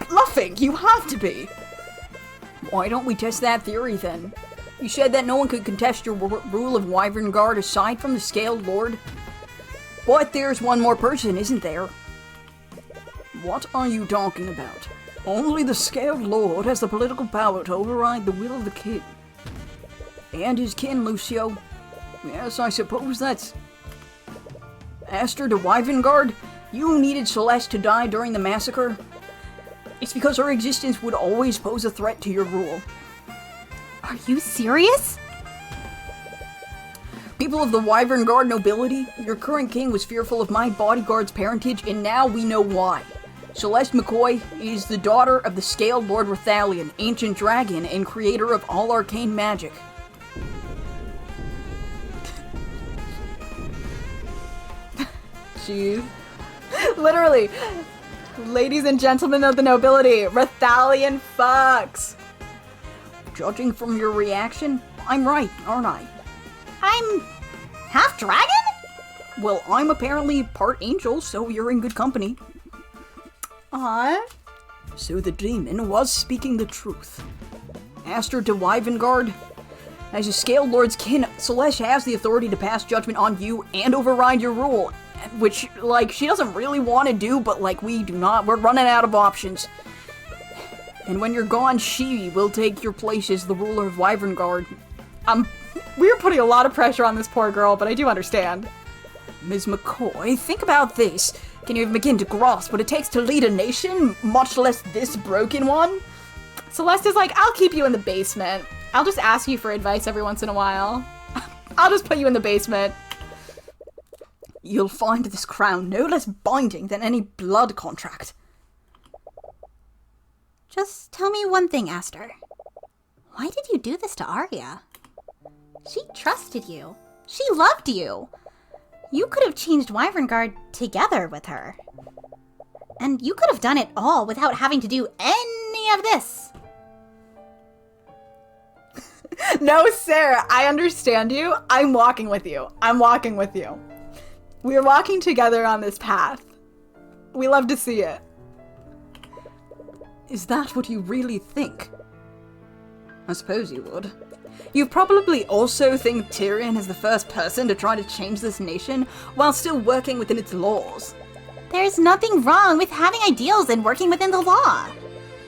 bluffing. You have to be. Why don't we test that theory then? You said that no one could contest your rule of Wyvern Guard aside from the Scaled Lord. But there's one more person, isn't there? What are you talking about? Only the Scaled Lord has the political power to override the will of the king. And his kin, Lucio. Yes, I suppose that's... Aster de Wyvern Guard, you needed Celeste to die during the massacre. It's because her existence would always pose a threat to your rule. Are you serious? People of the Wyvern Guard nobility, your current king was fearful of my bodyguard's parentage, and now we know why. Celeste McCoy is the daughter of the Scaled Lord Rathalion, ancient dragon, and creator of all arcane magic. Sheath. Literally. Ladies and gentlemen of the nobility, Rathalion fucks. Judging from your reaction, I'm right, aren't I? I'm half dragon? Well, I'm apparently part angel, so you're in good company. Aw. So the demon was speaking the truth. Aster de Wyvengard, as a Scale Lord's kin, Celeste has the authority to pass judgment on you and override your rule, which, like, she doesn't really want to do, but, like, we do not. We're running out of options. And when you're gone, she will take your place as the ruler of Wyverngard. We're putting a lot of pressure on this poor girl, but I do understand. Ms. McCoy, think about this. Can you even begin to grasp what it takes to lead a nation, much less this broken one? Celeste is like, I'll keep you in the basement. I'll just ask you for advice every once in a while. I'll just put you in the basement. You'll find this crown no less binding than any blood contract. Just tell me one thing, Aster. Why did you do this to Arya? She trusted you. She loved you. You could have changed Wyverngard together with her. And you could have done it all without having to do any of this. No, Sarah, I understand you. I'm walking with you. I'm walking with you. We're walking together on this path. We love to see it. Is that what you really think? I suppose you would. You probably also think Tyrion is the first person to try to change this nation while still working within its laws. There's nothing wrong with having ideals and working within the law.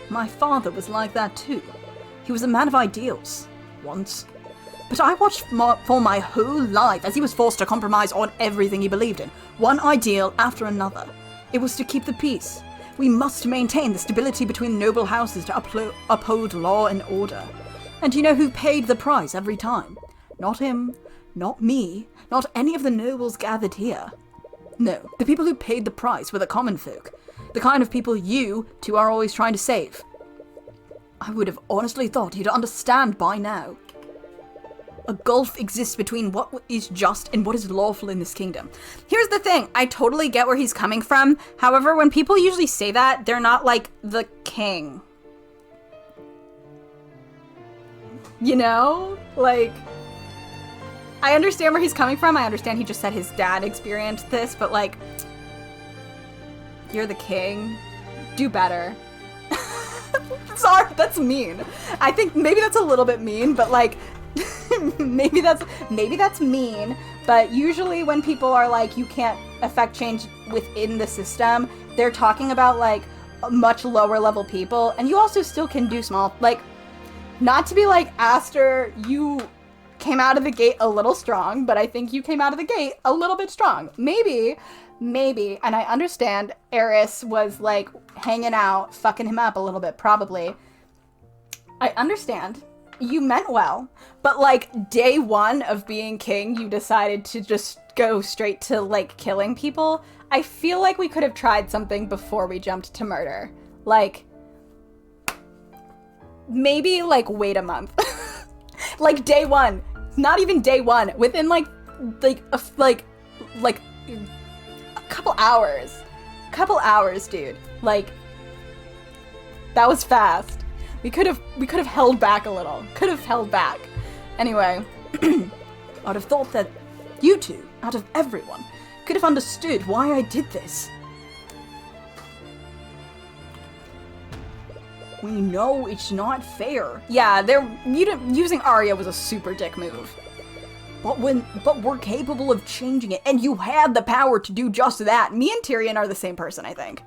My father was like that too. He was a man of ideals, once. But I watched for my whole life as he was forced to compromise on everything he believed in, one ideal after another. It was to keep the peace. We must maintain the stability between noble houses to uphold law and order. And you know who paid the price every time? Not him, not me, not any of the nobles gathered here. No, the people who paid the price were the common folk, the kind of people you two are always trying to save. I would have honestly thought you'd understand by now. A gulf exists between what is just and what is lawful in this kingdom. Here's the thing. I totally get where he's coming from. However, when people usually say that, they're not like the king. You know? Like, I understand where he's coming from. I understand he just said his dad experienced this, but like, you're the king. Do better. Sorry, that's mean. I think maybe that's a little bit mean, but like, maybe that's mean, but usually when people are like, you can't affect change within the system, they're talking about like much lower level people, and you also still can do small, like, not to be like, Aster, you came out of the gate a little strong, but I think you came out of the gate a little bit strong. Maybe, and I understand Eris was like hanging out, fucking him up a little bit, probably. I understand. You meant well, but like day one of being king, you decided to just go straight to like killing people. I feel like we could have tried something before we jumped to murder. Like, maybe like wait a month. Like day one, not even day one, within like a couple hours, dude. Like, that was fast. We could have held back a little. Could have held back. Anyway, I'd have thought that you two, out of everyone, could have understood why I did this. We know it's not fair. Yeah, using Arya was a super dick move. But we're capable of changing it, and you had the power to do just that. Me and Tyrion are the same person, I think.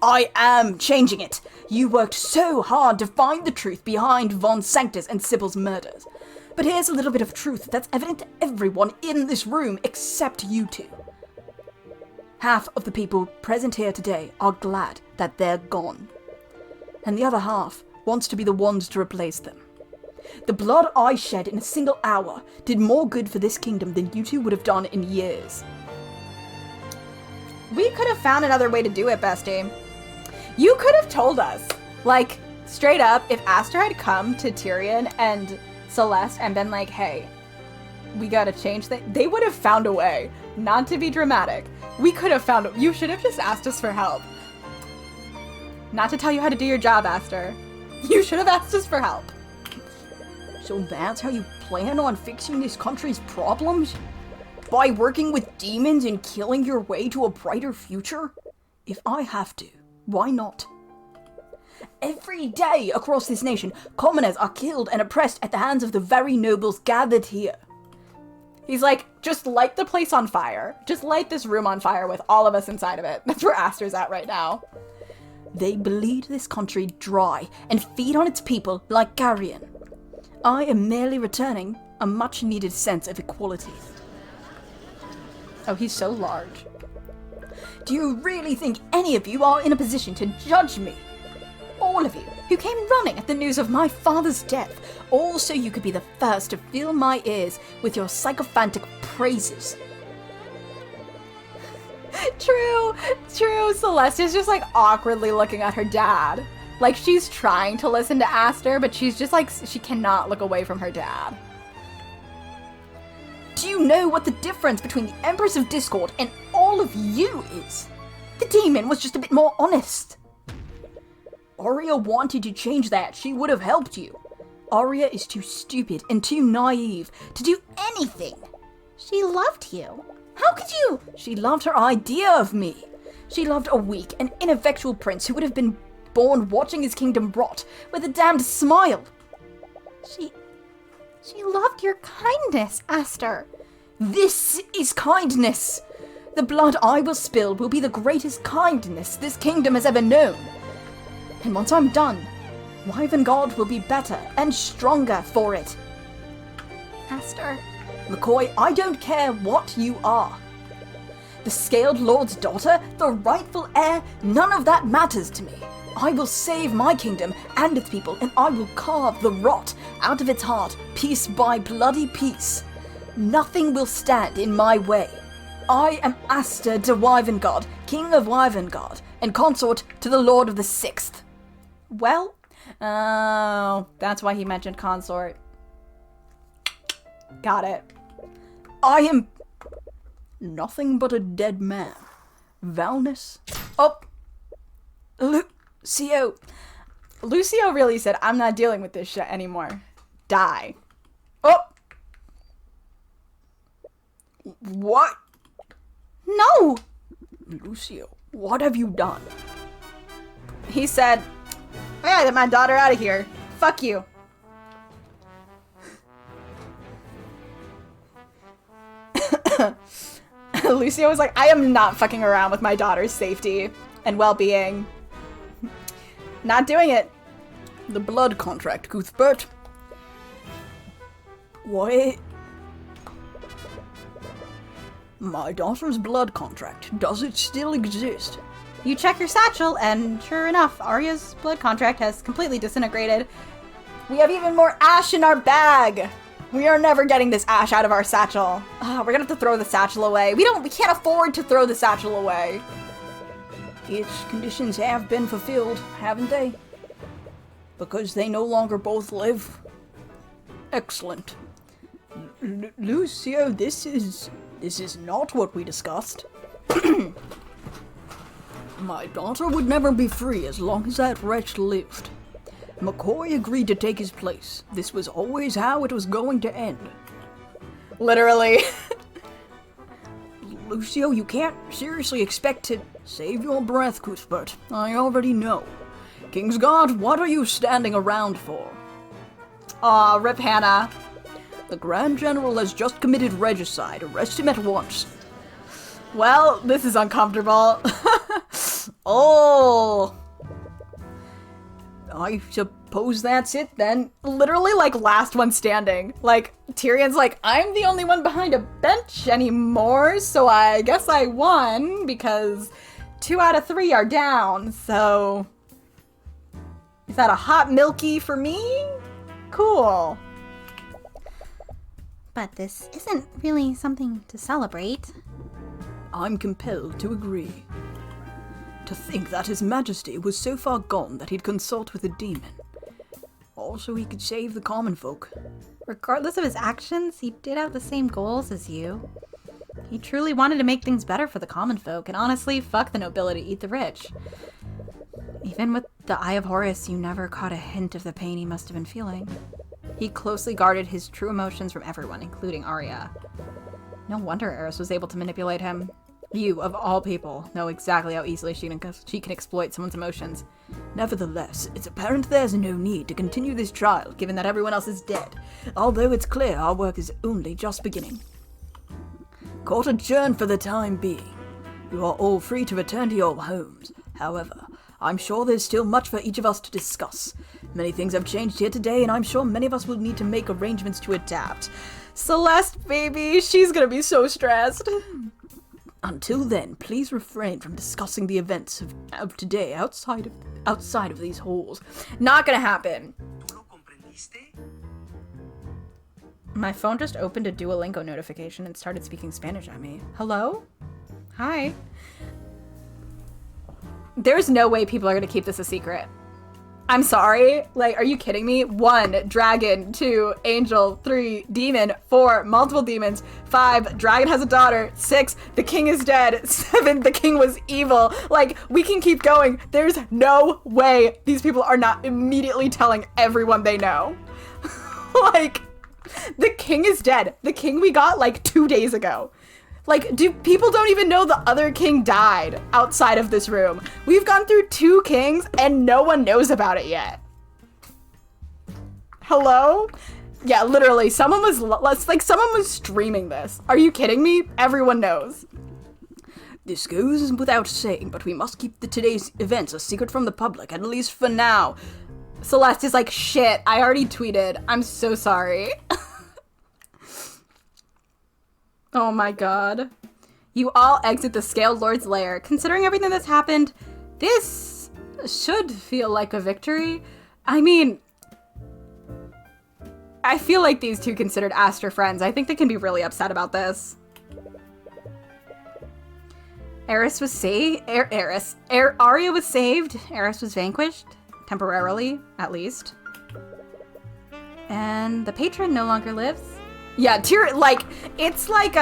I am changing it. You worked so hard to find the truth behind Von Sanctus and Sybil's murders. But here's a little bit of truth that's evident to everyone in this room except you two. Half of the people present here today are glad that they're gone. And the other half wants to be the ones to replace them. The blood I shed in a single hour did more good for this kingdom than you two would have done in years. We could have found another way to do it, bestie. You could have told us. Like, straight up, if Aster had come to Tyrion and Celeste and been like, hey, we gotta change things, they would have found a way. Not to be dramatic, We could have found it. You should have just asked us for help. Not to tell you how to do your job, Aster. You should have asked us for help. So that's how you plan on fixing this country's problems? By working with demons and killing your way to a brighter future? If I have to, why not? Every day across this nation, commoners are killed and oppressed at the hands of the very nobles gathered here. He's like, just light the place on fire. Just light this room on fire with all of us inside of it. That's where Aster's at right now. They bleed this country dry and feed on its people like carrion. I am merely returning a much-needed sense of equality. Oh, he's so large. Do you really think any of you are in a position to judge me? All of you, who came running at the news of my father's death, all so you could be the first to fill my ears with your sycophantic praises. True. Celeste is just like awkwardly looking at her dad. Like she's trying to listen to Aster, but she's just like, she cannot look away from her dad. Do you know what the difference between the Empress of Discord and all of you is? The demon was just a bit more honest. Arya wanted to change that. She would have helped you. Arya is too stupid and too naive to do anything. She loved you. How could you? She loved her idea of me. She loved a weak and ineffectual prince who would have been born watching his kingdom rot with a damned smile. She loved your kindness, Aster. This is kindness. The blood I will spill will be the greatest kindness this kingdom has ever known. And once I'm done, Wyvern will be better and stronger for it. Aster. McCoy, I don't care what you are. The Scaled Lord's daughter, the rightful heir, none of that matters to me. I will save my kingdom and its people, and I will carve the rot out of its heart, piece by bloody piece. Nothing will stand in my way. I am Aster de Wyvern, King of Wyvern, and consort to the Lord of the Sixth. Well, oh, that's why he mentioned consort. Got it. I am nothing but a dead man. Valnus? Oh! Lucio! Lucio really said, I'm not dealing with this shit anymore. Die. Oh! What? No! Lucio, what have you done? He said, I gotta get my daughter out of here. Fuck you. Lucio was like, I am not fucking around with my daughter's safety and well-being. Not doing it. The blood contract, Cuthbert. What? My daughter's blood contract. Does it still exist? You check your satchel, and sure enough, Arya's blood contract has completely disintegrated. We have even more ash in our bag. We are never getting this ash out of our satchel. We're gonna have to throw the satchel away. We can't afford to throw the satchel away. Its conditions have been fulfilled, haven't they? Because they no longer both live. Excellent. Lucio, this is not what we discussed. My daughter would never be free as long as that wretch lived. McCoy agreed to take his place. This was always how it was going to end. Literally. Lucio, you can't seriously expect to save your breath, Cuthbert. I already know. Kingsguard, what are you standing around for? Aw, rip Hannah. The Grand General has just committed regicide. Arrest him at once. Well, this is uncomfortable. Oh. I suppose that's it then. Literally, like, last one standing. Like, Tyrion's like, I'm the only one behind a bench anymore, so I guess I won, because 2 out of 3 are down, so... Is that a hot milky for me? Cool. But this isn't really something to celebrate. I'm compelled to agree. To think that His Majesty was so far gone that he'd consult with a demon. Also, he could save the common folk. Regardless of his actions, he did have the same goals as you. He truly wanted to make things better for the common folk, and honestly, fuck the nobility, eat the rich. Even with the Eye of Horus, you never caught a hint of the pain he must have been feeling. He closely guarded his true emotions from everyone, including Arya. No wonder Eris was able to manipulate him. You, of all people, know exactly how easily she can exploit someone's emotions. Nevertheless, it's apparent there's no need to continue this trial, given that everyone else is dead, although it's clear our work is only just beginning. Court adjourned for the time being. You are all free to return to your homes. However, I'm sure there's still much for each of us to discuss. Many things have changed here today, and I'm sure many of us will need to make arrangements to adapt. Celeste, baby, she's gonna be so stressed. Until then, please refrain from discussing the events of today outside of these halls. Not gonna happen. My phone just opened a Duolingo notification and started speaking Spanish at me. Hello? Hi. There's no way people are gonna keep this a secret. I'm sorry. Like, are you kidding me? 1, dragon. 2, angel. 3, demon. 4, multiple demons. 5, dragon has a daughter. 6, the king is dead. 7, the king was evil. Like, we can keep going. There's no way these people are not immediately telling everyone they know. Like, the king is dead. The king we got like 2 days ago. Like, people don't even know the other king died outside of this room. We've gone through 2 kings and no one knows about it yet. Hello? Yeah, literally, someone was streaming this. Are you kidding me? Everyone knows. This goes without saying, but we must keep today's events a secret from the public, at least for now. Celeste is like, shit, I already tweeted. I'm so sorry. Oh my god. You all exit the Scaled Lord's lair. Considering everything that's happened, this should feel like a victory. I mean, I feel like these two considered Aster friends. I think they can be really upset about this. Eris was saved. Arya was saved. Eris was vanquished. Temporarily, at least. And the patron no longer lives. Yeah, it's like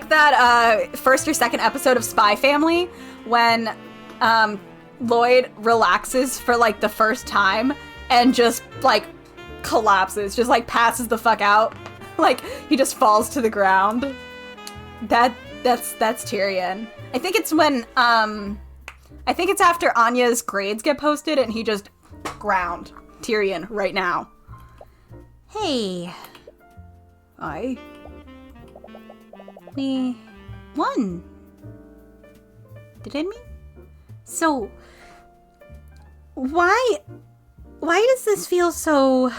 that first or second episode of Spy Family when Lloyd relaxes for like the first time and just like collapses, just like passes the fuck out. Like he just falls to the ground. That's Tyrion. I think it's when I think it's after Anya's grades get posted and he just ground. Tyrion right now. Hey. Aye. We won. Didn't we? So, why does this feel so...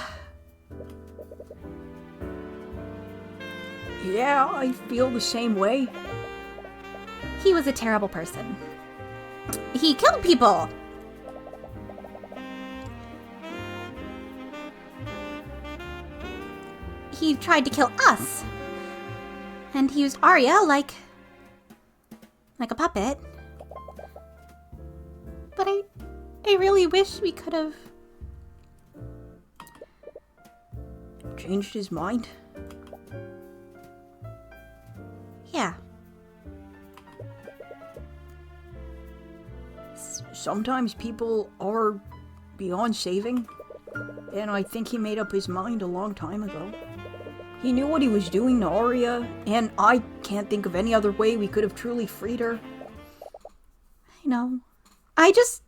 Yeah, I feel the same way. He was a terrible person. He killed people! He tried to kill us. And he used Arya like a puppet. But I really wish we could have changed his mind. Yeah. Sometimes people are beyond saving, and I think he made up his mind a long time ago. He knew what he was doing to Arya, and I can't think of any other way we could have truly freed her. I know. I just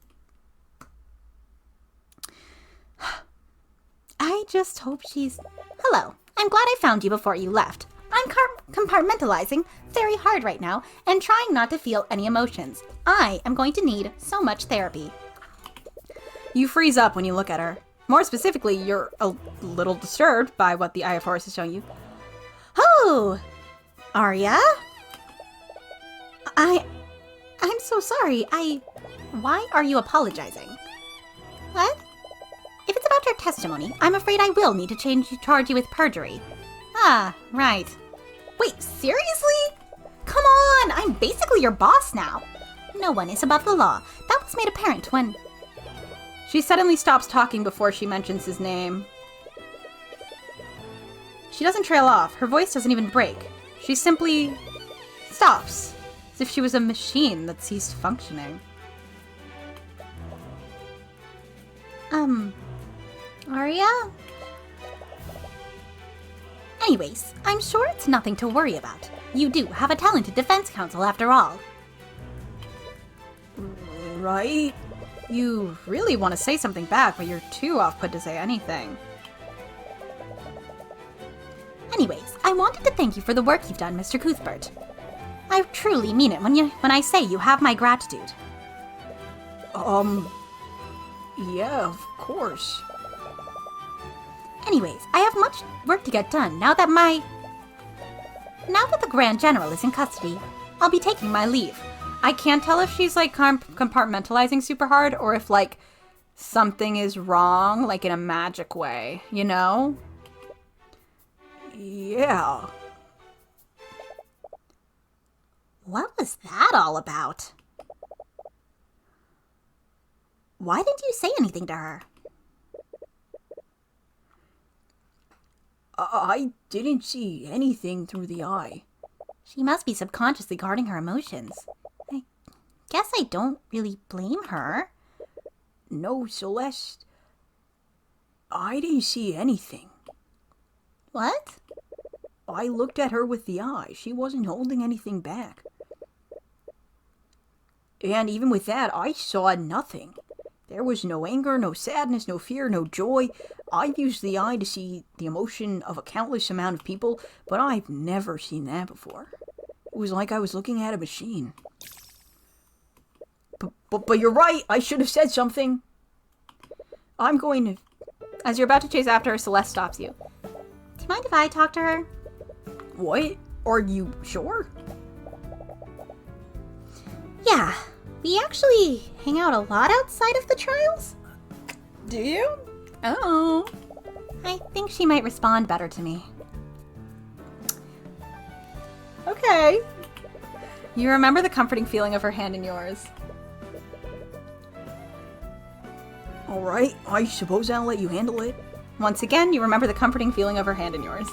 hope she's... Hello. I'm glad I found you before you left. I'm compartmentalizing very hard right now and trying not to feel any emotions. I am going to need so much therapy. You freeze up when you look at her. More specifically, you're a little disturbed by what the Eye of Horus is showing you. Oh! Arya? I'm so sorry. Why are you apologizing? What? If it's about your testimony, I'm afraid I will need to charge you with perjury. Ah, right. Wait, seriously? Come on, I'm basically your boss now. No one is above the law. That was made apparent when... She suddenly stops talking before she mentions his name. She doesn't trail off. Her voice doesn't even break. She simply stops, as if she was a machine that ceased functioning. Arya? Anyways, I'm sure it's nothing to worry about. You do have a talented defense counsel after all. Right? You really want to say something back, but you're too off-put to say anything. Anyways, I wanted to thank you for the work you've done, Mr. Cuthbert. I truly mean it when I say you have my gratitude. Yeah, of course. Anyways, I have much work to get done now that the Grand General is in custody. I'll be taking my leave. I can't tell if she's like compartmentalizing super hard or if like something is wrong, like in a magic way, you know? Yeah. What was that all about? Why didn't you say anything to her? I didn't see anything through the eye. She must be subconsciously guarding her emotions. I guess I don't really blame her. No, Celeste. I didn't see anything. What? I looked at her with the eye. She wasn't holding anything back. And even with that, I saw nothing. There was no anger, no sadness, no fear, no joy. I've used the eye to see the emotion of a countless amount of people, but I've never seen that before. It was like I was looking at a machine. But you're right, I should have said something. I'm going to... As you're about to chase after her, Celeste stops you. Do you mind if I talk to her? What? Are you sure? Yeah, we actually hang out a lot outside of the trials. Do you? Oh. I think she might respond better to me. Okay. You remember the comforting feeling of her hand in yours. Alright, I suppose I'll let you handle it. Once again, you remember the comforting feeling of her hand in yours.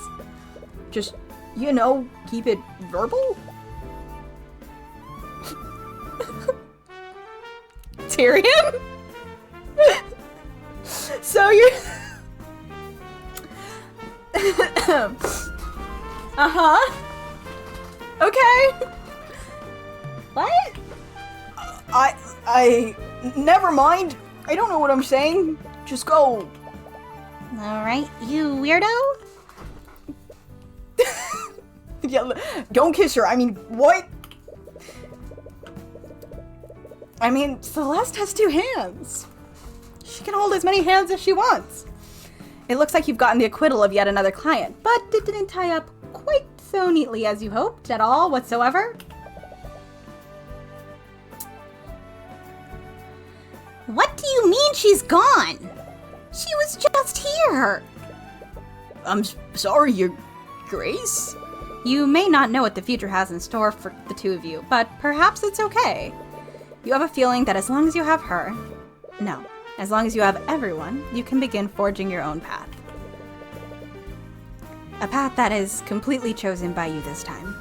Just, you know, keep it verbal? Tyrion? So you're... Uh-huh. Okay. What? Never mind. I don't know what I'm saying. Just go. Alright, you weirdo? Yeah, don't kiss her. I mean, what? I mean, Celeste has 2 hands. She can hold as many hands as she wants. It looks like you've gotten the acquittal of yet another client, but it didn't tie up quite so neatly as you hoped at all whatsoever. What do you mean she's gone? She was just here. I'm sorry, Your Grace? You may not know what the future has in store for the 2 of you, but perhaps it's okay. You have a feeling that as long as you have her, no, as long as you have everyone, you can begin forging your own path. A path that is completely chosen by you this time.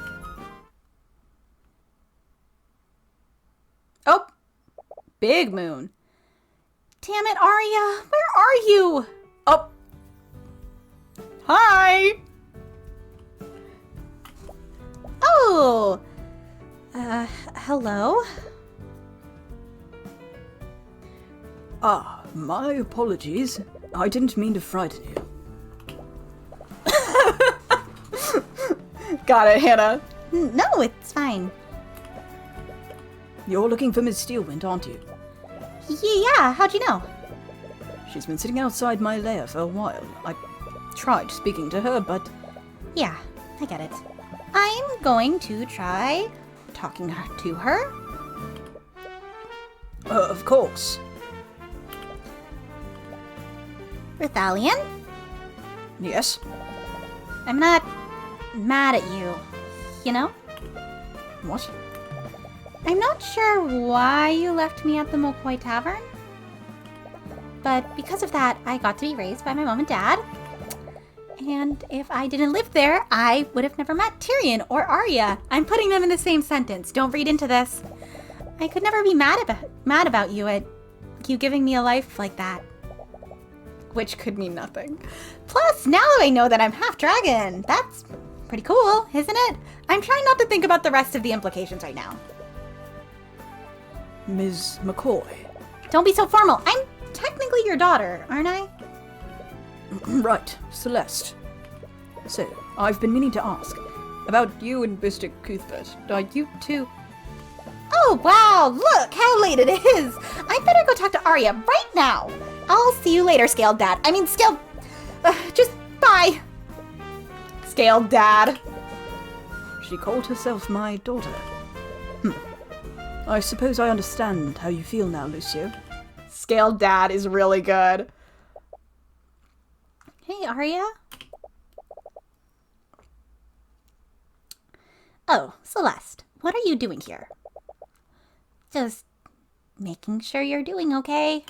Oh! Big moon. Damn it, Arya, where are you? Oh! Hi! Oh! Hello? My apologies. I didn't mean to frighten you. Got it, Hannah. No, it's fine. You're looking for Miss Steelwind, aren't you? Yeah, how'd you know? She's been sitting outside my lair for a while. I tried speaking to her, but... Yeah, I get it. I'm going to try talking to her. Of course. Rithalion? Yes? I'm not mad at you, you know? What? I'm not sure why you left me at the Mokoi Tavern, but because of that, I got to be raised by my mom and dad. And if I didn't live there, I would have never met Tyrion or Arya. I'm putting them in the same sentence. Don't read into this. I could never be mad about you at you giving me a life like that. Which could mean nothing. Plus, now that I know that I'm half dragon, that's pretty cool, isn't it? I'm trying not to think about the rest of the implications right now. Ms. McCoy. Don't be so formal. I'm technically your daughter, aren't I? Right, Celeste. So, I've been meaning to ask about you and Mr. Cuthbert. Are you two? Oh, wow, look how late it is. I better go talk to Arya right now. I'll see you later, Scaled Dad. I mean, just bye. Scaled Dad. She called herself my daughter. I suppose I understand how you feel now, Lucio. Scaled Dad is really good. Hey, Arya. Oh, Celeste, what are you doing here? Just making sure you're doing okay.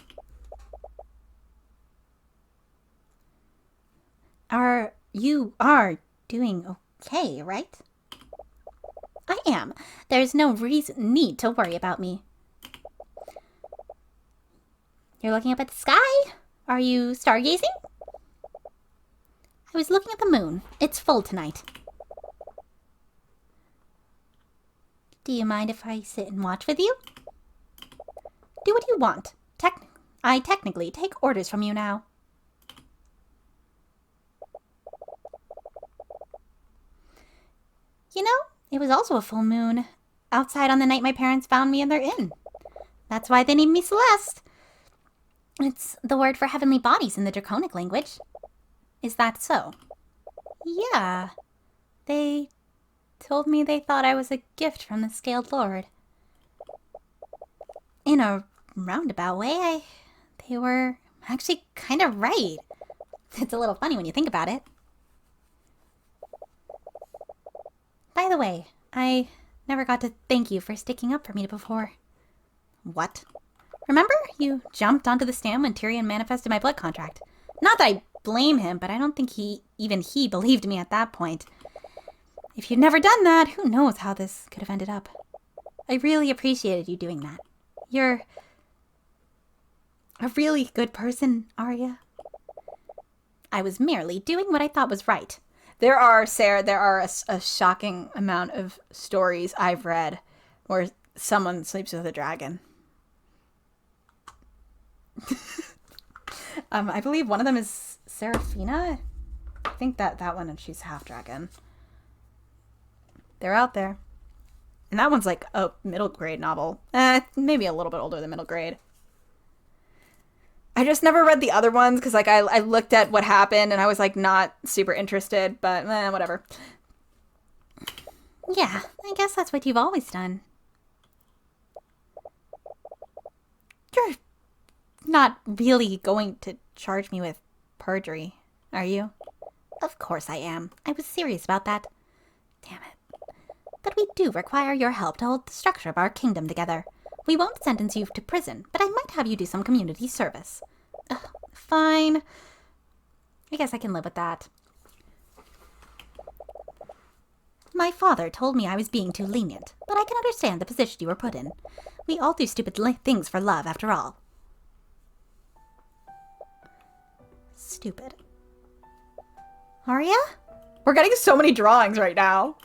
You are doing okay, right? I am. There's no need to worry about me. You're looking up at the sky? Are you stargazing? I was looking at the moon. It's full tonight. Do you mind if I sit and watch with you? Do what you want. I technically take orders from you now. You know, it was also a full moon outside on the night my parents found me in their inn. That's why they named me Celeste. It's the word for heavenly bodies in the Draconic language. Is that so? Yeah. They told me they thought I was a gift from the Scaled Lord. In a roundabout way, they were actually kind of right. It's a little funny when you think about it. By the way, I never got to thank you for sticking up for me before. What? Remember? You jumped onto the stand when Tyrion manifested my blood contract. Not that I blame him, but I don't think he believed me at that point. If you'd never done that, who knows how this could have ended up. I really appreciated you doing that. You're a really good person, Arya. I was merely doing what I thought was right. There are a shocking amount of stories I've read where someone sleeps with a dragon. I believe one of them is Seraphina. I think that one, and she's half dragon. They're out there. And that one's like a middle grade novel. Maybe a little bit older than middle grade. I just never read the other ones because like I looked at what happened and I was like not super interested, but whatever. Yeah, I guess that's what you've always done. You're not really going to charge me with perjury, are you? Of course I am. I was serious about that. Damn it. But we do require your help to hold the structure of our kingdom together. We won't sentence you to prison, but I might have you do some community service. Fine. I guess I can live with that. My father told me I was being too lenient, but I can understand the position you were put in. We all do stupid things for love, after all. Stupid. Arya? We're getting so many drawings right now.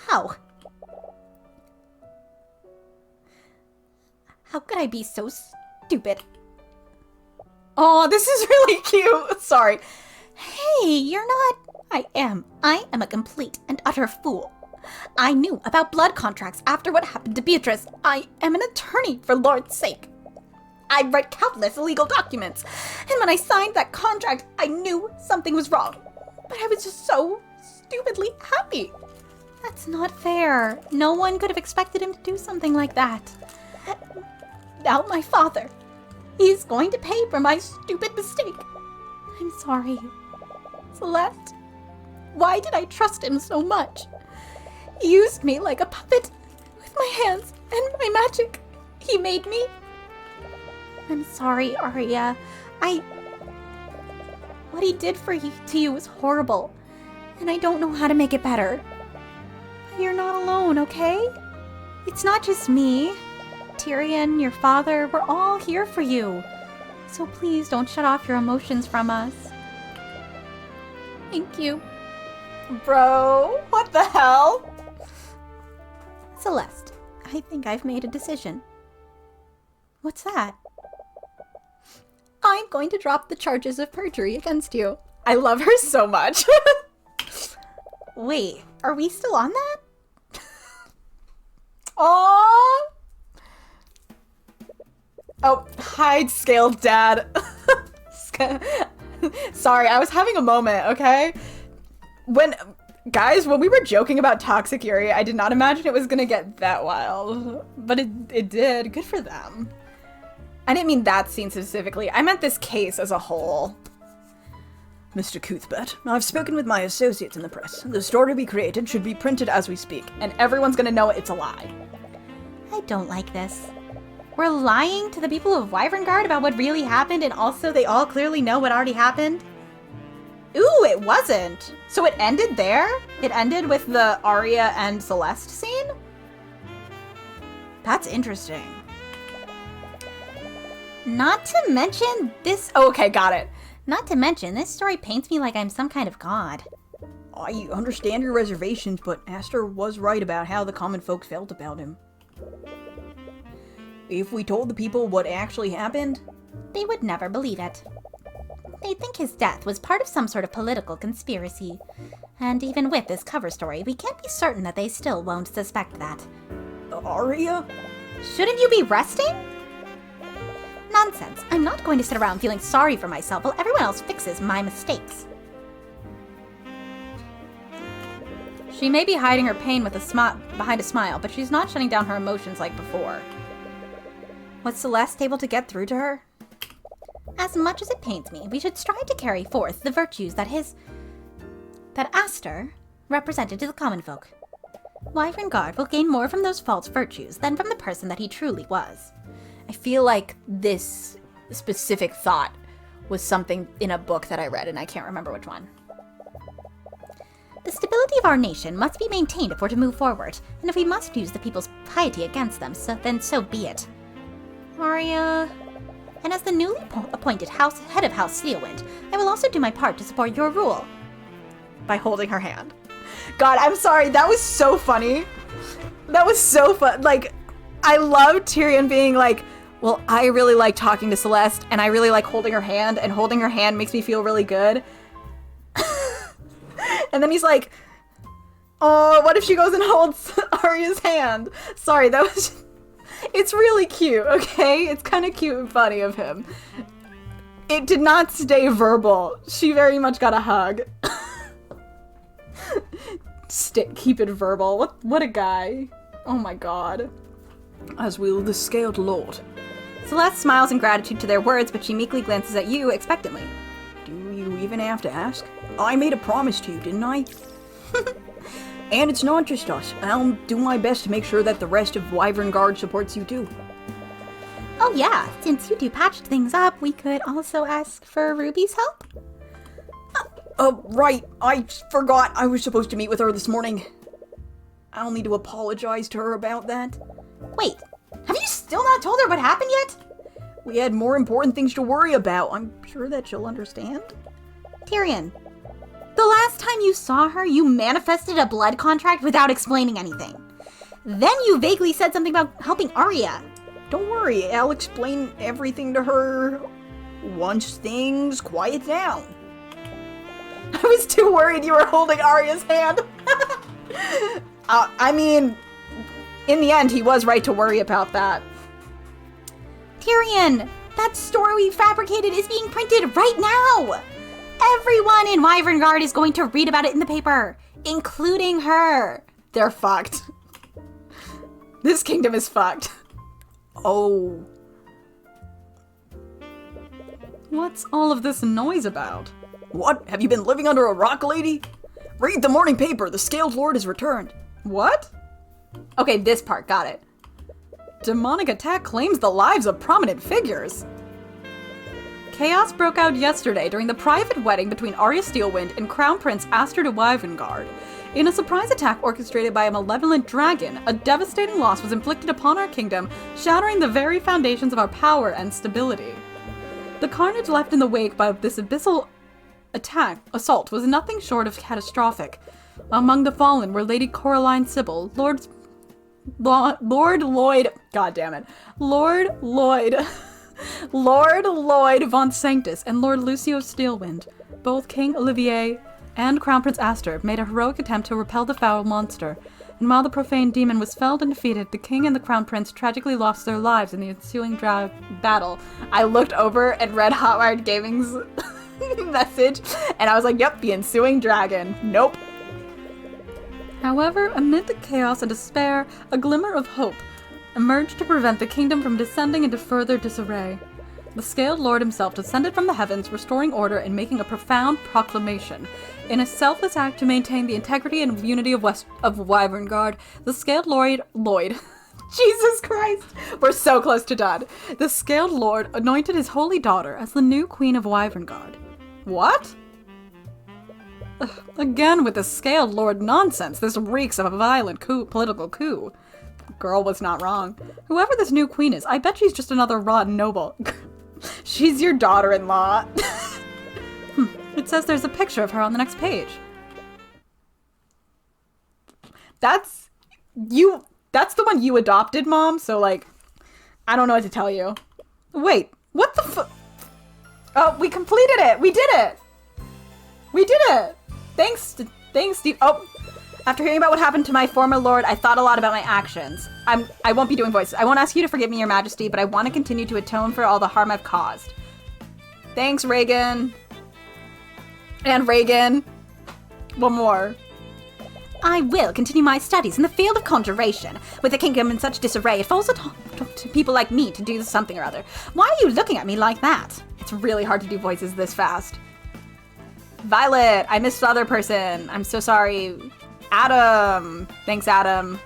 How? How could I be so stupid? Oh, this is really cute. Sorry. Hey, you're not... I am a complete and utter fool. I knew about blood contracts after what happened to Beatrice. I am an attorney, for Lord's sake. I read countless illegal documents, and when I signed that contract, I knew something was wrong. But I was just so stupidly happy. That's not fair. No one could have expected him to do something like that. Now my father, he's going to pay for my stupid mistake. I'm sorry. Celeste, why did I trust him so much? He used me like a puppet with my hands and my magic. He made me. I'm sorry, Arya. What he did to you was horrible, and I don't know how to make it better. But you're not alone, okay? It's not just me. Tyrion, your father, we're all here for you. So please don't shut off your emotions from us. Thank you. Bro, what the hell? Celeste, I think I've made a decision. What's that? I'm going to drop the charges of perjury against you. I love her so much. Wait, are we still on that? Aww. Oh, hide scaled dad. Sorry, I was having a moment, okay? When we were joking about toxic Yuri, I did not imagine it was gonna get that wild. But it did. Good for them. I didn't mean that scene specifically. I meant this case as a whole. Mr. Cuthbert, I've spoken with my associates in the press. The story we created should be printed as we speak. And everyone's gonna know it's a lie. I don't like this. We're lying to the people of Wyverngard about what really happened, and also they all clearly know what already happened? Ooh, it wasn't. So it ended there? It ended with the Arya and Celeste scene? That's interesting. Not to mention this... Oh, okay, got it. Not to mention, this story paints me like I'm some kind of god. I understand your reservations, but Aster was right about how the common folks felt about him. If we told the people what actually happened, they would never believe it. They'd think his death was part of some sort of political conspiracy. And even with this cover story, we can't be certain that they still won't suspect that. Arya? Shouldn't you be resting? Nonsense. I'm not going to sit around feeling sorry for myself while everyone else fixes my mistakes. She may be hiding her pain with behind a smile, but she's not shutting down her emotions like before. Was Celeste able to get through to her? As much as it pains me, we should strive to carry forth the virtues that Aster represented to the common folk. Wyverngard will gain more from those false virtues than from the person that he truly was. I feel like this specific thought was something in a book that I read, and I can't remember which one. The stability of our nation must be maintained if we're to move forward, and if we must use the people's piety against them, then so be it. Arya... And as the newly appointed head of House Steelwind, I will also do my part to support your rule. By holding her hand. God, I'm sorry, that was so funny. That was so fun. Like, I love Tyrion being like, well, I really like talking to Celeste, and I really like holding her hand, and holding her hand makes me feel really good. And then he's like, oh, what if she goes and holds Arya's hand? Sorry, that was... It's really cute, okay? It's kind of cute and funny of him. It did not stay verbal. She very much got a hug. Keep it verbal. What a guy. Oh my god. As will the scaled lord. Celeste smiles in gratitude to their words, but she meekly glances at you expectantly. Do you even have to ask? I made a promise to you, didn't I? And it's not just us. I'll do my best to make sure that the rest of Wyverngard supports you too. Oh yeah, since you two patched things up, we could also ask for Ruby's help? Right. I forgot I was supposed to meet with her this morning. I'll need to apologize to her about that. Wait, have you still not told her what happened yet? We had more important things to worry about. I'm sure that she'll understand. Tyrion, the last time you saw her, you manifested a blood contract without explaining anything. Then you vaguely said something about helping Arya. Don't worry, I'll explain everything to her once things quiet down. I was too worried you were holding Arya's hand. I mean, in the end, he was right to worry about that. Tyrion, that story we fabricated is being printed right now. Everyone in Wyverngard is going to read about it in the paper, including her. They're fucked. This kingdom is fucked. Oh. What's all of this noise about? What? Have you been living under a rock, lady? Read the morning paper. The Scaled Lord has returned. What? Okay, this part. Got it. Demonic attack claims the lives of prominent figures. Chaos broke out yesterday during the private wedding between Arya Steelwind and Crown Prince Aster de Wyvernguard. In a surprise attack orchestrated by a malevolent dragon, a devastating loss was inflicted upon our kingdom, shattering the very foundations of our power and stability. The carnage left in the wake by this abyssal assault was nothing short of catastrophic. Among the fallen were Lady Coraline Sybil, Lord Lloyd von Sanctus, and Lord Lucio Steelwind. Both King Olivier and Crown Prince Aster made a heroic attempt to repel the foul monster, and while the profane demon was felled and defeated, the king and the crown prince tragically lost their lives in the ensuing battle. I looked over and read Hotwired Gaming's message, and I was like, yep, the ensuing dragon. Nope. However, amid the chaos and despair, a glimmer of hope emerged to prevent the kingdom from descending into further disarray. The Scaled Lord himself descended from the heavens, restoring order and making a profound proclamation. In a selfless act to maintain the integrity and unity of Wyvernguard, the Scaled Lloyd Jesus Christ! We're so close to done. The Scaled Lord anointed his holy daughter as the new Queen of Wyvernguard. What? Again with the Scaled Lord nonsense. This reeks of a violent political coup. Girl was not wrong. Whoever this new queen is, I bet she's just another rotten noble. She's your daughter-in-law. It says there's a picture of her on the next page. That's the one you adopted, Mom, so like, I don't know what to tell you. Wait, what the Oh, we completed it! We did it! We did it! Thanks, Steve. Oh, after hearing about what happened to my former lord, I thought a lot about my actions. I won't be doing voices. I won't ask you to forgive me, Your Majesty, but I want to continue to atone for all the harm I've caused. Thanks, Reagan. And Reagan. One more. I will continue my studies in the field of conjuration. With the kingdom in such disarray, it falls to people like me to do something or other. Why are you looking at me like that? It's really hard to do voices this fast. Violet, I missed the other person. I'm so sorry. Adam. Thanks, Adam.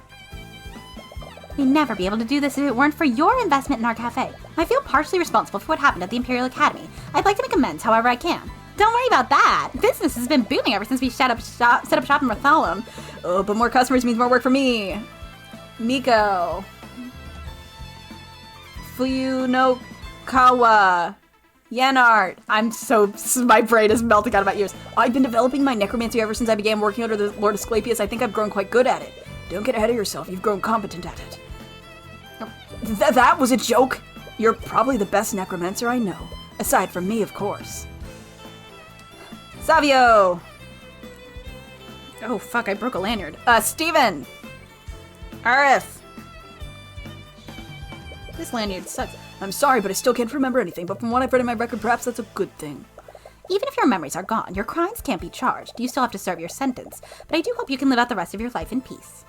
We'd never be able to do this if it weren't for your investment in our cafe. I feel partially responsible for what happened at the Imperial Academy. I'd like to make amends however I can. Don't worry about that. Business has been booming ever since we set up shop in Rathalum. Oh, but more customers means more work for me. Miko. Fuyunokawa. Yenart. My brain is melting out of my ears. I've been developing my necromancy ever since I began working under the Lord Asclepius. I think I've grown quite good at it. Don't get ahead of yourself. You've grown competent at it. That was a joke. You're probably the best necromancer I know. Aside from me, of course. Savio! Oh, fuck, I broke a lanyard. Steven! Arif! This lanyard sucks. I'm sorry, but I still can't remember anything, but from what I've read in my record, perhaps that's a good thing. Even if your memories are gone, your crimes can't be charged. You still have to serve your sentence, but I do hope you can live out the rest of your life in peace.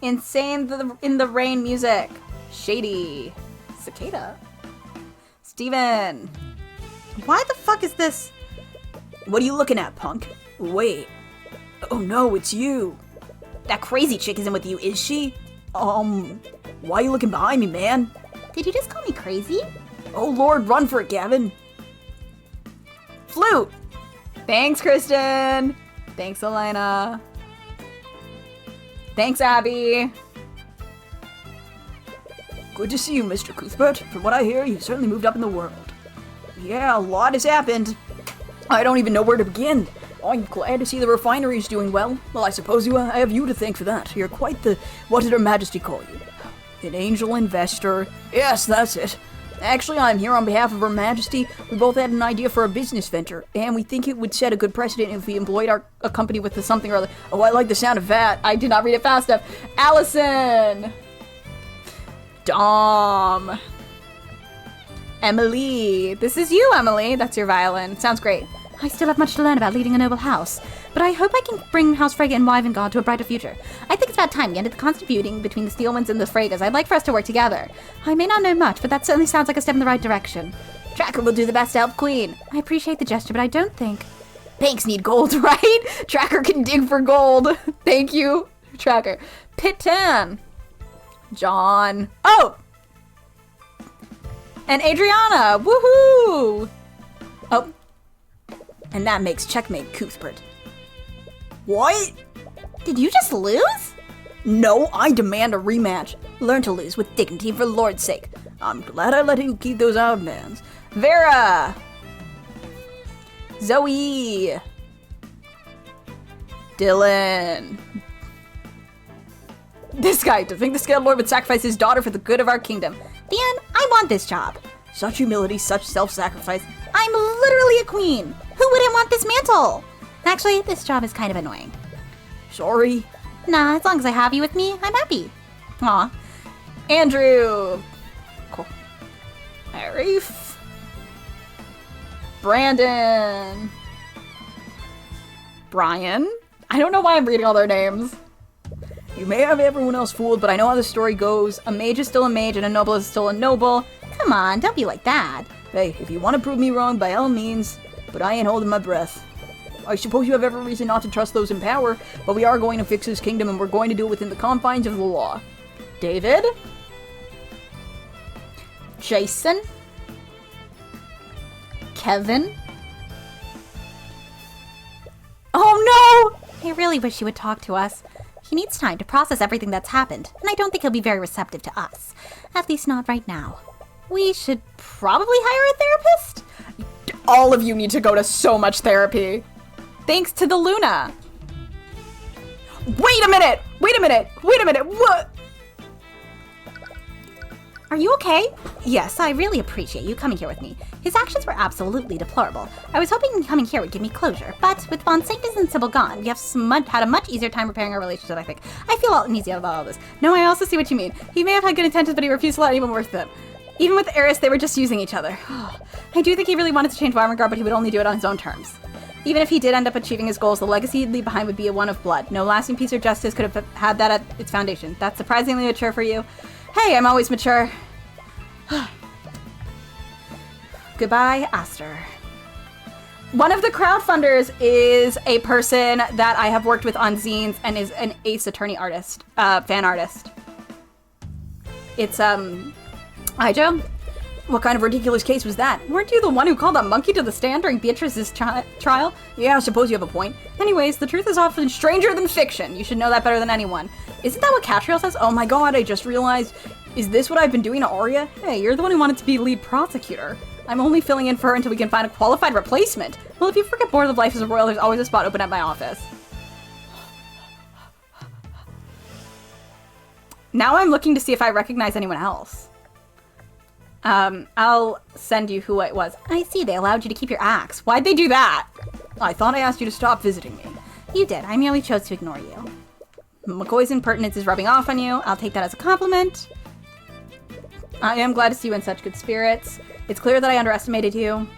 Insane in the rain music. Shady. Cicada. Steven! Why the fuck is this? What are you looking at, punk? Wait. Oh no, it's you. That crazy chick isn't with you, is she? Why are you looking behind me, man? Did you just call me crazy? Oh lord, run for it, Gavin. Flute! Thanks, Kristen. Thanks, Elena. Thanks, Abby. Good to see you, Mr. Cuthbert. From what I hear, you've certainly moved up in the world. Yeah, a lot has happened. I don't even know where to begin. Oh, I'm glad to see the refinery's doing well. Well, I suppose I have you to thank for that. You're quite the... What did Her Majesty call you? An angel investor. Yes, that's it. Actually, I'm here on behalf of Her Majesty. We both had an idea for a business venture, and we think it would set a good precedent if we employed a company with the something or other. Oh, I like the sound of that. I did not read it fast enough. Allison! Dom! Emily! This is you, Emily. That's your violin. Sounds great. I still have much to learn about leading a noble house, but I hope I can bring House Frege and Wyvernguard to a brighter future. I think it's about time we ended the constant feuding between the Steelwinds and the Fregas. I'd like for us to work together. I may not know much, but that certainly sounds like a step in the right direction. Tracker will do the best to help Queen. I appreciate the gesture, but I don't think... Banks need gold, right? Tracker can dig for gold. Thank you, Tracker. Pit 10. John. Oh! And Adriana! Woohoo! Oh. And that makes checkmate, Cuthbert. What? Did you just lose? No, I demand a rematch. Learn to lose with dignity for Lord's sake. I'm glad I let you keep those outbands. Vera! Zoe! Dylan! This guy, to think the Scaled Lord would sacrifice his daughter for the good of our kingdom. Dan, I want this job. Such humility, such self-sacrifice. I'm literally a queen. Who wouldn't want this mantle? Actually, this job is kind of annoying. Sorry. Nah, as long as I have you with me, I'm happy. Aw. Andrew! Cool. Arif. Brandon. Brian. I don't know why I'm reading all their names. You may have everyone else fooled, but I know how the story goes. A mage is still a mage, and a noble is still a noble. Come on, don't be like that. Hey, if you want to prove me wrong, by all means, but I ain't holding my breath. I suppose you have every reason not to trust those in power, but we are going to fix this kingdom, and we're going to do it within the confines of the law. David. Jason. Kevin. Oh no! I really wish he would talk to us. He needs time to process everything that's happened, and I don't think he'll be very receptive to us. At least not right now. We should probably hire a therapist? All of you need to go to so much therapy. Thanks to the Luna. Wait a minute! Wait a minute! Wait a minute! What? Are you okay? Yes, I really appreciate you coming here with me. His actions were absolutely deplorable. I was hoping coming here would give me closure, but with Von Sanctus and Sybil gone, we have had a much easier time repairing our relationship, I think. I feel all uneasy about all this. No, I also see what you mean. He may have had good intentions, but he refused to let anyone work with them. Even with Eris, they were just using each other. I do think he really wanted to change Wyvern, but he would only do it on his own terms. Even if he did end up achieving his goals, the legacy he'd leave behind would be one of blood. No lasting peace or justice could have had that at its foundation. That's surprisingly mature for you. Hey, I'm always mature. Goodbye, Aster. One of the crowdfunders is a person that I have worked with on zines and is an Ace Attorney artist, fan artist. It's, Hi, Joe. What kind of ridiculous case was that? Weren't you the one who called that monkey to the stand during Beatrice's trial? Yeah, I suppose you have a point. Anyways, the truth is often stranger than fiction. You should know that better than anyone. Isn't that what Catriel says? Oh my god, I just realized. Is this what I've been doing to Arya? Hey, you're the one who wanted to be lead prosecutor. I'm only filling in for her until we can find a qualified replacement. Well, if you forget bored of life as a royal, there's always a spot open at my office. Now I'm looking to see if I recognize anyone else. I'll send you who it was. I see they allowed you to keep your axe. Why'd they do that? I thought I asked you to stop visiting me. You did. I merely chose to ignore you. McCoy's impertinence is rubbing off on you. I'll take that as a compliment. I am glad to see you in such good spirits. It's clear that I underestimated you.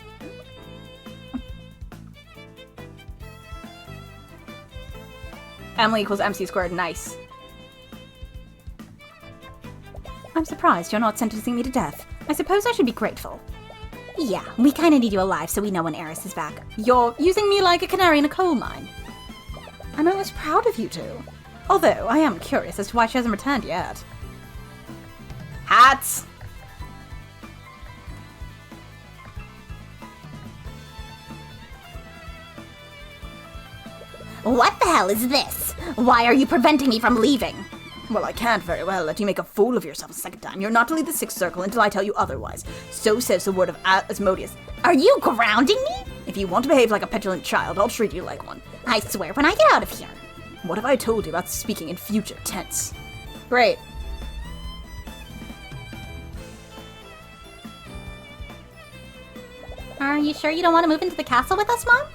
Emily equals MC squared. Nice. I'm surprised you're not sentencing me to death. I suppose I should be grateful. Yeah, we kind of need you alive so we know when Eris is back. You're using me like a canary in a coal mine. I'm almost proud of you two. Although, I am curious as to why she hasn't returned yet. Hats! What the hell is this? Why are you preventing me from leaving? Well, I can't very well let you make a fool of yourself a second time. You're not to leave the Sixth Circle until I tell you otherwise. So says the word of Asmodeus. Are you grounding me? If you want to behave like a petulant child, I'll treat you like one. I swear, when I get out of here. What have I told you about speaking in future tense? Great. Are you sure you don't want to move into the castle with us, Mom?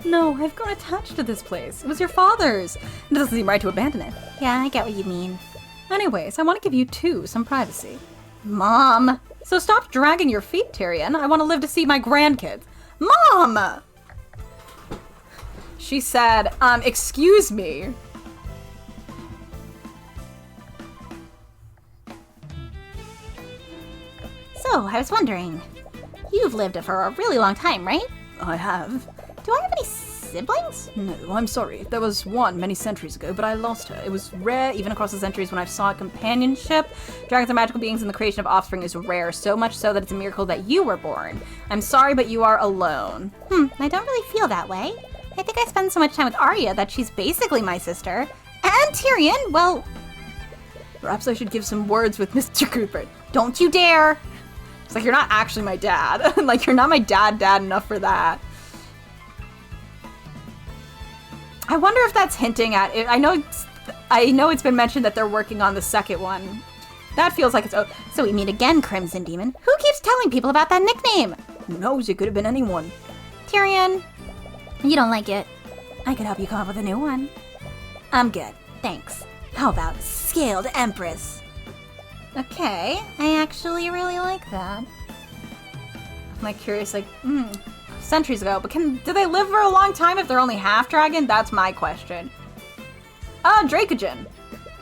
No, I've grown attached to this place. It was your father's. It doesn't seem right to abandon it. Yeah, I get what you mean. Anyways, I want to give you two some privacy. Mom! So stop dragging your feet, Tyrion. I want to live to see my grandkids. Mom! She said, excuse me. So, I was wondering, you've lived for a really long time, right? I have. Do I have any siblings? No, I'm sorry. There was one many centuries ago, but I lost her. It was rare, even across the centuries when I've sought companionship. Dragons are magical beings, and the creation of offspring is rare, so much so that it's a miracle that you were born. I'm sorry, but you are alone. I don't really feel that way. I think I spend so much time with Arya that she's basically my sister. And Tyrion, well, Perhaps I should give some words with Mr. Cuthbert. Don't you dare! It's like, you're not actually my dad. Like, you're not my dad enough for that. I wonder if that's hinting at it. I know it's been mentioned that they're working on the second one. That feels like it's... Oh, so we meet again, Crimson Demon. Who keeps telling people about that nickname? Who knows? It could have been anyone. Tyrion, you don't like it. I could help you come up with a new one. I'm good, thanks. How about Scaled Empress? okay. I actually really like that. I'm like curious, like, centuries ago. But do they live for a long time if they're only half dragon? That's my question. Dracogen.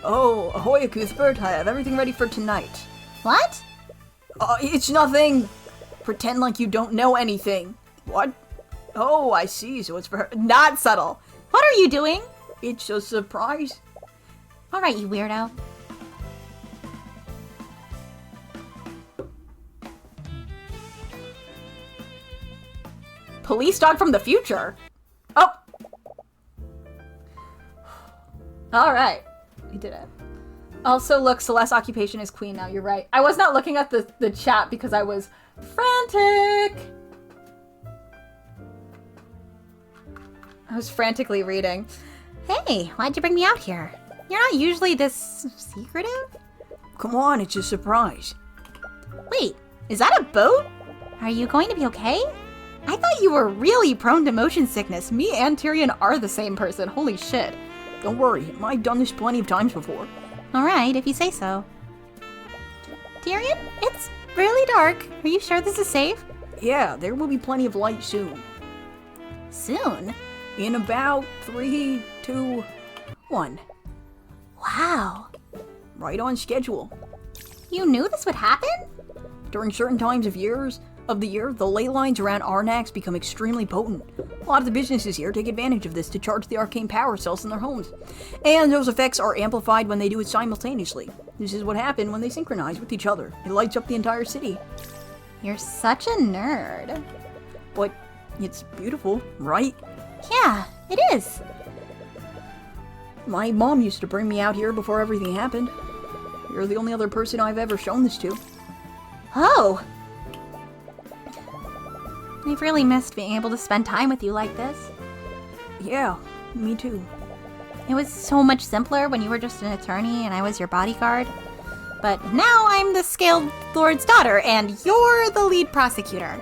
Oh, ahoy, Cuthbert. I have everything ready for tonight. What? It's nothing. Pretend like you don't know anything. What? Oh, I see. So it's for her. Not subtle. What are you doing? It's a surprise. All right, you weirdo. Police dog from the future. Oh. All right. We did it. Also, look, Celeste's occupation is queen now. You're right. I was not looking at the chat because I was frantic. I was frantically reading. Hey, why'd you bring me out here? You're not usually this secretive? Come on, it's a surprise. Wait, is that a boat? Are you going to be okay? I thought you were really prone to motion sickness. Me and Tyrion are the same person. Holy shit. Don't worry, I've done this plenty of times before. All right, if you say so. Tyrion, it's really dark. Are you sure this is safe? Yeah, there will be plenty of light soon. Soon? In about 3, 2, 1. Wow. Right on schedule. You knew this would happen? During certain times of the year, the ley lines around Arnax become extremely potent. A lot of the businesses here take advantage of this to charge the arcane power cells in their homes. And those effects are amplified when they do it simultaneously. This is what happened when they synchronize with each other. It lights up the entire city. You're such a nerd. But it's beautiful, right? Yeah, it is. My mom used to bring me out here before everything happened. You're the only other person I've ever shown this to. Oh! I've really missed being able to spend time with you like this. Yeah, me too. It was so much simpler when you were just an attorney and I was your bodyguard. But now I'm the Scaled Lord's daughter and you're the lead prosecutor.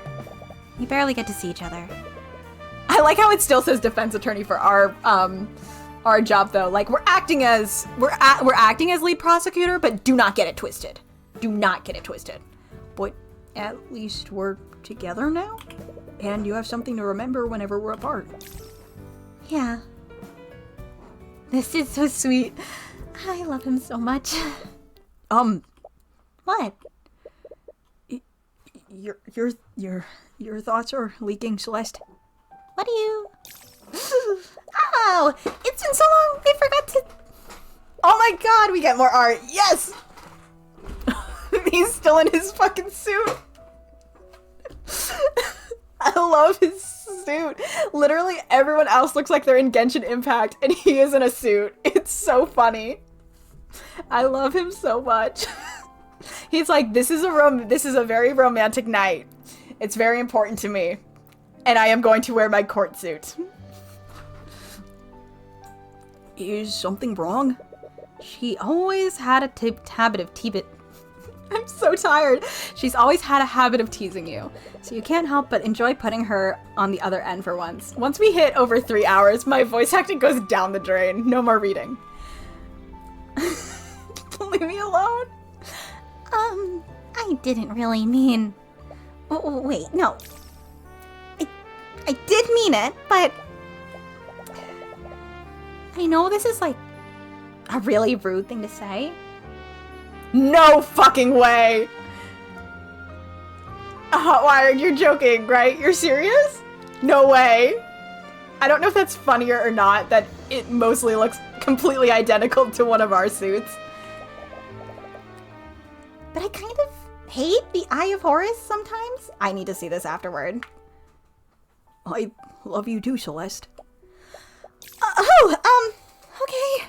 We barely get to see each other. I like how it still says defense attorney for our job though. Like we're acting as lead prosecutor, but do not get it twisted. Do not get it twisted. But at least we're together now? And you have something to remember whenever we're apart. Yeah. This is so sweet. I love him so much. What? Your thoughts are leaking, Celeste. What do you... Oh! It's been so long, I forgot to... Oh my god, we get more art. Yes! He's still in his fucking suit. I love his suit. Literally everyone else looks like they're in Genshin Impact and he is in a suit. It's so funny. I love him so much. He's like, this is a very romantic night. It's very important to me. And I am going to wear my court suit. Is something wrong? She always had a habit of I'm so tired. She's always had a habit of teasing you. So you can't help but enjoy putting her on the other end for once. Once we hit over 3 hours, my voice acting goes down the drain. No more reading. Leave me alone. I didn't really mean... Oh, wait, no. I did mean it, but... I know this is like a really rude thing to say. No fucking way! Why, you're joking, right? You're serious? No way. I don't know if that's funnier or not, that it mostly looks completely identical to one of our suits. But I kind of hate the Eye of Horus sometimes. I need to see this afterward. I love you too, Celeste. Okay.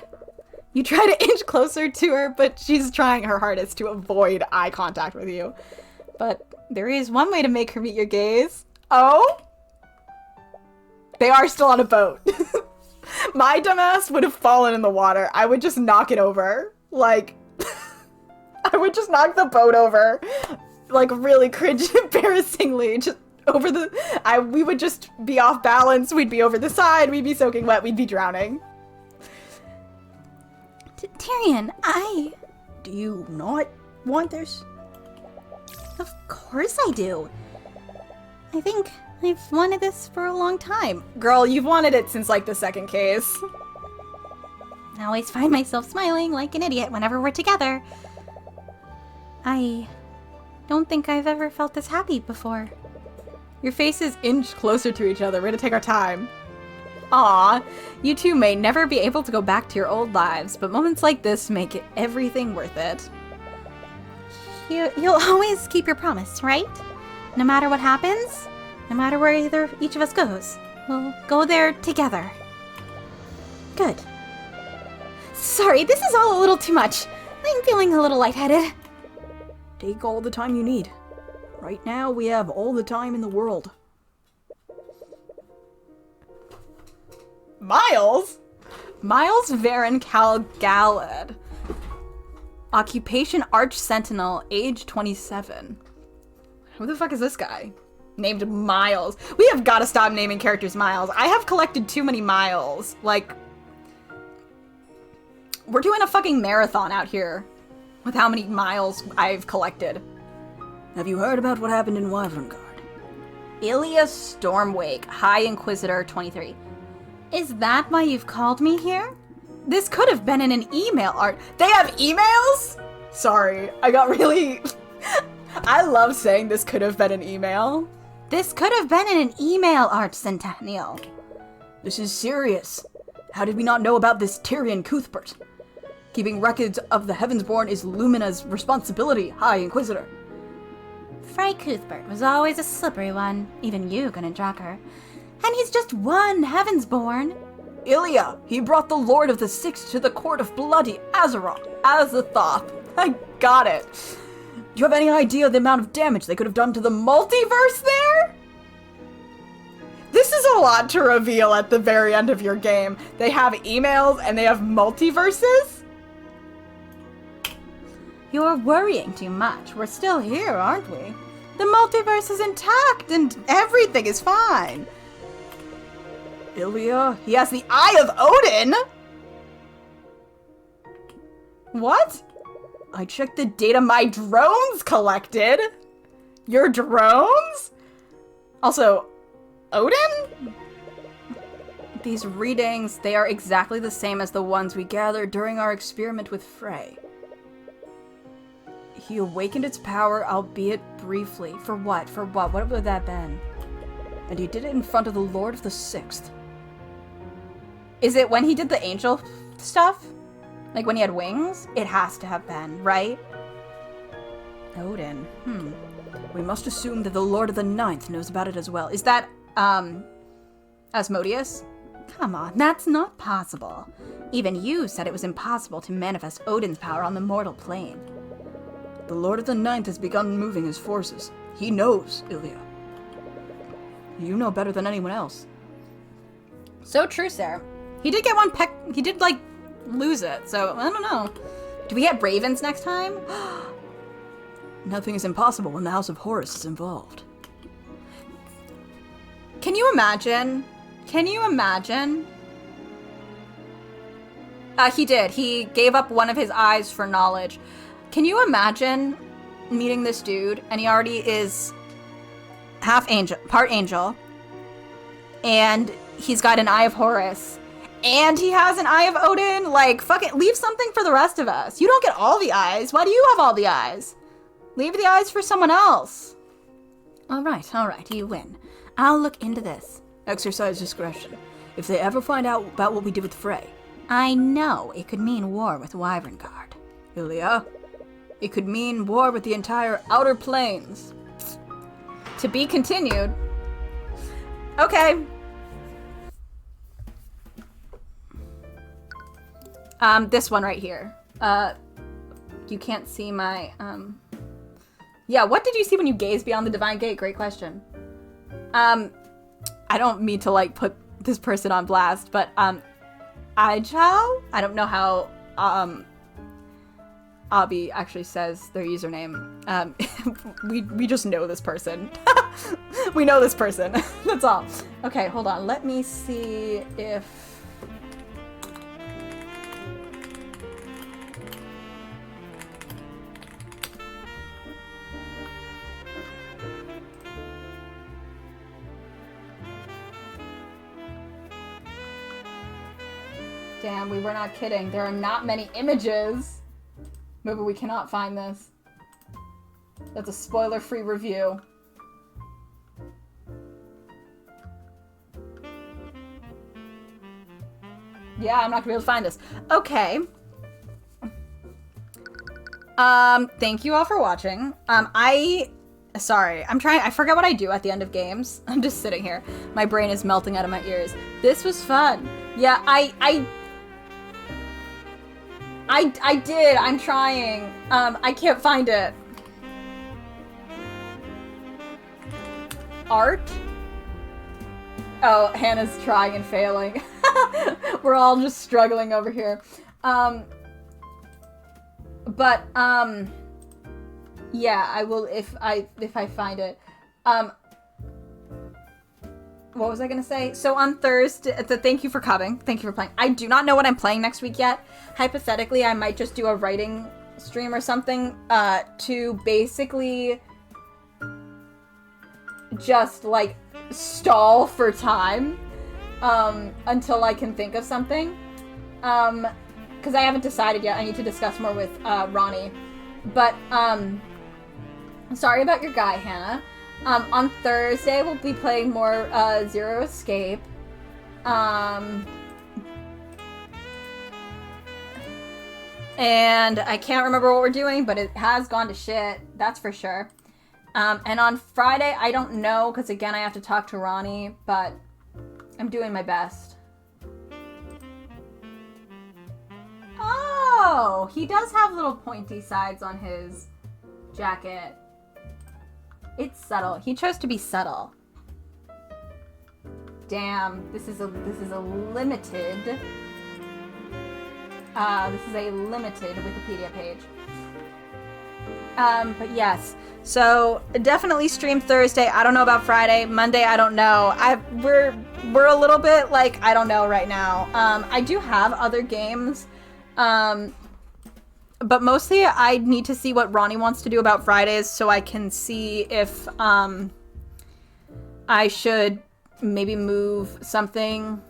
You try to inch closer to her, but she's trying her hardest to avoid eye contact with you. But there is one way to make her meet your gaze. Oh? They are still on a boat. My dumbass would have fallen in the water. I would just knock it over. Like, I would just knock the boat over. Like, really cringe embarrassingly. Just over the... we would just be off balance. We'd be over the side. We'd be soaking wet. We'd be drowning. Tyrion, Do you not want this? Of course I do. I think I've wanted this for a long time. Girl, you've wanted it since, like, the second case. I always find myself smiling like an idiot whenever we're together. I don't think I've ever felt this happy before. Your faces inch closer to each other. We're gonna take our time. Aw, you two may never be able to go back to your old lives, but moments like this make everything worth it. You'll always keep your promise, right? No matter what happens, no matter where each of us goes, we'll go there together. Good. Sorry, this is all a little too much. I'm feeling a little lightheaded. Take all the time you need. Right now, we have all the time in the world. Miles? Miles Varen Calgalad. Occupation Arch Sentinel, age 27. Who the fuck is this guy? Named Miles. We have got to stop naming characters Miles. I have collected too many Miles. Like, we're doing a fucking marathon out here with how many Miles I've collected. Have you heard about what happened in Wyverngard? Ilias Stormwake, High Inquisitor 23. Is that why you've called me here? This could have been in an email art. They have emails? Sorry, I got really... I love saying this could have been an email. This could have been in an email, Arch-Centennial. This is serious. How did we not know about this Tyrion Cuthbert? Keeping records of the Heavensborn is Lumina's responsibility, High Inquisitor. Frey Cuthbert was always a slippery one. Even you couldn't track her. And he's just one Heavensborn. Ilya, he brought the Lord of the Six to the court of bloody Azeroth. Azathoth. I got it. Do you have any idea the amount of damage they could have done to the Multiverse there? This is a lot to reveal at the very end of your game. They have emails and they have multiverses? You're worrying too much. We're still here, aren't we? The multiverse is intact and everything is fine. Ilya? He has the Eye of Odin? What? I checked the data my drones collected. Your drones? Also, Odin? These readings, they are exactly the same as the ones we gathered during our experiment with Frey. He awakened its power, albeit briefly. For what? For what? What would that have been? And he did it in front of the Lord of the Sixth. Is it when he did the angel stuff? Like when he had wings? It has to have been, right? Odin. We must assume that the Lord of the Ninth knows about it as well. Is that, Asmodeus? Come on, that's not possible. Even you said it was impossible to manifest Odin's power on the mortal plane. The Lord of the Ninth has begun moving his forces. He knows, Ilya. You know better than anyone else. So true, Sarah. He did get one peck. He did, like, lose it. So, I don't know. Do we get ravens next time? Nothing is impossible when the House of Horus is involved. Can you imagine? Can you imagine? He did. He gave up one of his eyes for knowledge. Can you imagine meeting this dude and he already is half angel, part angel, and he's got an Eye of Horus, and he has an Eye of Odin? Like, fuck it, leave something for the rest of us. You don't get all the eyes. Why do you have all the eyes? Leave the eyes for someone else. All right, you win. I'll look into this. Exercise discretion. if they ever find out about what we did with Frey. I know. It could mean war with Wyverngard. Ilya, it could mean war with the entire Outer Planes. To be continued. Okay. This one right here. You can't see my, Yeah, what did you see when you gazed beyond the Divine Gate? Great question. I don't mean to, like, put this person on blast, but, Aichao? I don't know how, Abi actually says their username. We just know this person. We know this person. That's all. Okay, hold on. Let me see if... Damn, we were not kidding. There are not many images. Maybe we cannot find this. That's a spoiler-free review. Yeah, I'm not gonna be able to find this. Okay. Thank you all for watching. Sorry, I forget what I do at the end of games. I'm just sitting here. My brain is melting out of my ears. This was fun. Yeah, I did. I'm trying. I can't find it. Art? Oh, Hannah's trying and failing. We're all just struggling over here. Yeah, I will if I find it. What was I gonna say? So on Thursday, thank you for coming. Thank you for playing. I do not know what I'm playing next week yet. Hypothetically, I might just do a writing stream or something to basically just like stall for time until I can think of something. Because I haven't decided yet. I need to discuss more with Ronnie. But sorry about your guy, Hannah. On Thursday, we'll be playing more Zero Escape. And I can't remember what we're doing, but it has gone to shit. That's for sure. And on Friday, I don't know, because again, I have to talk to Ronnie, but I'm doing my best. Oh, he does have little pointy sides on his jacket. It's subtle. He chose to be subtle. Damn, this is a limited. This is a limited Wikipedia page. But yes. So definitely stream Thursday. I don't know about Friday. Monday, I don't know. We're a little bit like I don't know right now. I do have other games. But mostly I need to see what Ronnie wants to do about Fridays so I can see if I should maybe move something.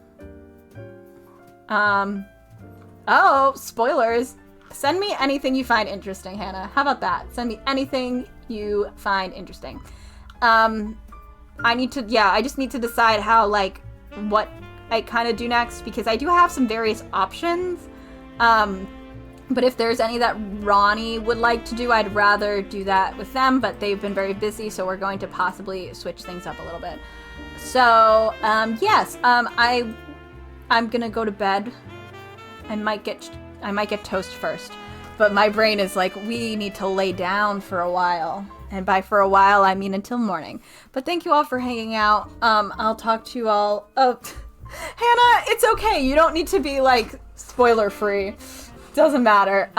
Oh, spoilers. Send me anything you find interesting, Hannah. How about that? Send me anything you find interesting. I just need to decide how, like, what I kind of do next because I do have some various options. But if there's any that Ronnie would like to do, I'd rather do that with them, but they've been very busy, so we're going to possibly switch things up a little bit. So, yes, I'm gonna go to bed. I might get toast first, but my brain is like, we need to lay down for a while. And by for a while, I mean until morning. But thank you all for hanging out. I'll talk to you all. Oh, Hannah, it's okay. You don't need to be, like, spoiler-free. Doesn't matter.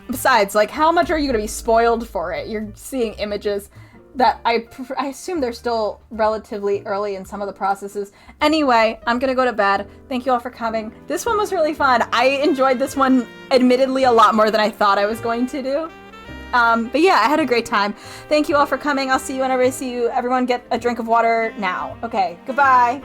Besides, like, how much are you going to be spoiled for it? You're seeing images that I assume they're still relatively early in some of the processes. Anyway, I'm going to go to bed. Thank you all for coming. This one was really fun. I enjoyed this one, admittedly, a lot more than I thought I was going to do. But yeah, I had a great time. Thank you all for coming. I'll see you whenever I see you. Everyone get a drink of water now. Okay, goodbye.